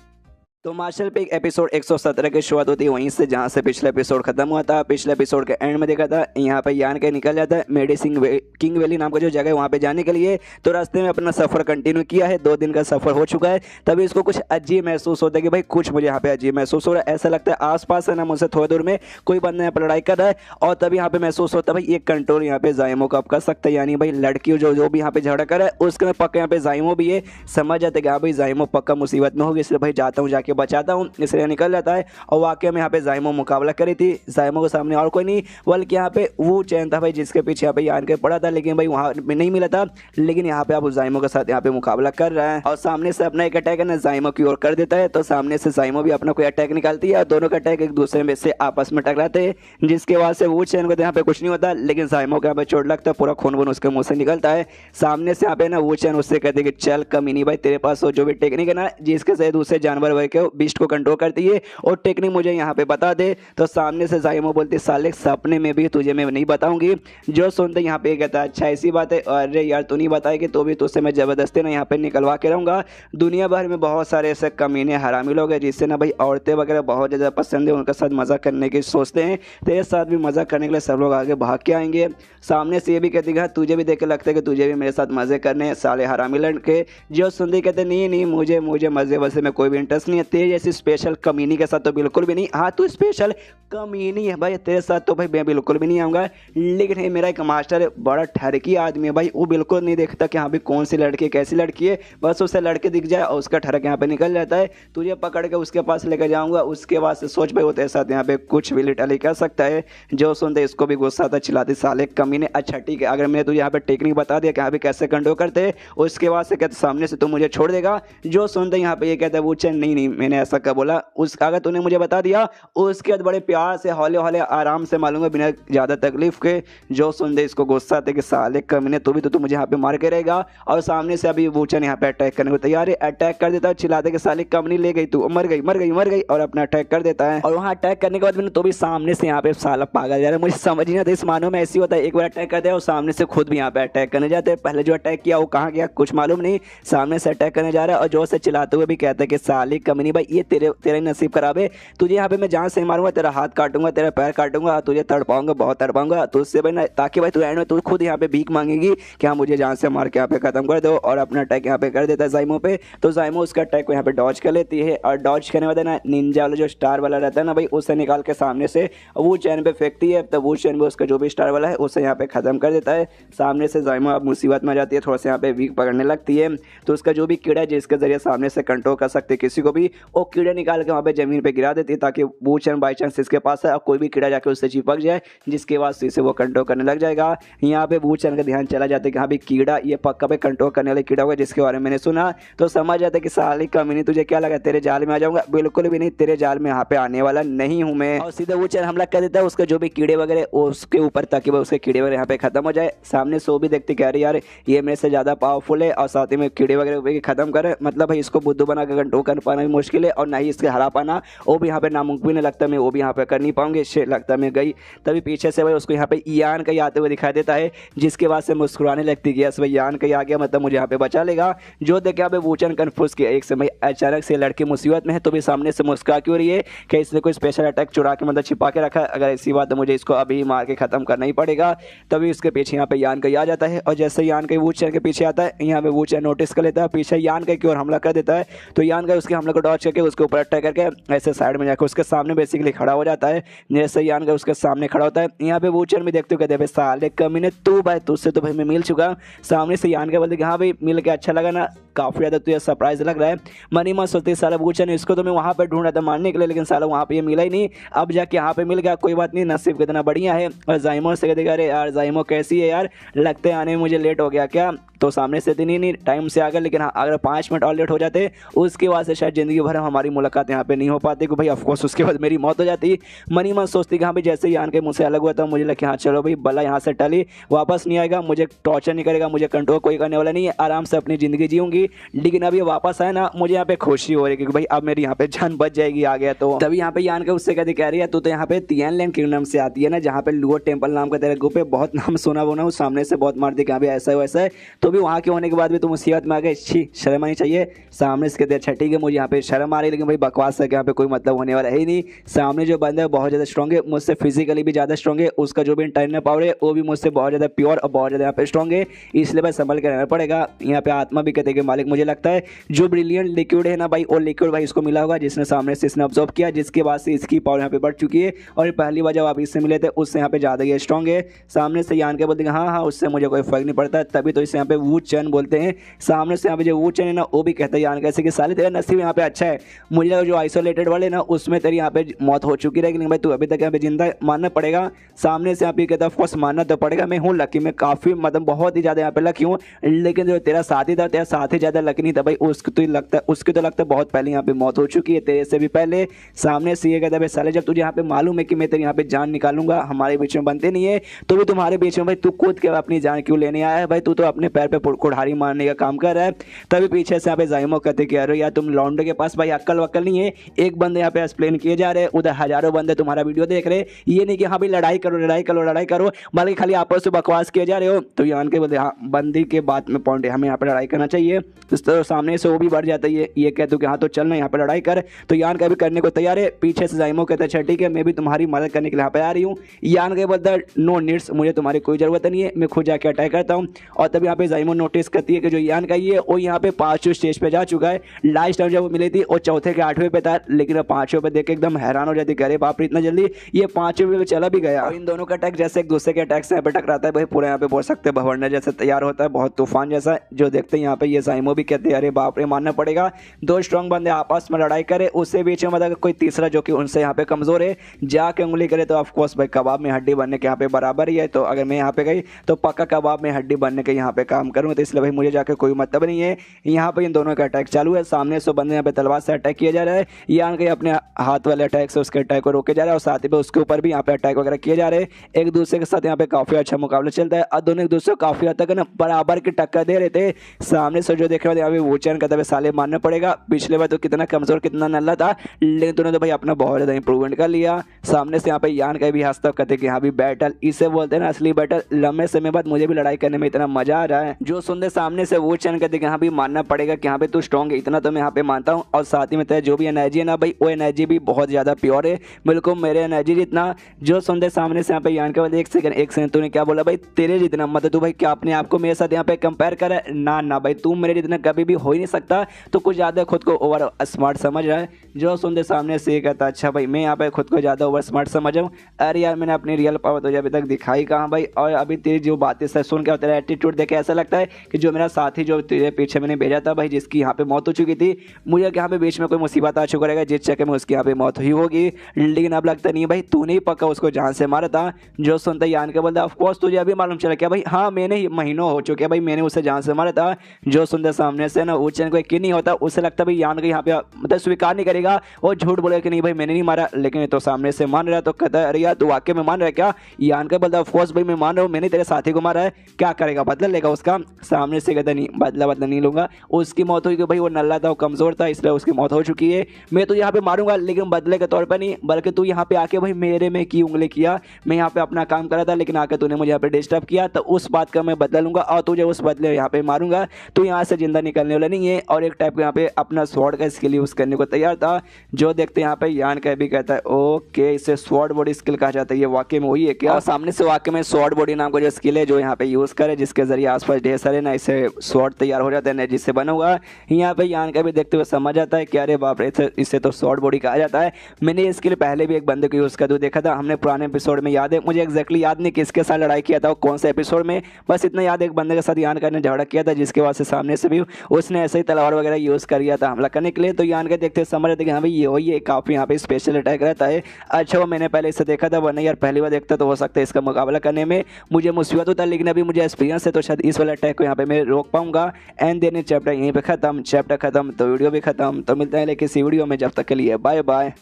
तो मार्शल पे एक एपिसोड 117 की शुरुआत होती है वहीं से जहाँ से पिछला एपिसोड खत्म हुआ था। पिछले एपिसोड के एंड में देखा था यहाँ पे यान के निकल जाता है मेडिसिन किंग वैली नाम का जो जगह है वहाँ पे जाने के लिए। तो रास्ते में अपना सफ़र कंटिन्यू किया है, 2 दिन का सफ़र हो चुका है। तभी इसको कुछ अजीब महसूस होता है कि भाई कुछ मुझे यहाँ पे अजीब महसूस हो रहा है, ऐसा लगता है आसपास है ना मुझसे थोड़ी दूर में कोई बंदा यहाँ पर लड़ाई कर रहा है। और तभी यहाँ पे महसूस होता है भाई एक कंट्रोल यहाँ पे जायमो का कर सकता है, यानी भाई लड़की जो भी यहाँ पे झगड़ा कर रहा है उसके अंदर पक्का यहाँ पे जायमो भी है। समझ जाते कि हाँ भाई जायमो पक्का मुसीबत में होगी, इसलिए भाई जाता हूँ जाके बचाता हूँ, इसलिए निकल जाता है। और वाकई में यहाँ पे जायमो मुकाबला करी थी, जायमो के सामने और कोई नहीं बल्कि यहाँ पे वो चैन था भाई जिसके पीछे यहाँ पे यान के पड़ा था, लेकिन भाई वहाँ भी नहीं मिला था। लेकिन यहाँ पे आप जायमो के साथ यहाँ पे मुकाबला कर रहा है और सामने से अपना एक अटैक है ना जायमो की ओर कर देता है। तो सामने से जायमो भी अपना कोई अटैक निकालती है और दोनों का अटैक एक दूसरे में से आपस में टकराते हैं, जिसके बाद से वो चैन को यहाँ पे कुछ नहीं होता, लेकिन जायमो को यहाँ पे चोट लगता है, पूरा खून वून उसके मुंह से निकलता है। सामने से यहाँ पे ना वो चैन उससे कहते कि चल कमीनी भाई तेरे पास जो भी टेक्निक है ना जिसके से दूसरे जानवर वगैरह के बीस्ट को कंट्रोल करती है और टेक्निक मुझे यहाँ पे बता दे। तो सामने से जायमो बोलती साले सपने में भी तुझे मैं नहीं बताऊंगी। जो सुनते यहाँ पे कहता है अच्छा ऐसी बात है, अरे यार तू नहीं बताएगी तो भी तुझसे मैं ज़बरदस्ती ना यहाँ पे निकलवा के रहूँगा। दुनिया भर में बहुत सारे ऐसे कमीने हरामी लोग हैं जिससे ना भाई औरतें वगैरह बहुत ज़्यादा पसंद है, उनके साथ मज़ा करने की सोचते हैं, तेरे साथ भी मज़ा करने के लिए सब लोग आगे भाग के आएंगे। सामने से ये भी कहती है तुझे भी देख के लगता है कि तुझे भी मेरे साथ मज़े करने साले हरामी लड़के। जो सुनते कहते नहीं मुझे मज़े वज़े में कोई भी इंटरेस्ट नहीं है, तेरे जैसी स्पेशल कमीनी के साथ तो बिल्कुल भी नहीं। हाँ तू स्पेशल कमीनी है भाई, तेरे साथ तो भाई मैं बिल्कुल भी नहीं आऊँगा। लेकिन ये मेरा एक मास्टर है, बड़ा ठरकी आदमी है भाई, वो बिल्कुल नहीं देखता कि हाँ भाई कौन सी लड़की कैसी लड़की है, बस उसे लड़के दिख जाए और उसका ठरक यहाँ पे निकल जाता है। तुझे पकड़ के उसके पास लेकर जाऊँगा, उसके बाद से सोच भाई वो तेरे साथ यहाँ पे कुछ भी लिटरली कर सकता है। जो सुनते इसको भी गुस्सा आता, चिल्लाती साले कमीने। अच्छा ठीक है, अगर मैंने तुझे यहाँ पे टेक्निक बता दिया कि हाँ भाई कैसे कंट्रोल करते, उसके बाद से कहते सामने से तू मुझे छोड़ देगा। जो सुनते यहाँ पे ये कहता है वो चैन नहीं नहीं मैंने ऐसा क्या बोला, उस अगर तूने मुझे बता दिया उसके बाद बड़े प्यार से हौले हौले आराम से मालूंगा बिना ज़्यादा तकलीफ के। जो सुनते इसको गुस्सा आते कि साले कमीने तू भी तो तू मुझे यहाँ पे मार के रहेगा। और सामने से अभी वूचन यहाँ पे अटैक करने को तैयार है, अटैक कर देता है, चिल्लाते कि साले कमनी ले गई तू, मर गई मर गई मर गई, और अपना अटैक कर देता है। और वहाँ अटैक करने के बाद तो भी सामने से यहाँ पे साला पागल जा रहा है, मुझे समझ नहीं आता इस मानो में ऐसी होता है, एक बार अटैक करते हैं और सामने से खुद भी यहाँ पे अटैक करने जाते हैं। पहले जो अटैक किया वो कहाँ गया कुछ मालूम नहीं, सामने से अटैक करने जा रहा है और जोर से चिल्लाते हुए भी कहता है कि साले कमीनी भाई ये तेरे नसीब खराब है, तुझे यहाँ पे मैं जान से मारूंगा, तेरा हाथ काटूंगा, तेरा पैर काटूंगा, तुझे तड़पाऊंगा, बहुत तड़पाऊंगा तुझसे भाई ना, ताकि भाई तू एंड में तू खुद यहाँ पे भीख मांगेगी कि हाँ मुझे जान से मार के यहाँ पे खत्म कर दो। और अपना अटैक यहाँ पे कर देता है जाइमो पे। तो जाइमो उसका अटैक को यहाँ पे डॉज कर लेती है और डॉज करने वाला ना निंजा वाला जो स्टार वाला रहता है ना भाई, उसे निकाल के सामने से वो चैन पे फेंकती है। तब वो चैन पे उसका जो भी स्टार वाला है उसे यहाँ पे खत्म कर देता है। सामने से जाइमो अब मुसीबत में आ जाती है, थोड़ा सा यहाँ पे वीक पकड़ने लगती है। तो उसका जो भी कीड़ा है जिसके जरिए सामने से कंट्रोल कर सकते किसी को भी, वो कीड़े निकाल के वहाँ पे जमीन पे गिरा देती है ताकि वो चैन बाई चांस इसके पास है और कोई भी कीड़ा जाके उससे चिपक जाए, जिसके बाद से वो कंट्रोल करने लग जाएगा। यहाँ पे वो चैन का ध्यान चला जाता है कि हाँ भाई कीड़ा ये पक्का पे कंट्रोल करने वाला कीड़ा होगा जिसके बारे में मैंने सुना। तो समझ जाता है कि साली कमीनी तुझे क्या लगा तेरे जाल में आ जाऊंगा, बिल्कुल भी नहीं, तेरे जाल में यहाँ पे आने वाला नहीं हूँ मैं। और सीधा वो चैन हमला कर देता है उसके जो भी कीड़े वगैरह उसके ऊपर, ताकि उसके कीड़े वगैरह यहाँ पे खत्म हो जाए। सामने सो भी देखते कह रही यार ये मेरे से ज़्यादा पावरफुल है और साथ ही में कीड़े वगैरह खत्म करे, मतलब भाई इसको बुद्धू बना के कंट्रोल कर पाना भी मुश्किल है और ना ही इसके हरा पाना वो भी यहाँ पे नामुमकिन है, लगता है मैं वो भी यहाँ पे कर नहीं पाऊंगी, लगता है मैं गई। तभी पीछे से भाई उसको यहाँ पे ईयान कहीं आते हुए दिखाई देता है, जिसके बाद से मुस्कुराने लगती है भाई ईयान कहीं आ गया मतलब मुझे यहाँ पे बचा लेगा। जो देखे यहाँ पे वूचन कन्फ्यूज किया एक समय, अचानक से लड़की मुसीबत में है तो भी सामने से मुस्कुरा क्यों रही है कि इसने कोई स्पेशल अटैक चुरा के मतलब छिपा के रखा है, अगर ऐसी बात तो मुझे इसको अभी मार के खत्म करना ही पड़ेगा। तभी उसके पीछे यहाँ पे यान कहीं आ जाता है और जैसे यान कहीं वूचन के पीछे आता है यहाँ पे वूचन नोटिस कर लेता है, पीछे यान कहीं की ओर हमला कर देता है। तो यान का उसके हमले को डॉज करके उसके ऊपर अटैक करके ऐसे साइड में जाकर उसके सामने बेसिकली खड़ा हो जाता है। जैसे यान का उसके सामने खड़ा होता है यहाँ पे वूचन भी देखते हो कहते हैं साले कमीने तू भाई तुझसे तो भाई मैं मिल चुका। सामने से यान का बोलते कि हाँ भाई मिल के अच्छा लगा ना, काफ़ी ज़्यादा तुझे सरप्राइज लग रहा है। मनी मत सोचती साला वूचन इसको तो मैं वहाँ पर ढूंढ रहा था मारने के लिए, लेकिन साला वहाँ पे ये मिला ही नहीं, अब जाके यहाँ पे मिल गया, कोई बात नहीं नसीब कितना बढ़िया है। और जाइमो से कहते अरे यार जाइमो कैसी है यार, लगते हैं आने में मुझे लेट हो गया क्या। तो सामने से नहीं टाइम से आ गया, लेकिन हाँ अगर 5 मिनट और लेट हो जाते उसके बाद से शायद ज़िंदगी भर हमारी मुलाकात यहाँ पे नहीं हो पाती, कि भाई ऑफकोर्स उसके बाद मेरी मौत हो जाती। मनी मन सोचती कि हाँ भाई जैसे ही यान के मुझसे अलग हुआ था मुझे लगा हाँ चलो भाई बल्ला यहाँ से टली, वापस नहीं आएगा, मुझे टॉर्चर नहीं करेगा, मुझे कंट्रोल कोई करने वाला नहीं है, आराम से अपनी ज़िंदगी जीऊँगी। लेकिन अब ये वापस आए ना मुझे यहाँ पे खुशी हो रही है क्योंकि भाई अब मेरी यहाँ पे जान बच जाएगी आ गया। तो तभी यहाँ पे यान के उससे कहती कह रही है तू तो यहाँ पे तियानलैंड किंगडम से आती है ना, जहाँ पे लुओ टेम्पल नाम का तेरे ग्रुप है, बहुत नाम सुना वो ना, सामने से बहुत मारती कि हाँ भाई ऐसा है वैसा है। तो भी वहाँ के होने के बाद भी तुम मुसीबत में आ गए, छी शर्म आनी चाहिए। सामने से कहते अच्छा ठीक है मुझे यहाँ पे शर्म आ रही है, लेकिन भाई बकवास है कि यहाँ पे कोई मतलब होने वाला है ही नहीं। सामने जो बंदा है बहुत ज़्यादा स्ट्रॉन्ग है, मुझसे फिजिकली भी ज़्यादा स्ट्रॉन्ग है, उसका जो भी इंटरनल पावर है वो भी मुझसे बहुत ज़्यादा प्योर और बहुत ज़्यादा यहाँ पे स्ट्रॉन्ग है, इसलिए भाई संभल के रहना पड़ेगा। यहाँ पे आत्मा भी कहते हैं कि मालिक मुझे लगता है जो ब्रिलियंट लिक्विड है ना भाई वो लिक्विड भाई इसको मिला होगा जिसने सामने से इसने ऑब्जर्व किया, जिसके बाद से इसकी पावर यहाँ पे बढ़ चुकी है और पहली बार जब आप इससे मिले थे उससे यहाँ पे ज़्यादा ही स्ट्रॉन्ग है। सामने से यान के बोलते हैं हाँ उससे मुझे कोई फर्क नहीं पड़ता, तभी तो इसे यहाँ पे वूचन बोलते हैं। सामने से यहाँ पे जो वूचन है ना वो भी कहता है यान कैसे कि साले तेरा नसीब यहाँ पे अच्छा है, मुझे लगा जो आइसोलेटेड वाले ना उसमें तेरी यहाँ पे मौत हो चुकी रहेगी, लेकिन भाई तू अभी तक यहाँ पे जिंदा मानना पड़ेगा। सामने से यहाँ पे कहता है ऑफकोर्स मानना तो पड़ेगा, मैं हूँ लकी, मैं काफ़ी मतलब बहुत ही ज़्यादा यहाँ पे लकी हूँ, लेकिन जो तेरा साथी था तेरा साथी ज़्यादा लकी नहीं था भाई, उसको तो लगता है बहुत पहले यहाँ पे मौत हो चुकी है तेरे से भी पहले। सामने से ये कहता है भाई साले जब तुझे यहाँ पे मालूम है कि मैं तेरे यहाँ पे जान निकालूंगा, हमारे बीच में बनते नहीं है तो भी तुम्हारे बीच में भाई तू कूद के अपनी जान क्यों लेने आया है भाई, तू तो अपने पैर पे कुल्हाड़ी मारने का काम कर रहा है। तभी पीछे से यहाँ पे जाइमो कहते कि अरे यार तुम लौंडे के पास भाई अक्ल वक्ल नहीं है, एक बंदे यहाँ पे एक्सप्लेन किए जा रहे हैं, उधर हजारों बंदे तुम्हारा वीडियो देख रहे हैं, ये नहीं कि हाँ भाई लड़ाई करो लड़ाई करो लड़ाई करो, बल्कि खाली आपस में बकवास किए जा रहे हो। तो यान के बोलते हाँ बंदी के बात में पॉइंट है, हमें यहाँ पे लड़ाई करना चाहिए। तो सामने से वो भी बढ़ जाता है, ये कहते हो कि हाँ तो चल ना यहाँ पे लड़ाई कर। तो यान का भी करने को तैयार है। पीछे से जाइमो कहता है अच्छा ठीक है, मैं भी तुम्हारी मदद करने के लिए यहाँ पे आ रही हूँ। यान का बोलता है नो नीड्स, मुझे तुम्हारी कोई ज़रूरत नहीं है, मैं खुद जाके अटैक करता हूँ। और तब यहाँ पे जाइमो नोटिस करती है कि जो यान का ये वो यहाँ पे 5वें स्टेज पे जा चुका है। लास्ट टाइम जब वो मिली थी वो चौथे के 8वें पे था, लेकिन 5वें पे देख के एकदम हैरान हो जाती है, अरे बाप रे इतना जल्दी ये 5वें पे चला भी गया। और इन दोनों का अटैक जैसे एक दूसरे के अटैक से यहाँ पे टकराता है भाई, पूरा यहाँ पे बोल सकते हैं भवरना जैसे तैयार होता है, बहुत तूफान जैसा। जो देखते हैं यहाँ पे ये जाइमो भी कहते हैं अरे बाप रे मानना पड़ेगा, दो स्ट्रॉन्ग बंदे आपस में लड़ाई करे, उससे बीच में मतलब कोई तीसरा जो कि उनसे यहाँ पे कमजोर है जाके उंगली करे तो ऑफकोर्स भाई कबाब में हड्डी बनने के यहाँ पे बराबर ही है। तो अगर मैं यहाँ पे गई तो पक्का कबाब में हड्डी बनने के यहाँ पे काम करूँ, तो इसलिए भाई मुझे जाके कोई मतलब नहीं है। यहाँ पे इन दोनों का अटैक चालू है, सामने से बंदे यहाँ पे तलवार से अटैक किया जा रहा है, यान के अपने हाथ वाले अटैक से उसके अटैक को रोके जा रहा है और साथ ही पे उसके ऊपर भी यहाँ पे अटैक वगैरह किए जा रहे हैं। एक दूसरे के साथ यहाँ पे काफी अच्छा मुकाबला चलता है और दोनों एक दूसरे को काफी हद तक ना बराबर की टक्कर दे रहे थे। सामने से जो देख रहे हो यहाँ पे वोचन का तब साले मानना पड़ेगा, पिछले बार तो कितना कमजोर कितना नल्ला था, लेकिन तूने तो भाई अपना बहुत ज्यादा इंप्रूवमेंट कर लिया। सामने से यहाँ पे यान का भी हंसता कहते कि यहाँ भी बैटल इसे बोलते हैं ना असली बैटल, लंबे समय बाद मुझे भी लड़ाई करने में इतना मजा आ रहा है। जो सुनते सामने से वो चैन कहते यहाँ भी मानना पड़ेगा कि यहाँ पे तू स्ट्रॉन्ग है, इतना तो मैं यहाँ पे मानता हूँ। और साथ ही में तेरा जो भी एनर्जी है ना भाई वो एनर्जी भी बहुत ज्यादा प्योर है, बिल्कुल मेरे एनर्जी जितना। जो सुनते सामने से यहाँ पे यान का बोले एक सेकंड तूने क्या बोला भाई, तेरे जितना मतलब तू भाई क्या अपने आप को मेरे साथ यहाँ पे कंपेयर कर है, ना भाई तू मेरे जितना कभी भी हो ही नहीं सकता, तो कुछ ज्यादा खुद को ओवर स्मार्ट समझ रहा है। जो सुनते सामने से कहता अच्छा भाई मैं यहाँ पे खुद को ज्यादा ओवर स्मार्ट समझ हूँ, अरे यार मैंने अपनी रियल पावर तुझे अभी तक दिखाई कहाँ भाई। और अभी तेरी जो बातें सुन के तेरा एटीट्यूड देखे ऐसा लगता है कि जो मेरा साथी जो तेरे पीछे मैंने भेजा था भाई, जिसकी यहाँ पे मौत हो चुकी थी, मुझे यहाँ पे बीच में कोई मुसीबत आ चुका रहेगा जिस चक्कर में उसकी यहाँ पे मौत हुई होगी, लेकिन अब लगता नहीं भाई तूने ही पक्का उसको जान से मारा था। जो सुनता यान के बोलता ऑफकोर्स तुझे अभी मालूम चला क्या भाई, हाँ मैंने महीनों हो चुके भाई मैंने उसे जान से मारा था। जो सुनते सामने से ना उच्चन को यकीन नहीं होता, उसे लगता भाई यान को यहाँ पे मतलब स्वीकार नहीं करेगा, वो झूठ बोलेगा कि नहीं भाई मैंने नहीं मारा, लेकिन तो सामने से मान रहा तो कहता है अरे यार तू वाकई में मान रहा है क्या। यान का बोलता ऑफकोर्स भाई मैं मान रहा हूँ, मैंने तेरे साथी को मारा है, क्या करेगा बदला लेगा उसका। सामने से कहता नहीं बदला नहीं लूंगा, उसकी मौत हुई कि भाई वो नल्ला था वो कमजोर था इसलिए उसकी मौत हो चुकी है, मैं तो यहाँ पे मारूंगा लेकिन बदले के तौर पर नहीं, बल्कि तू यहाँ पे आके भाई मेरे में की उंगली किया, मैं यहाँ पे अपना काम कर रहा था लेकिन आके तूने मुझे यहाँ पे डिस्टर्ब किया, तो उस बात का मैं बदला लूंगा और तुझे उस बदले यहाँ पे मारूंगा, तू यहाँ से जिंदा निकलने वाला नहीं है। और एक टाइप का यहाँ पे अपना स्वॉर्ड का स्किल यूज करने को तैयार था। जो देखते हैं यहाँ पे यान का भी कहता है ओके इसे स्वॉर्ड बॉडी स्किल कहा जाता है, ये वाकई में वही है क्या। सामने से वाकई में स्वॉर्ड बॉडी नाम का जो स्किल है जो यहाँ पे यूज करे, जिसके जरिए आसपास ढेर सारे ना इसे स्वॉर्ड तैयार हो जाता है एनर्जी से बना हुआ। यहाँ पे यान का भी देखते हुए समझ आता है कि अरे बाप रे इसे तो स्वॉर्ड बॉडी कहा जाता है। मैंने ये स्किल पहले भी एक बंदे को यूज करते हुए देखा था, हमने पुराने एपिसोड में याद है, मुझे एक्जैक्टली याद नहीं किसके साथ लड़ाई किया था कौन से एपिसोड में, बस इतना याद है एक बंदे के साथ यान का ने झगड़ा किया था जिसके बाद से सामने से भी उसने ऐसे ही तलवार वगैरह यूज कर लिया था हमला करने के लिए। तो यान का देखते समझ रहे थे कि हाँ भाई ये वही है, काफी यहाँ पे स्पेशल अटैक रहता है। अच्छा वो मैंने पहले इसे देखा था, वरना यार पहली बार देखता तो हो सकता है इसका मुकाबला करने में मुझे मुसीबत होता, लेकिन अभी मुझे एक्सपीरियंस है तो शायद इस वाले अटैक को यहाँ पे मैं रोक पाऊंगा। एंड देन चैप्टर यहीं पे खत्म, चैप्टर खत्म तो वीडियो भी खत्म। तो मिलते हैं लेकिन इसी वीडियो में, जब तक के लिए bye bye.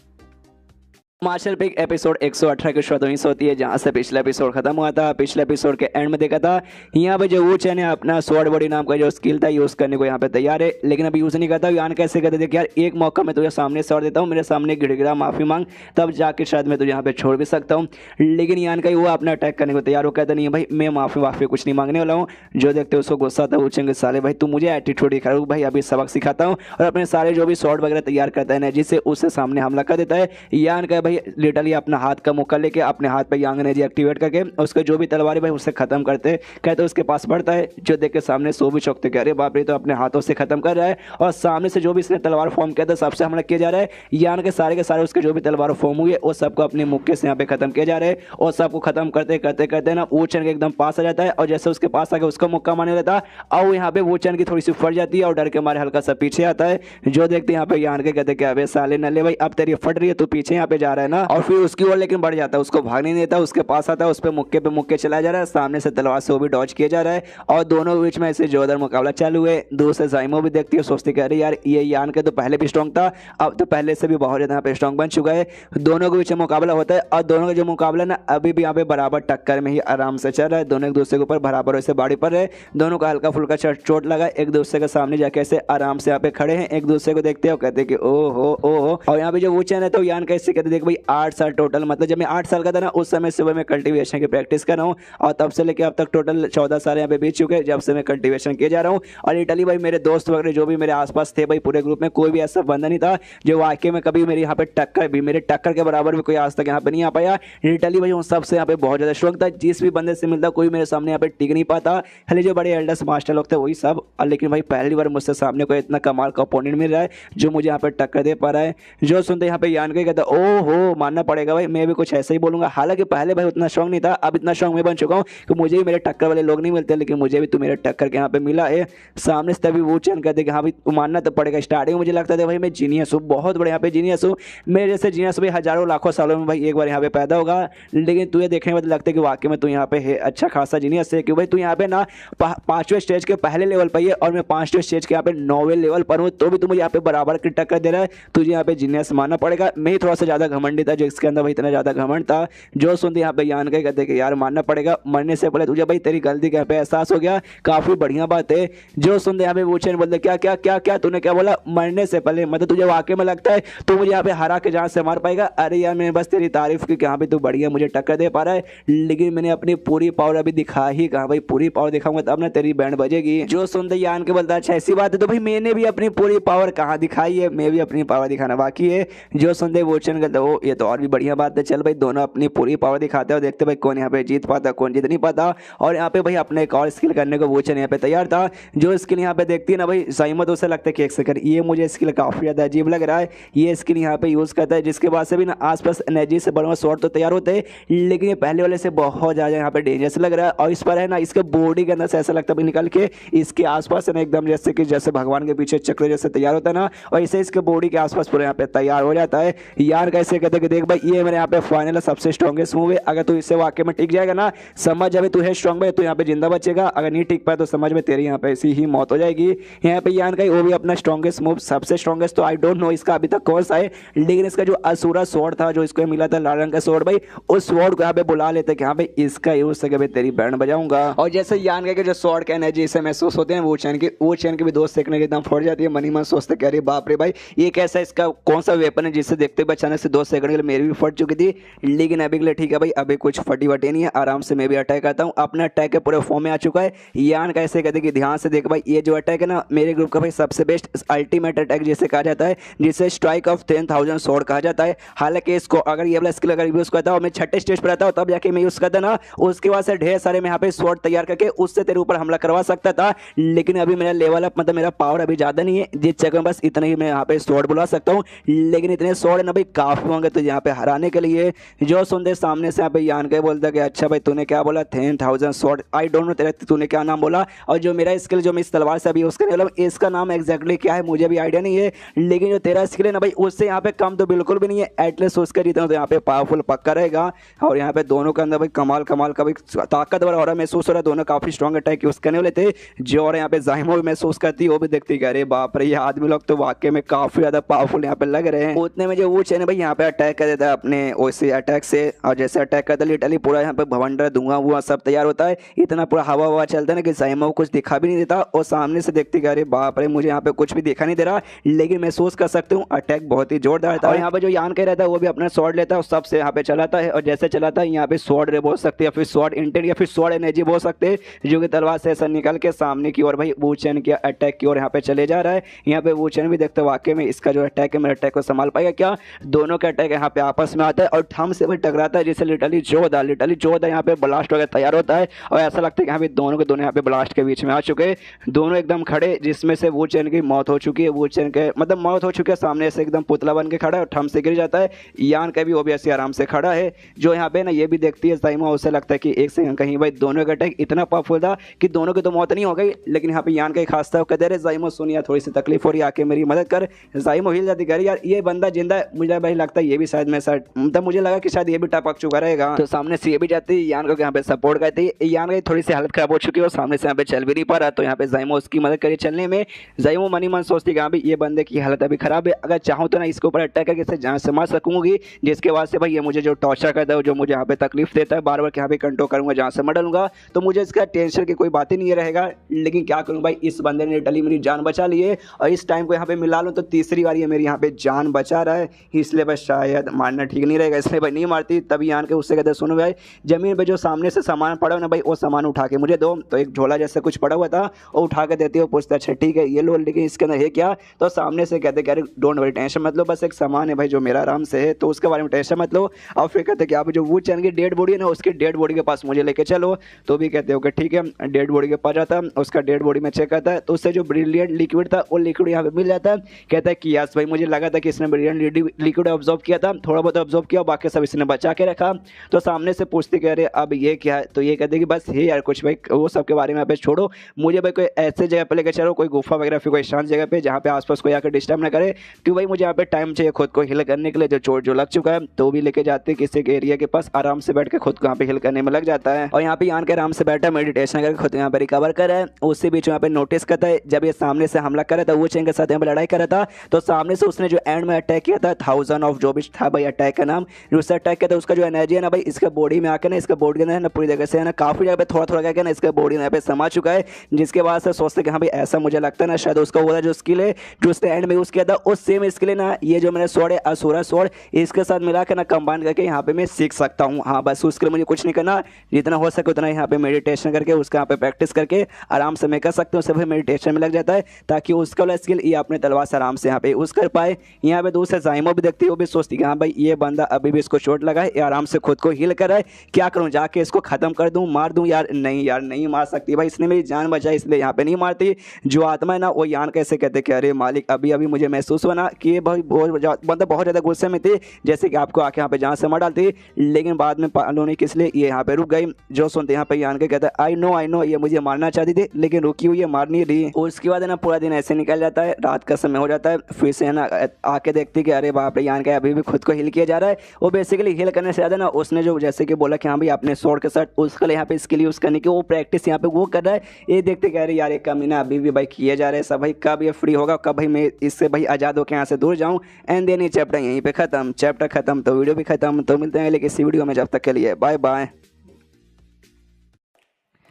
Marshall pick episode 118 की शुरुआत वहीं से होती है जहां से पिछला एपिसोड खत्म हुआ था। पिछले एपिसोड के एंड में देखा था यहाँ पे जो वूचन है अपना स्वॉर्ड बॉडी नाम का जो स्किल था यूज करने को यहाँ पे तैयार है, लेकिन अभी यूज नहीं करता। यान कैसे कहते देख यार एक मौका मैं तुझे सामने से और देता हूँ, मेरे सामने गिड़गिड़ा माफी मांग, तब जाके शायद मैं तुझे यहाँ पे छोड़ भी सकता हूँ। लेकिन यान का वो अपना अटैक करने को तैयार हो, कहता नहीं भाई मैं माफी कुछ नहीं मांगने वाला हूँ। जो देखते उसको गुस्सा था वूचन के साले भाई तू मुझे एटीट्यूड दिखा रहा भाई, अभी सबक सिखाता हूँ। और अपने सारे जो भी स्वॉर्ड वगैरह तैयार करता है एनर्जी से उससे सामने हमला कर देता है। यान का भाई लिटरली अपना हाथ का मुक्का लेके अपने हाथ पे यांग एनर्जी एक्टिवेट करके उसके जो भी तलवार भाई उससे खत्म करते कहते उसके पास बढ़ता है। जो देख के सामने सो भी चौंकते कह रहे बाप रे तो अपने हाथों से खत्म कर रहा है। और सामने से जो भी इसने तलवार फॉर्म किया था सबसे हमला किया जा रहा है। यान के सारे उसके जो भी तलवार फॉर्म हुए वो सबको अपने मुक्के से यहाँ पे खत्म किया जा रहा है। और सबको खत्म करते करते करते ना वूचन के एकदम पास आ जाता है और जैसे उसके पास आके उसका मुक्का मारने रहता है और यहाँ पे वूचन की थोड़ी सी फट जाती है और डर के मारे हल्का सा पीछे आता है। जो देखते यहाँ पे यान के कहते क्या साले नल्ले भाई अब तेरी फट रही है तो पीछे यहाँ पे जा रहा है ना। और फिर उसकी ओर लेकिन बढ़ जाता है, उसको भागने नहीं देता, उसके पास आता है, उस पे मुक्के चला जा रहा है। सामने से तलवार से वो भी डॉज किया जा रहा है और दोनों के बीच में ऐसे जोरदार मुकाबला चालू है। दूसरे जाइमो भी देखती है, सोचती कह रही यार ये यान के तो पहले भी स्ट्रॉन्ग था, अब तो पहले से भी बहुत ज्यादा यहाँ पे स्ट्रॉन्ग बन चुका है। दोनों के बीच में मुकाबला होता है और दोनों का जो मुकाबला ना अभी भी यहाँ पे बराबर टक्कर में ही आराम से चल रहा है। दोनों एक दूसरे के ऊपर बराबर वैसे बाड़ी पर है, दोनों का हल्का फुल्का चोट लगा, एक दूसरे के सामने जाके ऐसे आराम से यहाँ पे खड़े हैं, एक दूसरे को देखते हैं और कहते कि ओ हो। और यहाँ पे जो वूचन है तो यान कैसे कहते देख भाई 8 साल टोटल, मतलब जब मैं 8 साल का था ना उस समय से भाई मैं कल्टीवेशन की प्रैक्टिस कर रहा हूँ और तब से लेकर अब तक टोटल 14 साल यहाँ पे बीत चुके हैं जब से मैं कल्टीवेशन किए जा रहा हूँ। और लिटरली भाई मेरे दोस्त वगैरह जो भी मेरे आसपास थे भाई पूरे ग्रुप में कोई भी ऐसा बंदा नहीं था जो वाकई में कभी मेरे यहाँ पे टक्कर भी मेरे टक्कर के बराबर भी कोई आज तक यहाँ पे नहीं आ पाया। लिटरली भाई उन सबसे यहाँ पे बहुत ज़्यादा शौक था, जिस भी बंदे से मिलता कोई मेरे सामने यहाँ पे टिक नहीं पाता, खाली जो बड़े एल्डर्स मास्टर लोग थे वही सब। और लेकिन भाई पहली बार मुझसे सामने कोई इतना कमाल का ओपोनेंट मिल रहा है जो मुझे यहाँ पे टक्कर दे पा रहा है। जो सुनते यहाँ पे यान के कहता ओ हो मानना पड़ेगा भाई मैं भी कुछ ऐसा ही बोलूंगा। हालांकि पहले भाई उतना शौक नहीं था, अब इतना शौक मैं बन चुका हूँ कि मुझे भी मेरे टक्कर वाले लोग नहीं मिलते, लेकिन मुझे भी तू मेरे टक्कर के यहाँ पे मिला है सामने से। तभी वो चैन कहते कि हाँ भाई तू मानना तो पड़ेगा। स्टार्टिंग में मुझे लगता था भाई मैं जीनियस हूँ, बहुत बड़े यहाँ पे जीनियस हूँ, मेरे जैसे जीनियस भाई हजारों लाखों सालों में भाई एक बार यहाँ पे पैदा होगा। लेकिन तुझे देखने में लगता है कि वाकई में तू यहाँ पे है अच्छा खासा जीनियस है, कि भाई तू यहाँ पे ना 5वें स्टेज के पहले लेवल पर है और मैं 5वें स्टेज के यहाँ पे 9वें लेवल पर हूँ, तो भी तू मुझे यहाँ पे बराबर की टक्कर दे रहा है। तुझे यहाँ पे जीनियस मानना पड़ेगा। मैं ही थोड़ा सा ज़्यादा घमंडी था जो इसके अंदर भाई इतना ज़्यादा घमंड था। जो सुनते यहाँ पे यान के कहते कि यार मानना पड़ेगा मरने से पहले तुझे भाई तेरी गलती का यहाँ पे एहसास हो गया, काफ़ी बढ़िया बात है। जो सुनते यहाँ पे वो चैन बोलते क्या क्या क्या क्या तूने क्या बोला मरने से पहले, मतलब तुझे वाकई में लगता है तू मुझे यहाँ पे हरा के जान से मार पाएगा। अरे यार मैंने बस तेरी तारीफ की कि यहाँ पे तू बढ़िया मुझे टक्कर दे पा रहा है, लेकिन मैंने अपनी पूरी पावर अभी दिखा ही कहा भाई, पूरी पावर दिखाऊंगा तब ना तेरी बैंड बजेगी। जो सुनते यान के बोलता अच्छा ऐसी बात है, तो भाई मैंने भी अपनी पूरी पावर कहाँ दिखाई है, मैं भी अपनी पावर दिखाना बाकी है। जो सुनते वो चैन कहता वो ये तो और भी बढ़िया बात है, चल भाई दोनों अपनी पूरी पावर दिखाते हो, देखते भाई कौन यहाँ पे जीत पाता कौन जीत नहीं पाता। और यहाँ पे भाई अपने एक और स्किल करने को वो चैन यहाँ पे तैयार था। जो स्किल यहाँ पे देखती है ना भाई साइमो तो उसे लगता है कि एक सेकंड ये मुझे स्किल काफी ज्यादा अजीब लग रहा है, ये स्किल यहाँ पे यूज करता है जिसके बाद से भी ना आसपास एनर्जी से बड़ा शॉट तो तैयार होते हैं, लेकिन ये पहले वाले से बहुत ज्यादा यहाँ पे डेंजरस लग रहा है। और इस पर है ना इसके बॉडी के अंदर से ऐसा लगता है निकल के इसके आसपास है ना एकदम जैसे कि जैसे भगवान के पीछे चक्र जैसे तैयार होता है ना, और इसे इसके बॉडी के आसपास पूरे यहाँ पे तैयार हो जाता है। यार कैसे कहते कि देख भाई ये मेरे यहाँ पे फाइनल सबसे स्ट्रॉन्गेस्ट मूव है, अगर तू इससे वाकई में टिक जाएगा ना समझ अभी तू है स्ट्रॉन्ग भाई, तू यहाँ पे जिंदा बचेगा, अगर नहीं टिक पाए तो समझ में तेरी यहाँ पे ऐसी ही मौत हो जाएगी। यहाँ पे यान का वो भी अपना स्ट्रॉन्गेस्ट मूव सबसे स्ट्रॉन्गेस्ट तो आई डोंट नो इसका अभी तक कौन सा है, लेकिन इसका जो असुरा स्वॉर्ड था जो इसको मिला था लाल रंग का स्वॉर्ड भाई, उस स्वॉर्ड को यहाँ पे बुला लेते कि हाँ भाई इसका यूज से भाई तेरी बैंड बजाऊंगा। और जैसे यान का जो स्वॉर्ड का एनर्जी से महसूस होते हैं वो चैन के भी 2 सेकंड के एकदम फट जाती है। मनी मन सोचते कह रही बाप रे भाई ये कैसा इसका कौन सा वेपन है जिससे देखते हुए अचानक से 2 सेकंड के लिए मेरी भी फट चुकी थी, लेकिन अभी के लिए ठीक है भाई, अभी कुछ फटी वटी नहीं है, आराम से मैं भी अटैक करता हूँ। अपना अटैक के पूरे फॉर्म में आ चुका है। यान कैसे कहते कि ध्यान से देख भाई ये जो अटैक है ना मेरे ग्रुप का भाई सबसे बेस्ट अल्टीमेट अटैक जिसे कहा जाता है, जिसे स्ट्राइक ऑफ 10,000 स्वॉर्ड कहा जाता है। हालांकि इसको अगर ये वाला स्किल अगर यूज करता हूँ मैं 6ठे स्टेज पर आता हूँ तब जाके मैं यूज करता ना, उसके बाद से ढेर सारे मैं यहाँ पे स्वॉर्ड तैयार करके उससे तेरे ऊपर हमला करवा सकता था, लेकिन अभी मेरा लेवल अप मतलब मेरा पावर अभी ज्यादा नहीं है जिस जगह बस इतने ही मैं यहाँ पे स्वॉर्ड बुला सकता हूँ, लेकिन इतने स्वॉर्ड ना भाई काफी होंगे तो यहाँ पे हराने के लिए। जो सुनते सामने से यहाँ पे यान के बोलता कि अच्छा भाई तूने क्या बोला 10,000 स्वॉर्ड, आई डोंट नो तेरा तूने क्या नाम बोला, और जो मेरा स्किल जो मैं इस तलवार से अभी यूज करने वाला हूं इसका नाम एग्जैक्टली क्या है मुझे भी आइडिया नहीं है, लेकिन जो तेरा स्किल है ना भाई उससे यहाँ पे कम तो बिल्कुल भी नहीं है, एटलीस्ट उसका जितना तो यहाँ पे पावरफुल पक्का रहेगा। और यहाँ पे दोनों के अंदर भाई कमाल कमाल का भाई ताकतवर हो रहा है महसूस हो रहा है, दोनों काफी स्ट्रॉन्ग अटैक यूज करने वाले थे। जो और यहाँ पे जाइमो भी महसूस करती है वो भी देखती है अरे बाप रे ये आदमी लोग तो वाकई में काफी ज्यादा पावरफुल यहाँ पे लग रहे हैं। उतने में जो वो चैन भाई यहाँ पे अटैक कर देता है अपने वैसे अटैक से, और जैसे अटैक करता है लिटरली पूरा यहाँ पे भवंडर धुआं हुआ सब तैयार होता है, इतना पूरा हवा हवा चलता है ना कि जाइमो को कुछ दिखा भी नहीं देता, और सामने से देखती अरे बाप रे मुझे यहाँ पे कुछ भी दिखा नहीं दे रहा, लेकिन महसूस कर सकते हूँ अटैक बहुत ही जोरदार था। और यहाँ पे जो यान कह रहता है वो भी अपना स्वॉर्ड लेता है और सबसे यहाँ पे चलाता है, और जैसे चलाता है यहाँ पे स्वॉर्ड रे बोल सकते हैं, फिर स्वॉर्ड इंटेंट या फिर स्वॉर्ड एनर्जी बोल सकते हैं, जो कि तलवार से ऐसा निकल के सामने की ओर भाई वो चैन के अटैक की ओर यहाँ पे चले जा रहा है। यहाँ पे वो चैन भी देखते वाकई में इसका जो अटैक है मेरे अटैक को संभाल पाएगा क्या, दोनों का अटैक यहाँ पे आपस में आता है और थम से भी टकराता है, जिससे लिटरली जोरदार यहाँ पे ब्लास्ट वगैरह तैयार होता है, और ऐसा लगता है कि यहाँ पे दोनों के दोनों यहाँ पे ब्लास्ट के बीच में आ चुके हैं, दोनों एकदम खड़े, जिसमें से वो चैन की मौत हो चुकी है, वो चैन के मतलब मौत हो चुकी है, सामने से एकदम पुतला बन के खड़ा है और थम से गिर जाता है। यान का भी वो भी ऐसे आराम से खड़ा है। जो यहाँ पे ना ये भी देखती है जाइमो, उसे लगता है कि एक सेकंड कहीं भाई दोनों का अटैक इतना पावरफुल था कि दोनों की तो मौत नहीं हो गई, लेकिन यहाँ पे यान का एक खास था, कहते रहे जाइमो सुनिया थोड़ी सी तकलीफ हो रही है आके मेरी मदद कर। जाइमो हिल जाती कह यार ये बंदा जिंदा है, मुझे भाई लगता है ये भी शायद मैं मतलब मुझे लगा कि शायद ये भी टपक चुका रहेगा, तो सामने से ये भी जाती है यान को यहाँ पे सपोर्ट करती है। यान की थोड़ी सी हालत खराब हो चुकी है और सामने से यहाँ पे चल भी नहीं पा रहा, तो यहाँ पे जाइमो उसकी मदद करिए चलने में। जाइमो मनी मन सोचती कि हाँ भाई ये बंदे की हालत अभी खराब है, अगर चाहूँ तो ना इसके ऊपर अटैक करके इसे जान से मार सकूंगी, जिसके बाद से भाई ये मुझे जो टॉर्चर करता है जो मुझे यहाँ पे तकलीफ देता है बार बार यहाँ पे कंट्रोल करूंगा जहाँ से मैं डलूंगा, तो मुझे इसका टेंशन की कोई बात ही नहीं रहेगा। लेकिन क्या करूँ भाई इस बंदे ने डली मेरी जान बचा ली है, और इस टाइम को यहाँ पे मिला लूँ तो तीसरी बार ये मेरी यहाँ पे जान बचा रहा है, इसलिए बस शायद मारना ठीक नहीं रहेगा, इसलिए भाई नहीं मारती। तभी यान के उससे कहते सुनो भाई जमीन पे जो सामने से सामान पड़ा हो ना भाई वो सामान उठा के मुझे दो। तो एक झोला जैसे कुछ पड़ा हुआ था वो उठा के देती है, पूछता अच्छा ठीक है ये लो, लेकिन इसके अंदर है क्या? तो सामने से कहते कि अरे डोंट वरी टेंशन मत लो, बस एक सामान है भाई जो मेरा आराम से है, तो उसके बारे में टेंशन मत लो। और फिर कहते कि आप जो वू चैन की डेड बॉडी है ना उसकी डेड बॉडी के पास मुझे लेके चलो। तो भी कहते हो कि ठीक है, डेड बॉडी के पास जाता है, उसका डेड बॉडी में चेक करता है तो उससे जो ब्रिलियंट लिक्विड था वो लिक्विड यहाँ पे मिल जाता है। कहता है कि यस भाई मुझे लगा था कि इसने ब्रिलियंट लिक्विड ऑब्जर्व किया था, थोड़ा बहुत ऑब्जर्व किया, बाकी सब इसने बचा के रखा। तो सामने से पूछते कह रहे अब ये क्या है? तो ये कहते कि बस है यार कुछ भाई, वो सब के बारे में आप छोड़ो, मुझे भाई कोई ऐसे जगह पे लेकर चलो, कोई गुफा वगैरह फिर कोई शांत जगह पे जहाँ पे आसपास कोई आकर डिस्टर्ब ना करे, क्यों भाई मुझे यहाँ पे टाइम चाहिए खुद को हिल करने के लिए, जो चोट जो लग चुका है। तो भी लेके जाते किसी के एरिया के पास, आराम से बैठ के खुद को यहाँ पे हिल करने में लग जाता है। और यहाँ पे यान के आराम से बैठा मेडिटेशन करके खुद यहाँ पे रिकवर कर रहा है। उसी बीच यहाँ पे नोटिस करता है जब ये सामने से हमला कर रहा था वो चेन के साथ यहाँ पे लड़ाई कर रहा था, तो सामने से उसने जो एंड में अटैक किया था 1000 ऑफ जो भी था भाई अटैक का नाम, उससे अटैक किया था, उसका जो एनर्जी है ना भाई इसके बॉडी में आकर ना, इसके बॉडी के अंदर ना पूरी जगह से है ना काफी जगह पे थोड़ा थोड़ा करके ना इसके बॉडी यहाँ पे समा चुका है, जिसके बाद से सोचते कि हाँ भाई ऐसा मुझे लगता है ना शायद उसका वो जो स्किल है जो उसने एंड में यूज किया था उस सेम स्किल है ना ये जो मैंने स्वॉर्ड है असुरा स्वॉर्ड इसके साथ मिला के ना कंबाइन करके यहाँ पे मैं सीख सकता हूँ। हाँ बस उसके लिए मुझे कुछ नहीं करना, जितना हो सके उतना यहाँ पे मेडिटेशन करके उसका यहाँ पे प्रैक्टिस करके आराम से मैं कर सकता हूँ। सब मेडिटेशन में लग जाता है ताकि उसका वाला स्किल ये अपने तलवार से आराम से यहाँ पे यूज कर पाए। यहाँ पे दूसरे जाइमो भी देखती है, वो भी सोचती है हाँ भाई ये बंदा अभी भी इसको चोट लगा है, ये आराम से खुद को हील कर रहा है, क्या करूँ जाके इसको खत्म कर दूँ, मार दूँ? यार नहीं मार सकती भाई, इसने मेरी जान बचाई इसलिए यहाँ पे नहीं मारती। जो आत्मा है ना वो यान कैसे कहते कि अरे मालिक अभी अभी मुझे महसूस हुआ ना कि ये भाई बंदा बहुत ज़्यादा गुस्से में थी, जैसे कि आपको आके यहाँ पे जान से मार डालती, लेकिन बाद में मालूम नहीं किस लिए ये यहाँ पे रुक गई। जो सुनते यहाँ पे यान के कहता है आई नो ये मुझे मारना चाहती थी लेकिन रुकी हुई है, मार नहीं रही। उसके बाद है ना पूरा दिन ऐसे निकल जाता है, रात का समय हो जाता है, फिर से है ना आके देखती कि अरे बाप रे यान का अभी भी खुद को हिल किया जा रहा है। वो बेसिकली हिल करने से ज़्यादा ना उसने जो जैसे कि बोला कि हाँ भाई अपने स्वॉर्ड के साथ उसका यहाँ पे स्किल यूज़ करने की वो प्रैक्टिस यहाँ पे वो कर रहा है। ये देखते कह रहे यार एक कमीना अभी भी भाई किए जा रहे हैं सब भाई, कब ये फ्री होगा, कब भाई मैं इससे भाई आज़ाद होकर यहाँ से दूर जाऊँ। एंड देन ये चैप्टर यहीं पे खत्म, चैप्टर खत्म तो वीडियो भी खत्म। तो मिलते हैं लेकिन इसी वीडियो में, जब तक के लिए बाय बाय।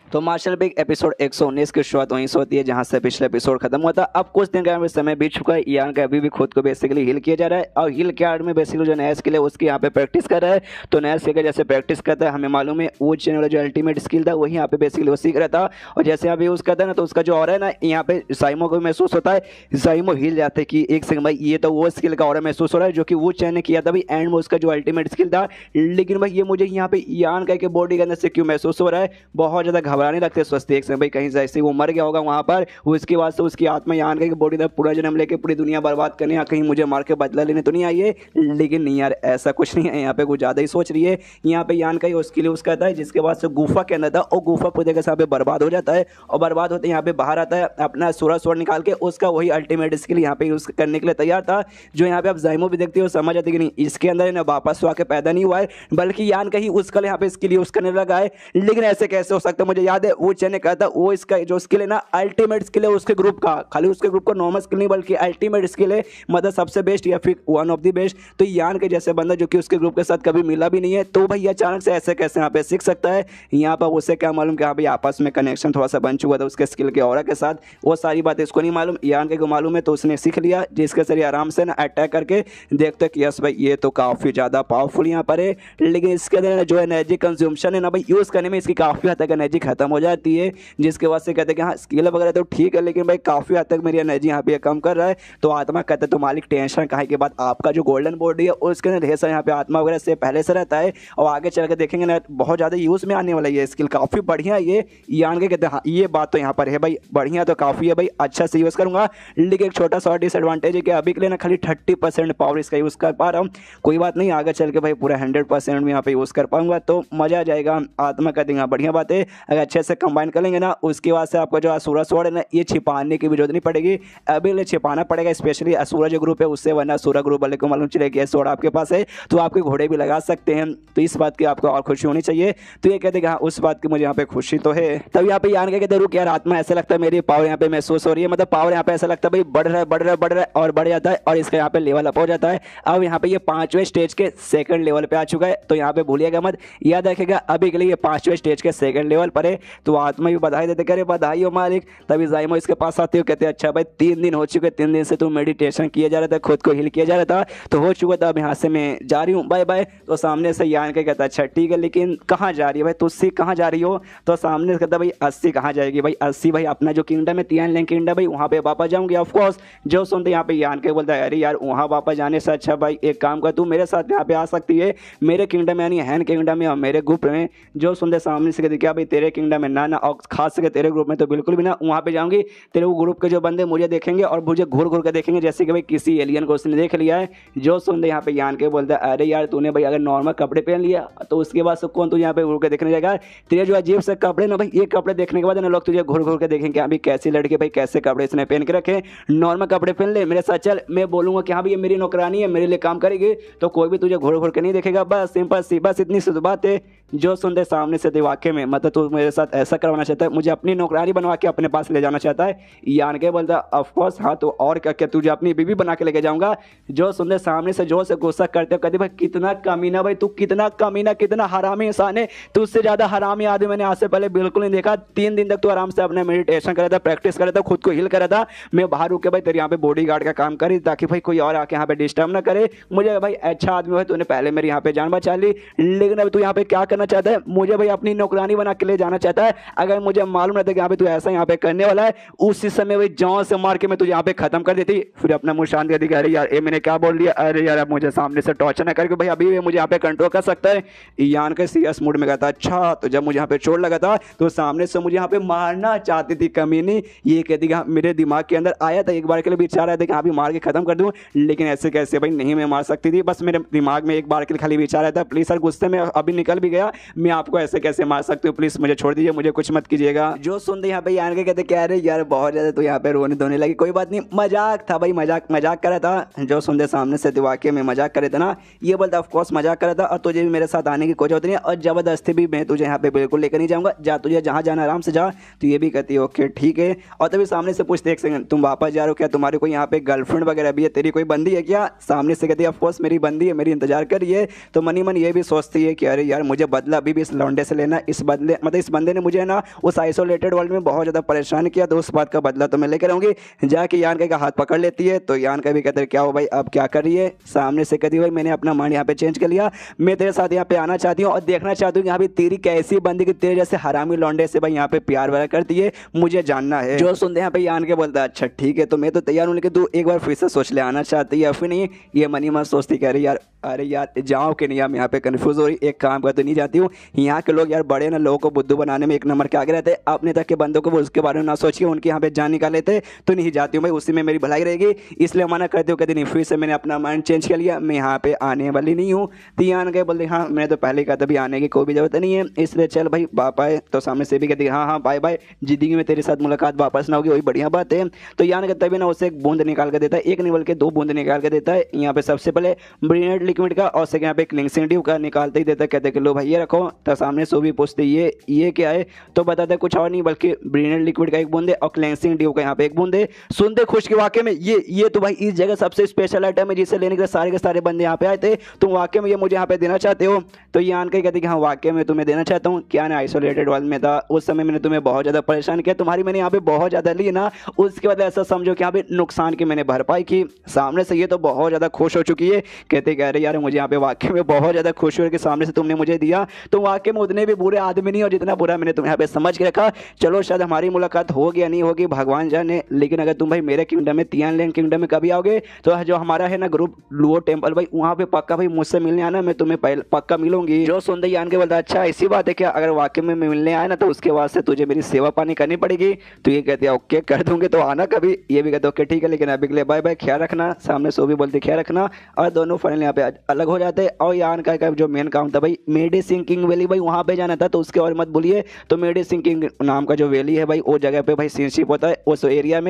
तो मार्शल बिग एपिसोड 119 की शुरुआत वहीं से होती है जहां से पिछले एपिसोड खत्म हुआ था। अब कुछ दिन का समय बीत चुका है, यान का अभी भी खुद को बेसिकली हिल किया जा रहा है और हिल के आर्ट में बेसिकली जो नया स्किल है उसकी यहाँ पे प्रैक्टिस कर रहा है। तो नया स्किल जैसे प्रैक्टिस करता है हमें मालूम है वो चैनल वाला जो अल्टीमेट स्किल था वही यहाँ पे बेसिकली वो सीख रहा था। और जैसे यहाँ पे यूज़ करता है ना तो उसका जो और है ना यहाँ पे साइमो को महसूस होता है, साइमो हिल जाते कि एक सेकंड भाई ये तो वो स्किल का और महसूस हो रहा है जो कि वो चैन ने किया था भाई एंड में उसका जो अल्टीमेट स्किल था, लेकिन भाई ये मुझे यहाँ पे यान का के बॉडी के अंदर से क्यों महसूस हो रहा है, बहुत ज़्यादा घबराने लगते सोचते भाई कहीं से ऐसे वो मर गया होगा वहां पर, उसके बाद से उसकी आत्मा यान की बॉडी में पूरा जन्म लेके पूरी दुनिया बर्बाद करने या कहीं मुझे मार के बदला लेने तो नहीं आई है। लेकिन नहीं यार ऐसा कुछ नहीं है, यहाँ पे कुछ ज़्यादा ही सोच रही है। यहाँ पे यान का ही उसके लिए उसका है जिसके बाद से गुफा के अंदर था और गुफा पूरे के साथ बर्बाद हो जाता है और बर्बाद होते यहाँ पे बाहर आता है अपना सूरज स्वord निकाल के, उसका वही अल्टीमेट स्किल यहाँ पे यूज करने के लिए तैयार था। जो यहाँ पे आप जाइमो भी देखते हो समझ आती कि नहीं इसके अंदर ना वापस आके पैदा नहीं हुआ है बल्कि यान का ही उसका यहाँ पे स्किल यूज करने लगा है। लेकिन ऐसे कैसे हो सकता है, मुझे याद है वो चैन ने कहा था वो इसका जो स्किल है ना अल्टीमेट स्किल है उसके ग्रुप का, खाली उसके ग्रुप का नॉर्मल स्किल नहीं बल्कि अल्टीमेट स्किल है, मतलब सबसे बेस्ट या फिर वन ऑफ द बेस्ट। तो यान के जैसे बंदा जो कि उसके ग्रुप के साथ कभी मिला भी नहीं है तो भाई अचानक से ऐसे कैसे यहाँ पे सीख सकता है। यहाँ पर उसे क्या मालूम कि हाँ भाई आपस में कनेक्शन थोड़ा सा बन चुका था उसके स्किल के ऑरा के साथ, वो सारी बातें इसको नहीं मालूम, यान के को मालूम है तो उसने सीख लिया, जिसके जरिए आराम से ना अटैक करके देखते कि यस भाई ये तो काफ़ी ज़्यादा पावरफुल यहाँ पर है। लेकिन इसके अंदर जो एनर्जी कंज्यूमशन है ना भाई यूज़ करने में इसकी काफ़ी हद तक एनर्जी खत्म हो जाती है, जिसके बाद से कहते हैं कि हाँ स्किल वगैरह तो ठीक है लेकिन भाई काफ़ी हद तक मेरी एनर्जी यहाँ पे कम कर रहा है। तो आत्मा कहते तो मालिक टेंशन कहा के बाद आपका जो गोल्डन बॉडी है उसके अंदर ढेर सारा यहाँ पे आत्मा वगैरह से पहले से रहता है और आगे चल के देखेंगे ना बहुत ज़्यादा यूज़ में आने वाला ये स्किल, काफ़ी बढ़िया ये यान के कहते हैं। हाँ ये बात तो यहाँ पर है भाई, बढ़िया तो काफ़ी है भाई, अच्छा से यूज़ करूँगा। लेकिन एक छोटा सा डिसएडवांटेज है कि अभी के लिए ना खाली 30% पावर इसका यूज़ कर पा रहा हूँ, कोई बात नहीं आगे चल के भाई पूरा 100% में यहाँ पे यूज़ कर पाऊंगा तो मज़ा आ जाएगा। आत्मा कहते हैं बढ़िया बात है, अगर अच्छे से कंबाइन कर लेंगे ना उसके बाद से आपका जो असुरा स्वॉर्ड है ना ये छिपाने की भी जरूरत नहीं पड़ेगी, अभी ले छिपाना पड़ेगा स्पेशली असुरा जो ग्रुप है उससे, वरना असुरा ग्रुप वाले को मालूम चले कि स्वॉर्ड आपके पास है तो आपके घोड़े भी लगा सकते हैं, तो इस बात की आपको और खुशी होनी चाहिए। तो ये कहते हैं हाँ उस बात की मुझे यहाँ पे खुशी तो है। तब यहाँ पे यान के कहते रुक यार आत्मा ऐसा लगता है मेरी पावर यहाँ पे महसूस हो रही है, मतलब पावर यहाँ पे ऐसा लगता है भाई बढ़ रहा है बढ़ रहा है बढ़ रहा है और बढ़ जाता है और इसका यहाँ पे लेवल अप हो जाता है। अब यहाँ पे ये 5वें स्टेज के सेकंड लेवल पे आ चुका है, तो यहाँ पे भूलिएगा मत, याद रखिएगा अभी के लिए ये 5वें स्टेज के सेकंड लेवल पर है। तो आत्मा भी बधाई देते, कह रहे बधाई हो मालिक। तभी जाइमो इसके पास आते हो, कहते अच्छा भाई 3 दिन हो चुके, 3 दिन से तू मेडिटेशन किया जा रहा था, खुद को हील किया जा रहा था, तो हो चुका था, अब यहाँ से मैं जा रही हूँ, बाय बाय। तो सामने से यान के कहता अच्छा ठीक है, लेकिन कहाँ जा रही है भाई, तुझसे कहाँ जा रही हो? तो सामने से कहता भाई 80 कहाँ जाएगी भाई, 80 भाई अपना जो किंगडम है तियान लेंग किंगडम भाई, वहाँ पे वापस जाऊंगी ऑफकोर्स। जो सुनते यहाँ पे यान के बोलता है अरे यार वहाँ वापस जाने से अच्छा भाई एक काम कर, तू मेरे साथ यहाँ पे आ सकती है, मेरे किंगडम यानी हैन किंगडम में और मेरे ग्रुप में। जो सुनते सामने से कहते क्या भाई तेरे किंगडम में ना, और खास करके तेरे ग्रुप में तो बिल्कुल भी ना, वहाँ पे जाऊंगी, तेरे वो ग्रुप के जो बंदे मुझे देखेंगे और मुझे घूर घूर के देखेंगे जैसे कि भाई किसी एलियन को उसने देख लिया है। जो सुनते यहाँ पे यान के बोलता है अरे यार तूने भाई अगर नॉर्मल कपड़े पहन लिया तो उसके बाद से कौन तुझे यहाँ पे घूर के देखने जाएगा? तेरे जो अजीब से कपड़े ना भाई, ये कपड़े देखने के बाद ना लोग तुझे घूर घूर के देखेंगे अभी कैसी लड़की भाई, कैसे कपड़े इसने पहन के रखे, नॉर्मल कपड़े पहन ले मेरे साथ चल, मैं बोलूंगा कि हाँ भाई ये मेरी नौकरानी है, मेरे लिए काम करेगी, तो कोई भी तुझे घूर घूर के नहीं देखेगा। बस सिंपल सी बस इतनी सी बात है। जो सुनते सामने से वाकई में मतलब तू मेरे साथ ऐसा करवाना चाहता है, मुझे अपनी नौकरानी बनवा के अपने पास ले जाना चाहता है? यान के बोलता ऑफकोर्स हाँ, तो और क्या क्या तुझे अपनी बीवी बना के लेके जाऊंगा। जो सुनते सामने से जोर से गुस्सा करते हो, कहते भाई कितना कमीना भाई, तू कितना कमीना, कितना हरामी इंसान है, तू उससे ज्यादा हरामी आदमी मैंने आज से पहले बिल्कुल नहीं देखा। 3 दिन तक तू आराम से अपना मेडिटेशन कर रहा था, प्रैक्टिस कर रहा था, खुद को हील कर रहा था, मैं बाहर रुक के भाई तेरे यहाँ पे बॉडीगार्ड का काम करी ताकि भाई कोई और आके यहाँ पे डिस्टर्ब ना करे मुझे। भाई अच्छा आदमी है, तूने पहले मेरी यहाँ पे जान बचा ली, लेकिन अभी तू यहाँ पे क्या करना चाहता है? मुझे भाई अपनी नौकरानी बना के ले जाना चाहता है। अगर मुझे मालूम रहता कि यहाँ पे तू ऐसा यहाँ पे करने वाला है, उसी समय भाई जान से मार के मैं तुझे यहाँ पे खत्म कर देती। फिर अपना मुंह शांत कर दी, अरे यार ये मैंने क्या बोल दिया, अरे यार अब मुझे सामने से टॉर्चर ना करके भाई, अभी मुझे यहाँ पे कंट्रोल कर सकता है। यान के सीरियस मूड में कहता अच्छा, तो जब मुझे यहाँ पे चोट लगा था तो सामने से मुझे यहाँ पे मारना चाहती थी कमीनी, ये कहती मेरे दिमाग के अंदर आया था एक बार के लिए विचार आया था कि हाँ भी मार के खत्म कर दूं, लेकिन ऐसे कैसे भाई नहीं मैं मार सकती थी, बस मेरे दिमाग में एक बार के लिए खाली विचार आया था, प्लीज सर गुस्से में अभी निकल भी गया, मैं आपको ऐसे कैसे मार सकती हूँ, प्लीज मुझे छोड़ दीजिए, मुझे कुछ मत कीजिएगा। जो सुनते यहाँ पे यान के कहते क्या रहे यार बहुत ज्यादा तो यहाँ पे रोने धोने लगी, कोई बात नहीं मजाक था भाई, मजाक कर रहा था। जो सुनते सामने से वाकई में मजाक करे थे ना, ये बोलता ऑफकोर्स मजाक कर रहा था और तुझे भी मेरे साथ आने की कोई जरूरत नहीं है और जबरदस्ती भी मैं तुझे यहाँ पे बिल्कुल लेकर नहीं जाऊंगा, जा तुझे जहाँ जाना आराम से जा। तो ये भी कहती है ओके ठीक है। और तभी सामने से पूछते एक सेकंड तुम वापस जा रहे हो क्या, तुम्हारे कोई यहाँ पे गर्लफ्रेंड वगैरह भी है, तेरी कोई बंदी है क्या? सामने से कहती है ऑफकोर्स मेरी बंदी है, मेरी इंतजार कर रही है। तो मनी मन ये भी सोचती है कि अरे यार मुझे बदला अभी भी इस लौंडे से लेना, इस बदले मतलब इस बंदे ने मुझे ना उस आइसोलेटेड वर्ल्ड में बहुत ज़्यादा परेशान किया, तो उस बात का बदला तो मैं लेकर आऊँगी। जाके यान का हाथ पकड़ लेती है, तो यान का भी कहते हैं क्या हो भाई अब क्या कर रही है? सामने से कहती है भाई मैंने अपना माइंड यहाँ पे चेंज कर लिया, मैं तेरे साथ यहाँ पे आना चाहती हूँ और देखना चाहती हूँ यहाँ पे तेरी कैसी बंदी की तेरे जैसे हरामी लौंडे से भाई यहाँ पे प्यार वगैरह करती है, मुझे जानना है। जो सुनते यहाँ पे यान के बोलता है अच्छा ठीक है, तो मैं तो तैयार हूँ, लेकिन तू एक बार फिर से सोच ले आना चाहती है या फिर नहीं? ये मनी मन सोचती कह रही यार अरे यार जाओ कि नहीं, यहाँ पे कंफ्यूज हो रही, एक काम कर तो नहीं जाती हूँ, यहाँ के लोग यार बड़े ना लोगों को बुद्धू बनाने में एक नंबर के आगे रहते हैं, अपने तक के बंदों को वो उसके बारे में ना सोच के उनके यहाँ पे जान निकाल लेते, तो नहीं जाती हूँ भाई, उसी में मेरी भलाई रहेगी, इसलिए मना करती हूँ। कहती नहीं फिर से मैंने अपना माइंड चेंज कर लिया, मैं यहाँ पे आने वाली नहीं हूँ। तो यान के बोलते हाँ मैंने तो पहले कहा था भी आने की कोई भी जरूरत नहीं है, इसलिए चल भाई बाय। तो सामने से भी कहती हाँ हाँ बाय बाय, जिंदगी में तेरे साथ मुलाकात वापस ना होगी, वही बढ़िया बात है। तो यान के तभी ना उसे एक बूंद निकाल कर देता है, एक नहीं बल्कि 2 बूंद निकाल कर देता है। यहाँ पे सबसे पहले ब्रिलियंट लिक्विड का और सेकंड यहाँ पे क्लिंसिंग ट्यूब का निकालते ही देता है, कहते कि लो भाई ये रखो। तो सामने से भी पूछते ये क्या है, तो बताते कुछ और नहीं बल्कि ब्रिलियंट लिक्विड का एक बूंद है और क्लिंसिंग ट्यूब का यहाँ पे एक बूंद है। सुनते खुश के वाकई में ये तो भाई इस जगह सबसे स्पेशल आइटम है जिसे लेने के सारे बंदे यहाँ पे आए थे, तुम वाकई में ये मुझे यहाँ पे देना चाहते हो? तो यान के कहते कि हाँ वाकई में तुम्हें देना चाहता हूँ, क्या ना आइसोलेटेड वर्ल्ड में था उस समय मैंने तुम्हें बहुत ज्यादा परेशान किया, तुम्हारी मैंने यहाँ पे बहुत ज्यादा ली ना, उसके बाद ऐसा समझो कि यहाँ पे नुकसान की मैंने भरपाई की। सामने से ये तो बहुत ज्यादा खुश हो चुकी है, कहते कह रहे यार मुझे यहाँ पे वाकई में बहुत ज्यादा खुश हो कि सामने से तुमने मुझे दिया, तो वाकई में उतने भी बुरे आदमी नहीं हो जितना बुरा मैंने तुम्हें यहाँ पे समझ के रखा। चलो शायद हमारी मुलाकात होगी या नहीं होगी भगवान जाने, लेकिन अगर तुम भाई मेरे किंगडम में तियान लैंड किंगडम में कभी आओगे तो जो हमारा है ना ग्रुप लुओ टेम्पल भाई, वहाँ पे पक्का भाई मुझसे मिलने आना, मैं तुम्हें पक्का मिलूंगी। जो सुनते यान के बोलता अच्छा ऐसी बात है क्या, अगर वाकई में मिलने आए ना तो उसके बाद से तुझे मेरी सेवा पानी करनी पड़ेगी। तो ये कहते हैं ओके कर दूंगे, तो आना कभी। ये भी कहते ओके ठीक है, लेकिन अभी के लिए बाय बाय, ख्याल रखना। सामने सो भी बोलते ख्याल रखना, और दोनों फाइनल यहाँ पे अलग हो जाते हैं। और यान का जो मेन काम था भाई मेडी सिंकिंग वैली भाई, वहाँ पे जाना था, तो उसके और मत भूलिए। तो मेडी सिंकिंग नाम का जो वैली है भाई, वो जगह पे भाई सीनशिप होता है उस एरिया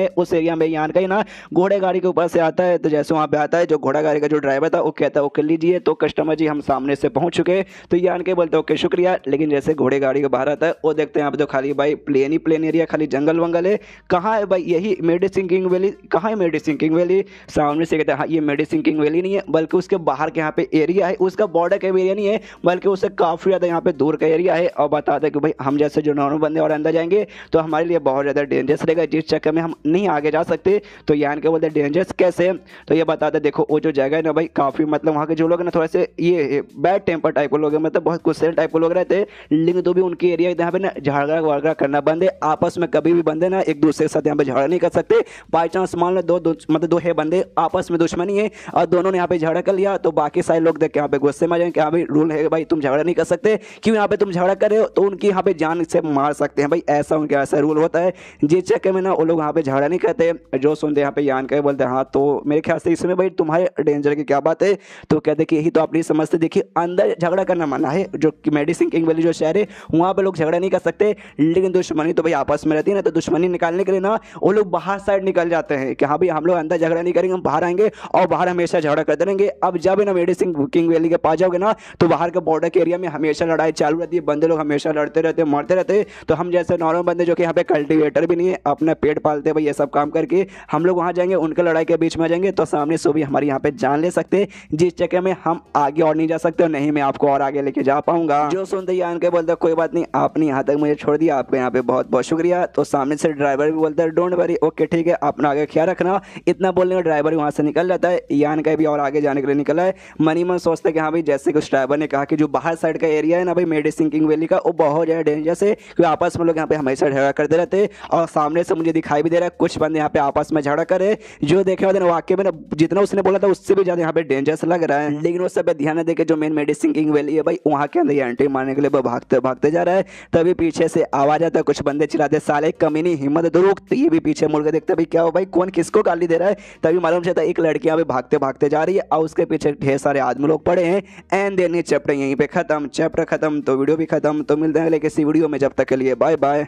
में यान का ही ना घोड़े गाड़ी के ऊपर से आता है। तो जैसे वहाँ पे आता है जो घोड़ा गाड़ी का जो ड्राइवर था वो कहता है ओके लीजिए, तो कस्टमर जी हम सामने से पहुंच चुके। तो यान के बोलते ओके शुक्रिया, लेकिन जैसे घोड़े गाड़ी के बाहर आता है वो देखते हैं यहाँ पे तो खाली भाई प्लेन ही प्लेन एरिया, खाली जंगल वंगल है। कहाँ है भाई यही मेडी सिंकिंग वैली, कहाँ है मेडी सिंकिंग वैली? सामने से कहते हैं हाँ ये मेडी सिंकिंग वैली नहीं है, बल्कि उसके बाहर के यहाँ पे एरिया है, उसका बॉर्डर का एरिया नहीं है, बल्कि उससे काफ़ी ज़्यादा यहाँ पे दूर का एरिया है और बता दें कि भाई हम जैसे जो नॉर्मल बंदे और अंदर जाएंगे तो हमारे लिए बहुत ज़्यादा डेंजरस रहेगा, जिस चक्कर में हम नहीं आगे जा सकते। तो यान के बोलते डेंजरस कैसे, तो ये बता दें देखो वो जो जगह है ना भाई काफ़ी मतलब वहाँ के जो लोग हैं ना थोड़े से ये बैड टेम्पर टाइप के लोग हैं, मतलब बहुत गुस्से टाइप के लोग रहते हैं। लेकिन तो भी उनकी एरिया यहाँ पे ना झगड़ा वगड़ा करना बंद है, आपस में कभी भी बंदे ना एक दूसरे के साथ यहाँ पे झगड़ा नहीं कर सकते। बाई चांस मान लो मतलब दो है बंदे आपस में दुश्मनी है और दोनों ने यहाँ पे झगड़ा कर लिया तो बाकी सारे लोग देख के यहाँ पे गुस्से में आ जाएंगे कि हाँ भाई रूल है भाई तुम झगड़ा नहीं कर सकते, क्यों यहाँ पे तुम झगड़ा कर रहे हो, तो उनकी यहाँ पे जान से मार सकते हैं भाई, ऐसा उनके ऐसा रूल होता है। जिस चक्कर में ना वो लोग यहाँ पे झगड़ा नहीं करते, जो सुनते यहाँ पे यान के बोलते हैं हाँ तो मेरे ख्याल से इसमें भाई तुम्हारे डेंजर की क्या बात है, तो कहते कि यही तो आप नहीं समझते, देखिए अंदर झगड़ा करना मना है, जो मेडिसिन किंग वैली जो शहर है वहाँ पे लोग झगड़ा नहीं कर सकते, लेकिन दुश्मनी तो भाई आपस में रहती है ना, तो दुश्मनी निकालने के लिए ना वो लोग बाहर साइड निकल जाते हैं कि हाँ भाई हम लोग अंदर झगड़ा नहीं करेंगे, हम बाहर आएंगे और बाहर हमेशा झगड़ा करते रहेंगे। अब जब ना मेडिसिन किंग वैली के पास जाओगे ना तो बाहर के बॉर्डर के एरिया में हमेशा लड़ाई चालू रहती है, बंदे लोग हमेशा लड़ते रहते मरते रहते। तो हम जैसे नॉर्मल बंदे जो कि यहाँ पे कल्टिवेटर भी नहीं है, अपना पेट पालते भाई ये सब काम करके हम लोग वहाँ जाएंगे, उनके लड़ाई के बीच में आ जाएंगे तो सामने से भी हमारी यहाँ पे जान ले सकते, जिस चक्कर में हम आगे और नहीं जा सकते और नहीं मैं आपको और आगे लेके जा पाऊंगा। जो सुनते ही आन के बोलते कोई बात नहीं आपने यहाँ तक मुझे छोड़ दिया, आपका यहाँ पे बहुत बहुत शुक्रिया। तो सामने से ड्राइवर भी बोलता है डोंट वरी ओके ठीक है अपना आगे ख्याल रखना। इतना बोलने का ड्राइवर वहाँ से निकल जाता है, यान का भी और आगे जाने के लिए निकला है। मनी मन सोचते कि हाँ भाई जैसे कि उस ड्राइवर ने कहा कि जो बाहर साइड का एरिया है ना भाई मेडिसिन किंग वैली का वो बहुत ज़्यादा डेंजरस है, क्योंकि आपस में लोग यहाँ पे हमेशा झगड़ा करते रहते हैं और सामने से मुझे दिखाई भी दे रहा है कुछ बंदे यहाँ पे आपस में झगड़ा करे, जो देखे होते वाक्य में ना जितना उसने बोला था उससे भी ज़्यादा यहाँ पे डेंजरस लग रहा है। लेकिन उस सब ध्यान दे के जो मेन मेडिसिन किंग वैली है भाई वहाँ के अंदर एंट्री मारने के लिए वो भागते भागते जा रहा है, तभी पीछे से आवाज आता है, कुछ बंदे चिल्लाते साले कमीनी हिम्मत दो रुक, तो ये भी पीछे मुड़ के देखते भाई क्या हो भाई कौन किसको गाली दे रहा है, तभी मालूम चलता एक लड़की यहाँ पे भागते भागते जा रही है और उसके पीछे ढेर सारे आदमी लोग पड़े हैं। एंड देन ये चैप्टर यहीं पे खत्म, चैप्टर खत्म तो वीडियो भी खत्म। तो मिलते हैं लेकिन इसी वीडियो में, जब तक के लिए बाय बाय।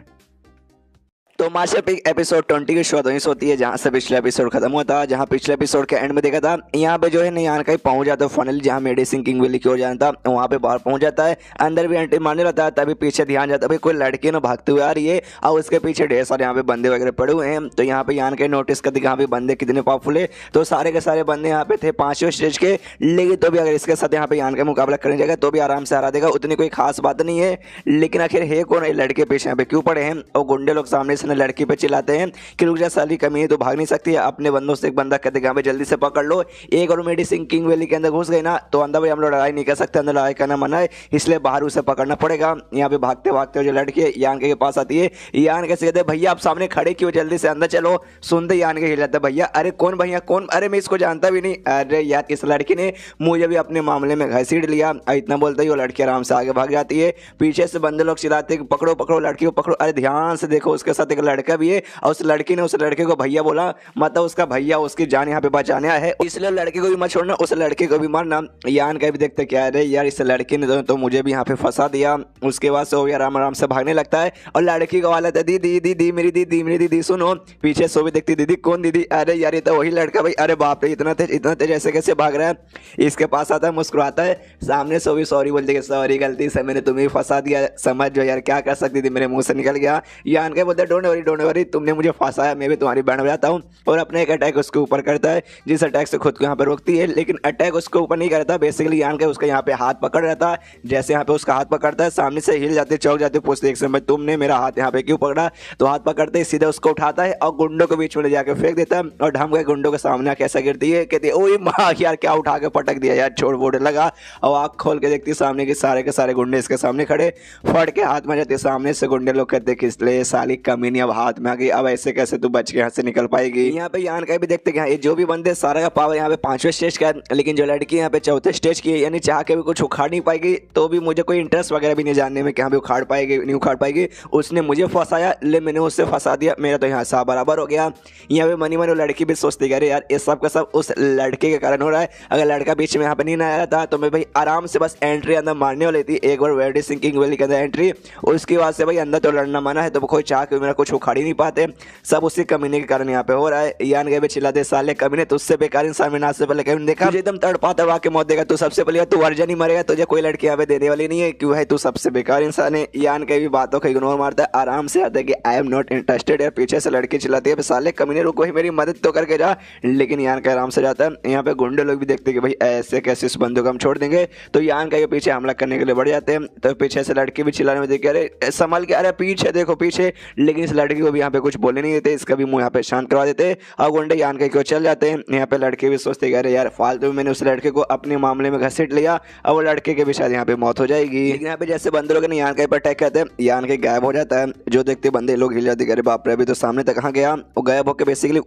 तो मास्टरपीक एपिसोड 20 की शुरुआत होती है जहां से पिछले एपिसोड खत्म हुआ था, जहां पिछले एपिसोड के एंड में देखा था यहाँ पे जो है नयान का ही पहुंच जाता है फाइनली, जहां मेडिसिन किंग वैली की ओर जाना था वहां पे बाहर पहुंच जाता है, अंदर भी एंट्री मारने रहता है, तभी पीछे ध्यान जाता है भाई कोई लड़की ना भागते हुए आ रही है और उसके पीछे ढेर सारे यहाँ पे बंदे वगैरह पड़े हुए हैं। तो यहाँ पे यान के नोटिस करते यहाँ पे बंदे कितने पावरफुल है, तो सारे के सारे बंदे यहाँ पे थे 5वें स्टेज के, लेकिन तो भी अगर इसके साथ यहाँ पे यान का मुकाबला करने जाएगा तो भी आराम से हरा देगा, उतनी कोई खास बात नहीं है। लेकिन आखिर है कौन लड़के पीछे यहाँ पे क्यों पड़े हैं, और गुंडे लोग सामने से लड़की पे चिल्लाते हैं कि रुक जा साली कमी है तो भाग नहीं सकती है, अपने बंदों से एक बंदा कहते हैं भाई जल्दी से पकड़ लो, एक और मेडिसिन किंग वैली के अंदर घुस गई ना तो अंदर भाई हम लोग लड़ाई नहीं कर सकते, अंदर लड़ाई करना मना है, इसलिए बाहर उसे पकड़ना पड़ेगा। यहाँ पे भागते भागते जो लड़की है यान के पास आती है, यान कैसे कहते हैं भैया आप सामने खड़े क्यों, जल्दी से अंदर चलो। सुनते यान के हिल जाता है भैया अरे कौन भैया कौन, अरे मैं इसको जानता भी नहीं, अरे यार इस लड़की ने मुझे भी अपने मामले में घसीट लिया। इतना बोलते ही वो लड़की आराम से आगे भाग जाती है, पीछे से बंदे लोग चिल्लाते हैं पकड़ो पकड़ो लड़की को पकड़ो। अरे ध्यान से देखो उसके साथ एक लड़का भी है और उस लड़की ने उस लड़के को भैया बोला, मतलब उसका भैया उसकी जान यहाँ पे बचाने आया है, इसलिए लड़के को भी मत छोड़ना उस लड़के को भी मारना। यान का भी देखते क्या है यार इस लड़की ने तो मुझे भी यहाँ पे फंसा दिया। उसके बाद से वो भी आराम आराम से भागने लगता है और लड़की को हालत है दीदी दीदी मेरी दीदी सुनो, पीछे सो भी देखती दीदी कौन दीदी, अरे यार ये तो वही लड़का भाई, अरे बाप रे इतना तेज ऐसे कैसे भाग रहा है। इसके पास आता है मुस्कुराता है, सामने सो भी सॉरी बोलती है सॉरी गलती से मैंने तुम्हें फंसा दिया, समझ जो यार क्या कर सकती थी मेरे मुंह से निकल गया। यान के बोलते डोंट वरी तुमने मुझे फंसाया, मैं भी तुम्हारी बहन बजाता हूँ, और अपने एक अटैक उसके ऊपर करता है जिस अटैक से खुद को यहाँ पर रोकती है, लेकिन अटैक उसके ऊपर नहीं करता, बेसिकली यान के उसका यहाँ पे हाथ पकड़ रहता है, जैसे यहाँ पे उसका हाथ पकड़ता है सामने से हिल जाते चौक जाते पूछते एक समय तुमने मेरा हाथ यहाँ पे क्यों पकड़ा, तो हाथ पकड़ते ही सीधे उसको उठाता है और गुंडों के बीच में ले जाकर फेंक देता है और ढम के गुंडों के सामने कैसा गिरती है, कहती है ओए माँ यार क्या उठा के पटक दिया यार छोड़ बोड़ लगा, और आँख खोल के देखती सामने के सारे गुंडे इसके सामने खड़े, फट के हाथ में जाते सामने से गुंडे लोग कहते किसले साली कमीनी अब हाथ में आ गई, अब ऐसे कैसे तू बच के यहाँ से निकल पाएगी। यहाँ पे यान का भी देखते हैं ये जो भी बंदे सारा का पावर यहाँ पे 5वें स्टेज का है, लेकिन जो लड़की यहाँ पे 4थे स्टेज की है, यानी चाह के भी कुछ उखाड़ नहीं पाएगी, तो भी मुझे कोई इंटरेस्ट वगैरह भी नहीं जानने में कि यहाँ पे उखाड़ पाएगी नहीं उखाड़ पाएगी, उसने मुझे फंसाया ले मैंने उससे फंसा दिया, मेरा तो यहाँ सा बराबर हो गया। यहाँ पे मनी वो लड़की भी सोचती है अरे यार ये सब का सब उस लड़के के कारण हो रहा है, अगर लड़का बीच में यहाँ पे नहीं आया था तो मैं भाई आराम से बस एंट्री अंदर मारने वाली थी, एक बार मेडिसिन किंग वैली के अंदर एंट्री, उसके बाद से भाई अंदर तो लड़ना माना है, तो कोई चाह के मेरा कुछ उखाड़ ही नहीं पाते। सब उसी कमीने के कारण यहाँ पे हो रहा है। यान के भी चिल्लाते साले कमीने, तुझसे बेकार इंसान मैंने आज से पहले कभी देखा, एकदम तड़पा तड़पा के मौत देगा। तू सबसे पहले तू वर्जन ही मरेगा, तुझे कोई लड़की यहाँ पे देने वाली नहीं है, क्यों है तू सबसे बेकार इंसान है। यान के भी बातों को इग्नोर मारता है, आराम से आता है कि आई एम नॉट इंटरेस्टेड है। पीछे से लड़की चिल्लाती है साले कमीने रुको ही, मेरी मदद तो करके जा। लेकिन यान का आराम से जाता है। यहाँ पे गुंडे लोग भी देखते हैं कि भाई ऐसे कैसे इस बंदे को हम छोड़ देंगे, तो यान का पीछे हमला करने के लिए बढ़ जाते हैं। तो पीछे से लड़की भी चिल्लाने में देखिए अरे संभल के, अरे पीछे देखो पीछे। लेकिन इस लड़की को भी यहाँ पे कुछ बोले नहीं देते, इसका भी मुंह यहाँ पे शांत करवा देते और गुंडे यान के को चल जाते हैं। यहाँ पे लड़के भी सोचते हैं अरे यार फालतू में मैंने उस लड़के को अपने मामले में घसीट लिया, और वो लड़के के भी शायद यहाँ पे मौत हो जाएगी। लेकिन यहाँ पे जैसे बंदे लोग यान के ऊपर अटैक करते हैं, यान के गायब हो जाता है। जो देखते बंदे लोग हिल जाते, अरे बाप रे अभी तो सामने तक कहाँ गया। वो गायब होकर बेसिकली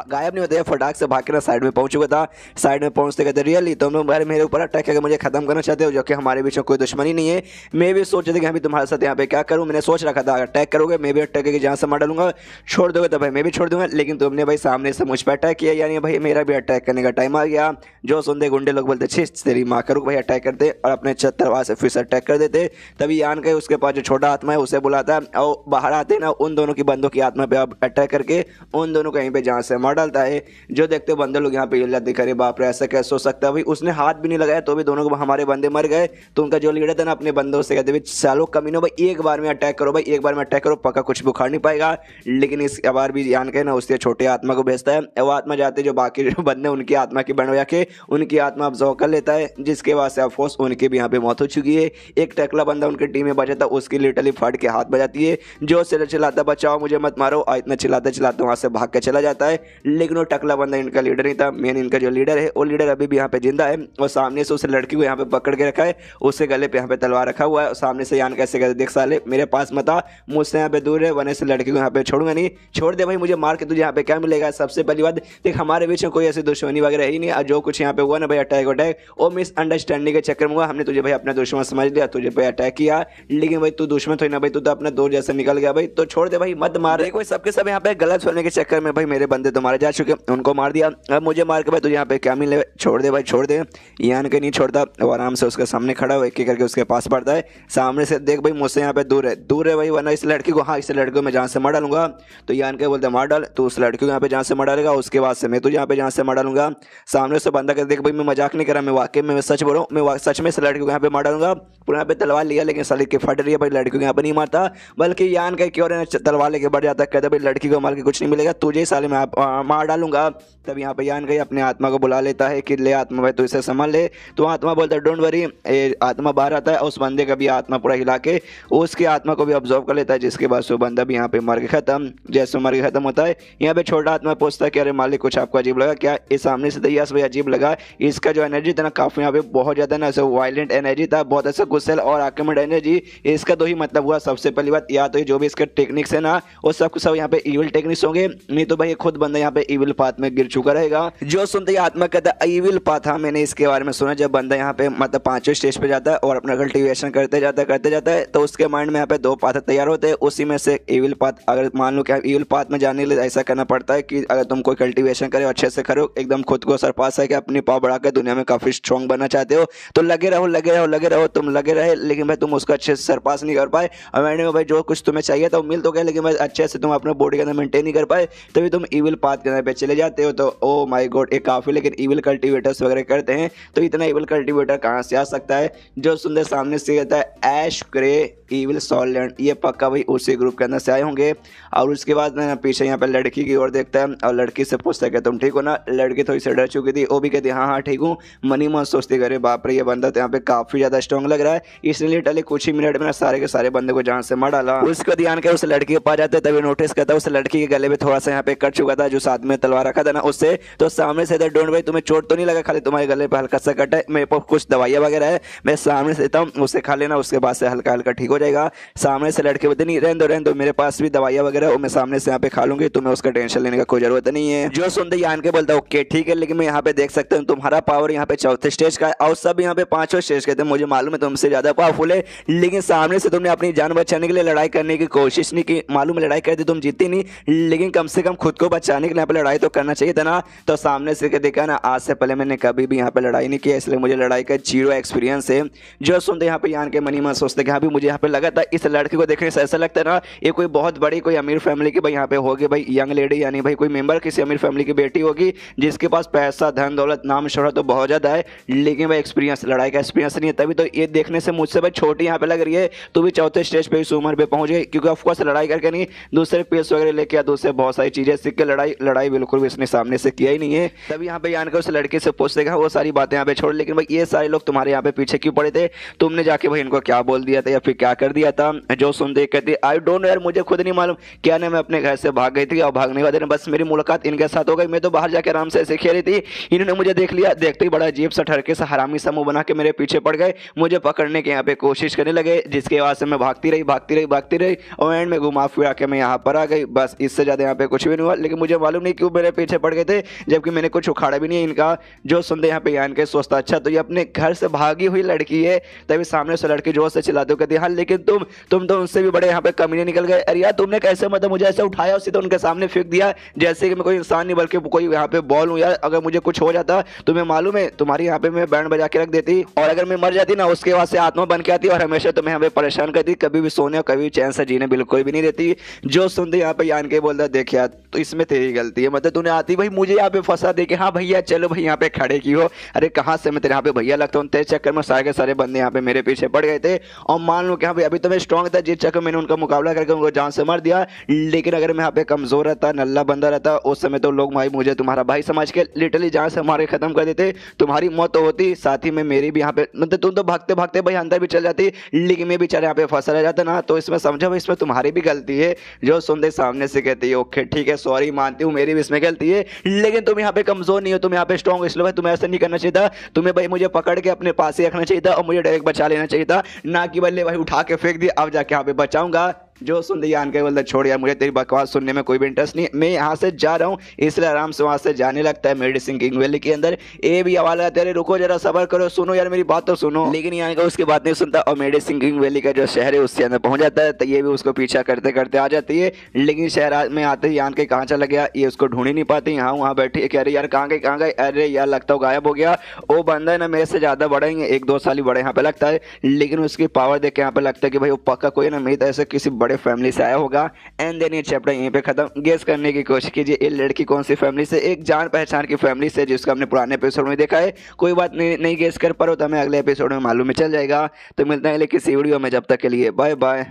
गायब नहीं होते, फटाक से भाग के ना साइड में पहुंच चुका था। साइड में पहुंचते कहते रियली तुम लोग मेरे ऊपर अटैक करके मुझे खत्म करना चाहते हो, जो कि हमारे बीच में कोई दुश्मनी नहीं है। मैं भी सोच रही थी कि अभी तुम्हारे साथ यहाँ पे क्या करूँ, मैंने सोच रखा था अटैक करोगे मैं भी अटैक करके जहाँ से मार डालूंगा, छोड़ दोगे तो भाई मैं भी छोड़ दूंगा। लेकिन तुमने भाई सामने से मुझ पर अटैक किया, यानी भाई मेरा भी अटैक करने का टाइम आ गया। जो सुनते गुंडे लोग बोलते छी तेरी माँ करूँ भाई, अटैक करते और अपने तलवार से फिर से अटैक कर देते। तभी यान के उसके पास जो छोटा आत्मा है उसे बुलाता है और बाहर आते ना उन दोनों की बंदों की आत्मा पे अब अटैक करके उन दोनों को यहीं पे जान से मार डालता है। जो देखते बंदे लोग यहाँ पे हिल जाते, अरे बाप रे ऐसा कैसे हो सकता है, भाई उसने हाथ भी नहीं लगाया तो भी दोनों को हमारे बंदे मर गए। तो उनका जो लीडर था ना अपने बंदों से कहते सालों कमीनों भाई एक बार में अटैक करो, भाई एक बार में अटैक करो, पक्का कुछ भी उखाड़ नहीं पाएगा। लेकिन इस बार भी यान के ना उसके छोटे आत्मा को भेजता है, वो आत्मा जाते जो बाकी जो बंदे उनकी आत्मा की बन के उनकी आत्मा अब्जॉर्व कर लेता है, जिसके बाद से ऑफकोर्स उनकी भी यहाँ पे मौत हो चुकी है। एक टकला बंदा उनकी टीम में बचा था, उसकी लिटरली फट के हाथ बजाती है, जो सिर चिल्लाता बचाओ मुझे मत मारो, और इतना चिल्लाते चिल्लाते वहां से भाग के चला जाता है। लेकिन वो टकला बंदा इनका लीडर नहीं था, मेन इनका जो लीडर है वो लीडर अभी भी यहाँ पे जिंदा है और सामने से उस लड़की को यहाँ पे पकड़ के रखा है, उसके गले पे यहाँ पे तलवार रखा हुआ है। सामने से यान कैसे कहते देख साले मेरे पास मत आ, मुझसे यहाँ पे दूर है, वरना से लड़की को यहाँ पे छोड़ूंगा नहीं, छोड़ दे भाई मुझे मार के तुझे यहाँ पे क्या मिलेगा। सबसे पहली बात देख हमारे बीच में कोई ऐसी दुश्मनी वगैरह ही नहीं, जो कुछ यहाँ पे हुआ ना भाई अटैक वो मिसअंडरस्टैंडिंग के चक्कर में हुआ, हमने तुझे भाई अपना दुश्मन समझ लिया, तुझे भाई अटैक किया। लेकिन भाई तू दुश्मन थोड़ी ना भाई, तू तो अपना दोस्त जैसे निकल गया भाई, तो छोड़ दे भाई मत मार। देखो सबके सब यहाँ पे गलत होने के चक्कर में भाई मेरे बंदे तो मारे जा चुके, उनको मार दिया, अब मुझे मार के भाई तुझे यहाँ पे क्या मिले, छोड़ दे भाई छोड़ दे। यान के नहीं छोड़ता, वो आराम से उसके सामने खड़ा हो एक एक करके उसके पास पड़ता है, सामने से देख भाई मुझसे यहाँ पे दूर है भाई, वरना इस लड़की को, हाँ इस लड़की को मैं जहाँ से मार डालूंगा। तो यान के बोलते मार डाल, तो उस लड़की को यहाँ पे जहाँ से मार डालेगा उसके बाद से मैं तुझे यहाँ पे जहाँ से मार डालूंगा। सामने से बंदा कर देख भाई मैं मजाक नहीं कर रहा, मैं वाकई में सच बोल रहा हूँ, मैं सच में इस लड़की को यहाँ पे मार डालूंगा। पूरा यहाँ पे तलवार लिया लेकिन साली की फट रही है भाई, लड़की को यहाँ पे नहीं मारता, बल्कि यान का क्यों तलवार लेके बढ़ जाता है, कहता भाई लड़की को मार के कुछ नहीं मिलेगा, तुझे साले मैं मार डालूंगा। तब यहाँ पे यान का अपने आत्मा को बुला लेता है कि ले आत्मा भाई तू इसे संभाल ले। तो आत्मा बोलता है डोंट वरी, आत्मा बाहर आता है और उस बंदे का भी आत्मा पूरा हिला के उसकी आत्मा को भी ऑब्जर्व कर लेता है, जिसके बाद वो बंदा भी यहाँ पे मर के खत्म। जैसे मर के खत्म होता है यहाँ पे छोटा आत्मा पूछता है कि अरे मालिक कुछ आपको अजीब लगा क्या, इस सामने से यस भाई अजीब लगा, इसका जो एनर्जी था ना काफी यहाँ पे बहुत ज्यादा ना ऐसा वायलेंट एनर्जी था, बहुत ऐसा गुस्सेल और आक्रमण एनर्जी। इसका दो ही मतलब हुआ, सबसे पहली बात या तो जो भी इसके टेक्निक्स है ना वो सब सब यहाँ पे इविल टेक्निक्स होंगे, नहीं तो भाई खुद बंदा यहाँ पे इविल पाथ में गिर चुका रहेगा। जो सुनते ही आत्मा कहता है इविल पाथ, हाँ मैंने इसके बारे में सुना, जब बंदा यहाँ पे मतलब 5वें स्टेज पे जाता है और अपना कल्टीवेशन करते जाता है तो उसके माइंड में यहाँ पे 2 पाथ तैयार होते हैं, उसी में से इविल पाथ, अगर मान लो कि इविल पाथ में जाने के लिए ऐसा करना पड़ता है कि अगर तुम कोई कल्टीवेशन करे अच्छे से करो, एकदम खुद को सरपास है कि अपनी पाव बढ़ाकर दुनिया में काफी स्ट्रॉन्ग बनना चाहते हो, तो लगे रहो तुम लगे रहे, लेकिन भाई तुम उसको अच्छे से सरपास नहीं कर पाए। और मैंने भाई जो कुछ तुम्हें चाहिए था वो मिल तो गया, लेकिन भाई अच्छे से तुम अपने बॉडी के अंदर मेंटेन नहीं कर पाए, तभी तुम इविल पाथ के अंदर पे चले जाते हो। तो ओ माय गॉड एक काफी, लेकिन इविल कल्टीवेटर्स वगैरह करते हैं, तो इतना इविल कल्टीवेटर कहाँ से आ सकता है। जो सुंदर सामने से कहता है ऐश ग्रे इविल सॉलैंड, ये पक्का भाई उसी ग्रुप के अंदर से आए होंगे। और उसके बाद ना पीछे यहाँ पे लड़की की ओर देखता है और लड़की से पूछता है कि तुम ठीक हो ना। लड़की थोड़ी सी डर चुकी थी, वो भी कहती हाँ ठीक हूँ। मनी मन सोचती करे बाप रे ये बंदा तो यहाँ पे काफी ज्यादा स्ट्रॉन्ग लग रहा है, इसलिए लिटरली कुछ ही मिनट में सारे के सारे बंदे को जान से मार डाला। उसको ध्यान कर उस लड़की के पास जाते हैं, तभी नोटिस करता है उस लड़की के गले में थोड़ा सा यहाँ पे कट चुका था, जो साथ में तलवार रखा था ना उससे। तो सामने से डोंट भाई तुम्हें चोट तो नहीं लगा, खाली तुम्हारे गले पे हल्का सा कट है, मेरे पास कुछ दवाइयाँ वगैरह है मैं सामने से देता हूँ, उसे खा लेना, उसके बाद से हल्का हल्का ठीक हो जाएगा। सामने से लड़के बोलते नहीं रहने दो मेरे पास भी दवाइयाँ वगैरह वो मैं सामने से यहाँ पे खा लूंगी, तुम्हें उसका टेंशन लेने का कोई जरूरत नहीं है। जो सुनते ही यान के बोलता है ओके ठीक है, लेकिन मैं यहाँ पे देख सकता हूँ तुम्हारा पावर यहाँ पे 4थे स्टेज का है और सब यहाँ पे 5वें स्टेज के थे, मुझे मालूम है तुमसे ज्यादा पावरफुल है, लेकिन सामने से तुमने अपनी जान बचाने के लिए लड़ाई करने की कोशिश नहीं की, मालूम है लड़ाई करती तुम जीती नहीं, लेकिन कम से कम खुद को बचा जाने के लिए यहाँ पे लड़ाई तो करना चाहिए था ना। तो सामने से देखा ना, आज से पहले मैंने कभी भी यहाँ पे लड़ाई नहीं किया, इसलिए मुझे लड़ाई का जीरो एक्सपीरियंस है। जो सुनते यहाँ पे यान के मनी मन सोचते कि हाँ भी मुझे यहाँ पे लगा था इस लड़के को देखने से ऐसा लगता है ना ये कोई बहुत बड़ी कोई अमीर फैमिली की भाई यहाँ पे होगी, भाई यंग लेडी यानी भाई कोई मेंबर किसी अमीर फैमिली की बेटी होगी जिसके पास पैसा धन दौलत नाम शोहरत तो बहुत ज़्यादा है, लेकिन भाई एक्सपीरियंस लड़ाई का एक्सपीरियंस नहीं है। तभी तो ये देखने से मुझसे भाई छोटी यहाँ पे लग रही है, तो भी चौथे स्टेज पे इस उम्र पे पहुंच गई, क्योंकि ऑफकोर्स लड़ाई करके नहीं, दूसरे पेस वगैरह लेके या दूसरे बहुत सारी चीज़ें सीख के लड़ाई बिल्कुल भी इसने सामने से किया ही नहीं है। तभी यहाँ पे यान के उस लड़के से पूछते हैं वो सारी बातें यहाँ पे छोड़, लेकिन भाई ये सारे लोग तुम्हारे यहाँ पे पीछे क्यों पड़े थे, तुमने जाके भाई इनको क्या बोल दिया था या फिर क्या कर दिया था। जो सुनते कहती आई डोंट नो यार, मुझे खुद नहीं मालूम, क्या ना मैं अपने घर से भाग गई थी और भागने के बाद बस मेरी मुलाकात इनके साथ हो गई, मैं तो बाहर जाके आराम से ऐसे खेली थी, इन्होंने मुझे देख लिया, देखते ही बड़ा अजीब सा ठरके सा हरामी सा मुंह बना के मेरे पीछे पड़ गए, मुझे पकड़ने के यहाँ पे कोशिश करने लगे, जिसके बाद से मैं भागती रही और एंड में घुमा फिरा के मैं यहाँ पर आ गई। बस इससे ज़्यादा यहाँ पे कुछ भी नहीं हुआ, लेकिन मुझे मालूम नहीं क्यों मेरे पीछे पड़ गए थे, जबकि मैंने कुछ उखाड़ा भी नहीं इनका। जो सुनते यहाँ पे यान के सोचता अच्छा तो ये अपने घर से भागी हुई लड़की है। तभी सामने से लड़की जोर से चिल्लाते कहती हाँ लेकिन तुम तो उनसे भी बड़े यहाँ पे कमीने निकल गए। अरे यार तुमने कैसे मतलब मुझे ऐसे उठाया उसी तो उनके सामने फेंक दिया जैसे कि मैं कोई इंसान नहीं बल्कि कोई यहाँ पे बॉल हूँ यार। अगर मुझे कुछ हो जाता तुम्हें मालूम है तुम्हारी यहाँ पे मैं बैंड बजा के रख देती, और अगर मैं मर जाती ना उसके बाद से आत्मा बन के आती और हमेशा तुम्हें हमें परेशान करती, कभी भी सोने और कभी चैन से जीने बिल्कुल भी नहीं देती। जो सुनते यहाँ पे यान के बोलता देख यार तो इसमें तेरी गलती है, मतलब तूने आती भाई मुझे यहाँ पे फंसा दे के हाँ भैया चलो भाई यहाँ पे खड़े की हो। अरे कहाँ से मैं तेरे यहाँ पे भैया लगता हूँ, तेरे चक्कर में सारे के सारे बंदे यहाँ पे मेरे पीछे पड़ गए थे, और मान लो कि हाँ भाई अभी तो मैं स्ट्रॉन्ग था जिस चक्कर मैंने उनका मुकाबला करके उनको जान से मार दिया, लेकिन अगर मैं यहाँ पे कमजोर रहता नल्ला बंदा रहता उस समय तो लोग भाई मुझे तुम्हारा भाई समझ के लिटरली जान से मारे खत्म कर देते, तुम्हारी मौत तो होती साथ ही में मेरी भी यहाँ पे, मतलब तुम तो भागते भागते भाई अंदर भी चल जाती, लेकिन मैं बेचारे यहाँ पे फंसा रह जाता ना। तो इसमें समझो भाई इसमें तुम्हारी भी गलती है। जो सुनते सामने से कहती है ओके ठीक है सॉरी मानती हूँ मेरी भी इसमें गलती है, लेकिन तुम यहाँ पे कमजोर नहीं हो, तुम यहाँ पे स्ट्रॉन्ग, इसलिए भाई तुम्हें ऐसा नहीं करना चाहिए था, तुम्हें भाई मुझे पकड़ के अपने पास ही रखना चाहिए था और मुझे डायरेक्ट बचा लेना चाहिए था, ना कि बल्ले भाई उठा के फेंक दिया अब जाके यहाँ पे बचाऊंगा। जो सुन दिया यान के बोलता छोड़ यार मुझे तेरी बकवास सुनने में कोई भी इंटरेस्ट नहीं, मैं यहाँ से जा रहा हूँ, इसलिए आराम से वहाँ से जाने लगता है मेडिसिन किंग वैली के अंदर। ए भी आवाज आता है रुको जरा सबर करो सुनो यार मेरी बात तो सुनो, लेकिन यान का उसकी बात नहीं सुनता और मेडिसिन किंग वैली का जो शहर है उसके अंदर पहुंच जाता है। तो ये भी उसको पीछा करते करते आ जाती है, लेकिन शहर में आते ही यान के कहाँ चला गया ये उसको ढूंढ ही नहीं पाती, यहाँ वहाँ बैठी है कि अरे यार कहाँ गए, अरे यार लगता हो गायब हो गया। वो बंदा है ना मेरे से ज्यादा बड़ा ही 1-2 साल ही बड़े यहाँ पे लगता है, लेकिन उसकी पावर देख के यहाँ पे लगता है कि भाई वो पक्का कोई ना मेरी ऐसे किसी बड़े फैमिली से आया होगा। एंड देन ये चैप्टर यहीं पे खत्म। गेस करने की कोशिश कीजिए ये लड़की कौन सी फैमिली से, एक जान पहचान की फैमिली से जिसको हमने पुराने एपिसोड में देखा है। कोई बात नहीं गेस कर पाओ तो हमें अगले एपिसोड में मालूम चल जाएगा। तो मिलते हैं अगले किसी वीडियो में, जब तक के लिए बाय बाय।